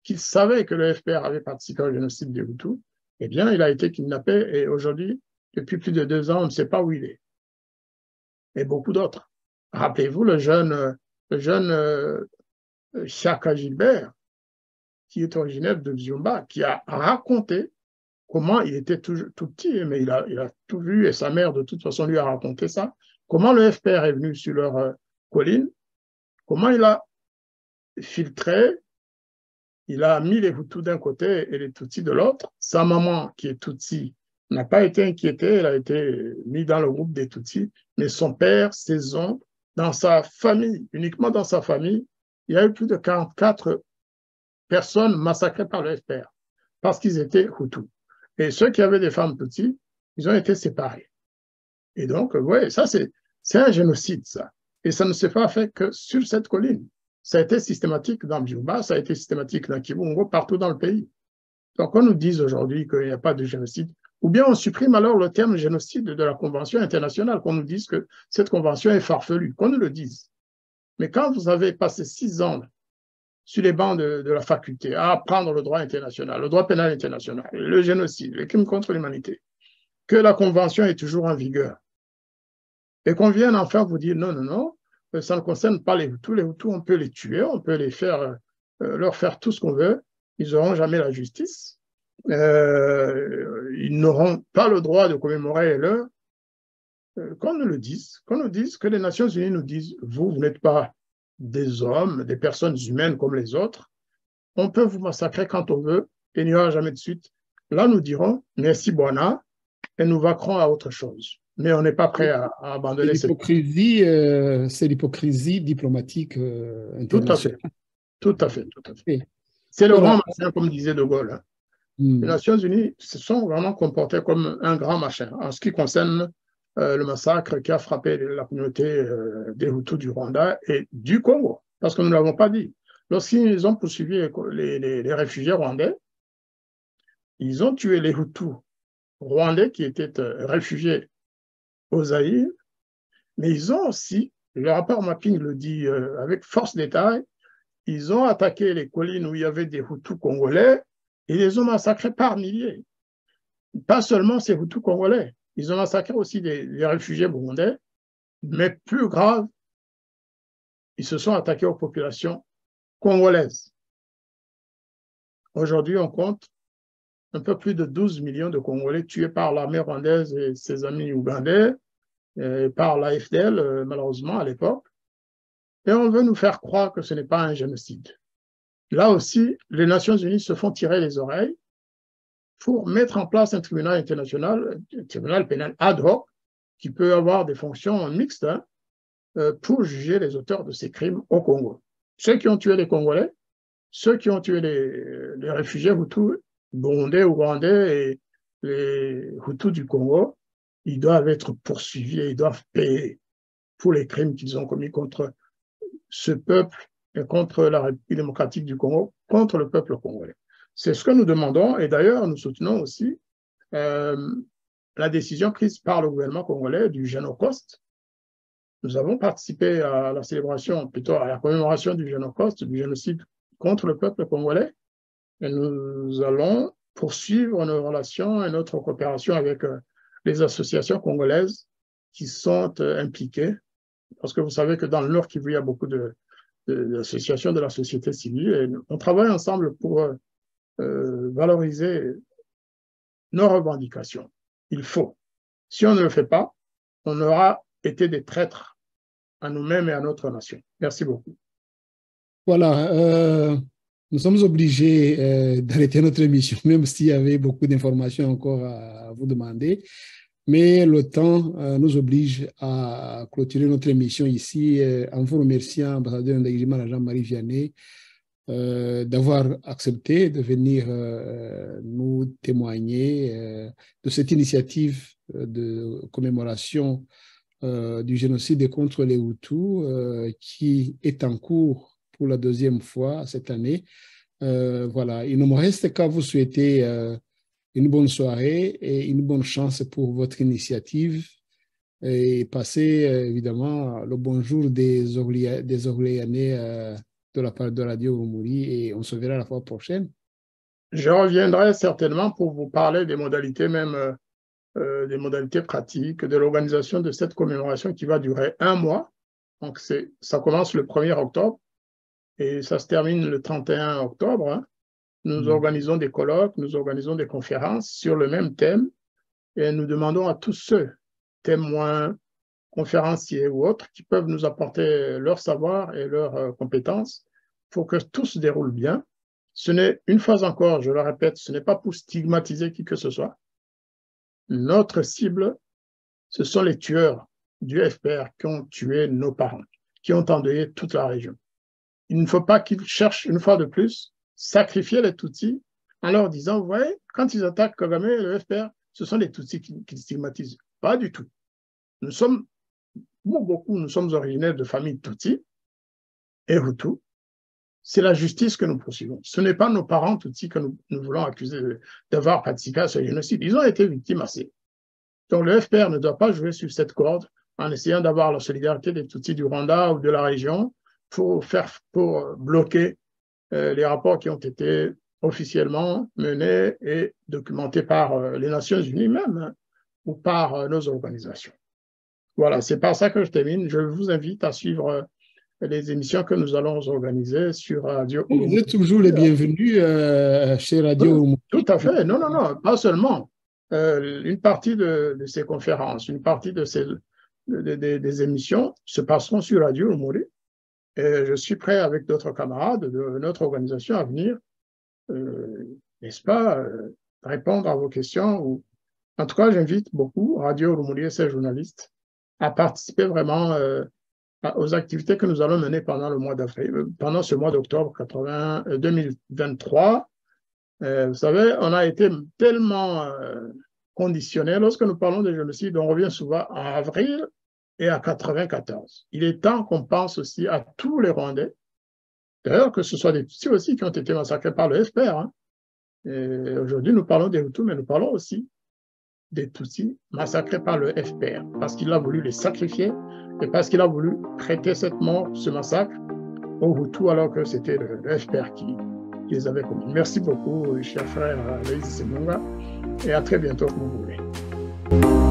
qu'il savait que le FPR avait participé au génocide des Hutus, eh bien, il a été kidnappé et aujourd'hui, depuis plus de 2 ans, on ne sait pas où il est. Et beaucoup d'autres. Rappelez-vous le jeune Chaka Gilbert, qui est originaire de Byumba, qui a raconté comment il était tout petit, mais il a tout vu, et sa mère, de toute façon, lui a raconté ça, comment le FPR est venu sur leur colline, comment il a filtré, il a mis les Hutus d'un côté et les Tutsis de l'autre. Sa maman, qui est Tutsi, n'a pas été inquiétée, elle a été mise dans le groupe des Tutsis, mais son père, ses oncles, dans sa famille, uniquement dans sa famille, il y a eu plus de 44 personnes massacrées par le FPR parce qu'ils étaient Hutus. Et ceux qui avaient des femmes Tutsis, ils ont été séparés. Et donc, oui, ça, c'est un génocide, ça. Et ça ne s'est pas fait que sur cette colline. Ça a été systématique dans Byumba, ça a été systématique dans Kibungo, partout dans le pays. Donc, on nous dit aujourd'hui qu'il n'y a pas de génocide, ou bien on supprime alors le terme génocide de la Convention internationale, qu'on nous dise que cette convention est farfelue, qu'on nous le dise. Mais quand vous avez passé 6 ans sur les bancs de la faculté à apprendre le droit international, le droit pénal international, le génocide, les crimes contre l'humanité, que la convention est toujours en vigueur, et qu'on vienne enfin vous dire non, non, non, ça ne concerne pas les Hutus. Les Hutus, on peut les tuer, on peut les faire, leur faire tout ce qu'on veut, ils n'auront jamais la justice, ils n'auront pas le droit de commémorer l'heure. Qu'on nous le dise, qu'on nous dise, que les Nations Unies nous disent, vous n'êtes pas des hommes, des personnes humaines comme les autres, on peut vous massacrer quand on veut, et il n'y aura jamais de suite. Là, nous dirons, merci Bwana, et nous vaquerons à autre chose. Mais on n'est pas prêt à abandonner cette... C'est l'hypocrisie diplomatique internationale. Tout à fait. C'est le grand machin, comme disait De Gaulle. Hein. Les Nations Unies se sont vraiment comportées comme un grand machin en ce qui concerne le massacre qui a frappé la communauté des Hutus du Rwanda et du Congo, parce que nous ne l'avons pas dit. Lorsqu'ils ont poursuivi les réfugiés rwandais, Ils ont tué les Hutus rwandais qui étaient réfugiés au Zaïre, mais ils ont aussi, le rapport mapping le dit avec force détail, ils ont attaqué les collines où il y avait des Hutus congolais et les ont massacrés par milliers. Pas seulement ces Hutus congolais, ils ont massacré aussi des réfugiés burundais, mais plus grave, ils se sont attaqués aux populations congolaises. Aujourd'hui, on compte un peu plus de 12 millions de Congolais tués par l'armée rwandaise et ses amis ougandais, et par la FDL, malheureusement, à l'époque. Et on veut nous faire croire que ce n'est pas un génocide. Là aussi, les Nations unies se font tirer les oreilles pour mettre en place un tribunal international, un tribunal pénal ad hoc, qui peut avoir des fonctions mixtes, hein, pour juger les auteurs de ces crimes au Congo. Ceux qui ont tué les Congolais, ceux qui ont tué les réfugiés Hutus, burundais, ougandais et les Hutus du Congo, ils doivent être poursuivis et ils doivent payer pour les crimes qu'ils ont commis contre ce peuple et contre la République démocratique du Congo, contre le peuple congolais. C'est ce que nous demandons et d'ailleurs nous soutenons aussi la décision prise par le gouvernement congolais du Génocide. Nous avons participé à la célébration, plutôt à la commémoration du Génocide, du génocide contre le peuple congolais. Et nous allons poursuivre nos relations et notre coopération avec les associations congolaises qui sont impliquées. Parce que vous savez que dans le Nord Kivu, il y a beaucoup d'associations de la société civile et on travaille ensemble pour valoriser nos revendications. Il faut. Si on ne le fait pas, on aura été des traîtres à nous-mêmes et à notre nation. Merci beaucoup. Voilà, nous sommes obligés d'arrêter notre émission, même s'il y avait beaucoup d'informations encore à vous demander. Mais le temps nous oblige à clôturer notre émission ici en vous remerciant, ambassadeur Ndagijimana Jean-Marie Vianney, d'avoir accepté de venir nous témoigner de cette initiative de commémoration du génocide contre les Hutus qui est en cours pour la deuxième fois cette année. Voilà, il ne me reste qu'à vous souhaiter une bonne soirée et une bonne chance pour votre initiative et passer évidemment le bonjour des Orléanais de la part de Radio Urumuri et on se verra la fois prochaine. Je reviendrai certainement pour vous parler des modalités même, des modalités pratiques de l'organisation de cette commémoration qui va durer 1 mois. Donc ça commence le 1er octobre et ça se termine le 31 octobre. Hein. Nous organisons des colloques, nous organisons des conférences sur le même thème et nous demandons à tous ceux, témoins, conférenciers ou autres, qui peuvent nous apporter leur savoir et leurs compétences pour que tout se déroule bien. Ce n'est, une fois encore, je le répète, ce n'est pas pour stigmatiser qui que ce soit. Notre cible, ce sont les tueurs du FPR qui ont tué nos parents, qui ont endeuillé toute la région. Il ne faut pas qu'ils cherchent, une fois de plus, sacrifier les Tutsis en leur disant, vous voyez, quand ils attaquent Kagame et le FPR, ce sont les Tutsis qui stigmatisent. Pas du tout. Nous sommes, beaucoup, nous sommes originaires de familles Tutsis et Hutus. C'est la justice que nous poursuivons. Ce n'est pas nos parents Tutsis que nous voulons accuser d'avoir participé à ce génocide. Ils ont été victimes assez. Donc le FPR ne doit pas jouer sur cette corde en essayant d'avoir la solidarité des Tutsis du Rwanda ou de la région pour bloquer les rapports qui ont été officiellement menés et documentés par les Nations Unies même, hein, ou par nos organisations. Voilà, c'est par ça que je termine. Je vous invite à suivre les émissions que nous allons organiser sur Radio Urumuri. Vous êtes toujours les bienvenus chez Radio Urumuri. Tout à fait. Non, non, non, pas seulement. Une partie de ces conférences, une partie des émissions se passeront sur Radio Urumuri. Et je suis prêt avec d'autres camarades de notre organisation à venir, n'est-ce pas, répondre à vos questions. En tout cas, j'invite beaucoup Radio Urumuri et ses journalistes à participer vraiment aux activités que nous allons mener pendant le mois d'avril, pendant ce mois d'octobre 2023. Vous savez, on a été tellement conditionnés. Lorsque nous parlons de génocide, on revient souvent en avril et à 94. Il est temps qu'on pense aussi à tous les Rwandais, d'ailleurs que ce soit des Tutsis aussi qui ont été massacrés par le FPR. Hein. Aujourd'hui, nous parlons des Hutus, mais nous parlons aussi des Tutsis massacrés par le FPR, parce qu'il a voulu les sacrifier et parce qu'il a voulu prêter cette mort, ce massacre, aux Hutus, alors que c'était le FPR qui les avait commis. Merci beaucoup, cher frère Loïs Semunga, et à très bientôt, comme vous voulez.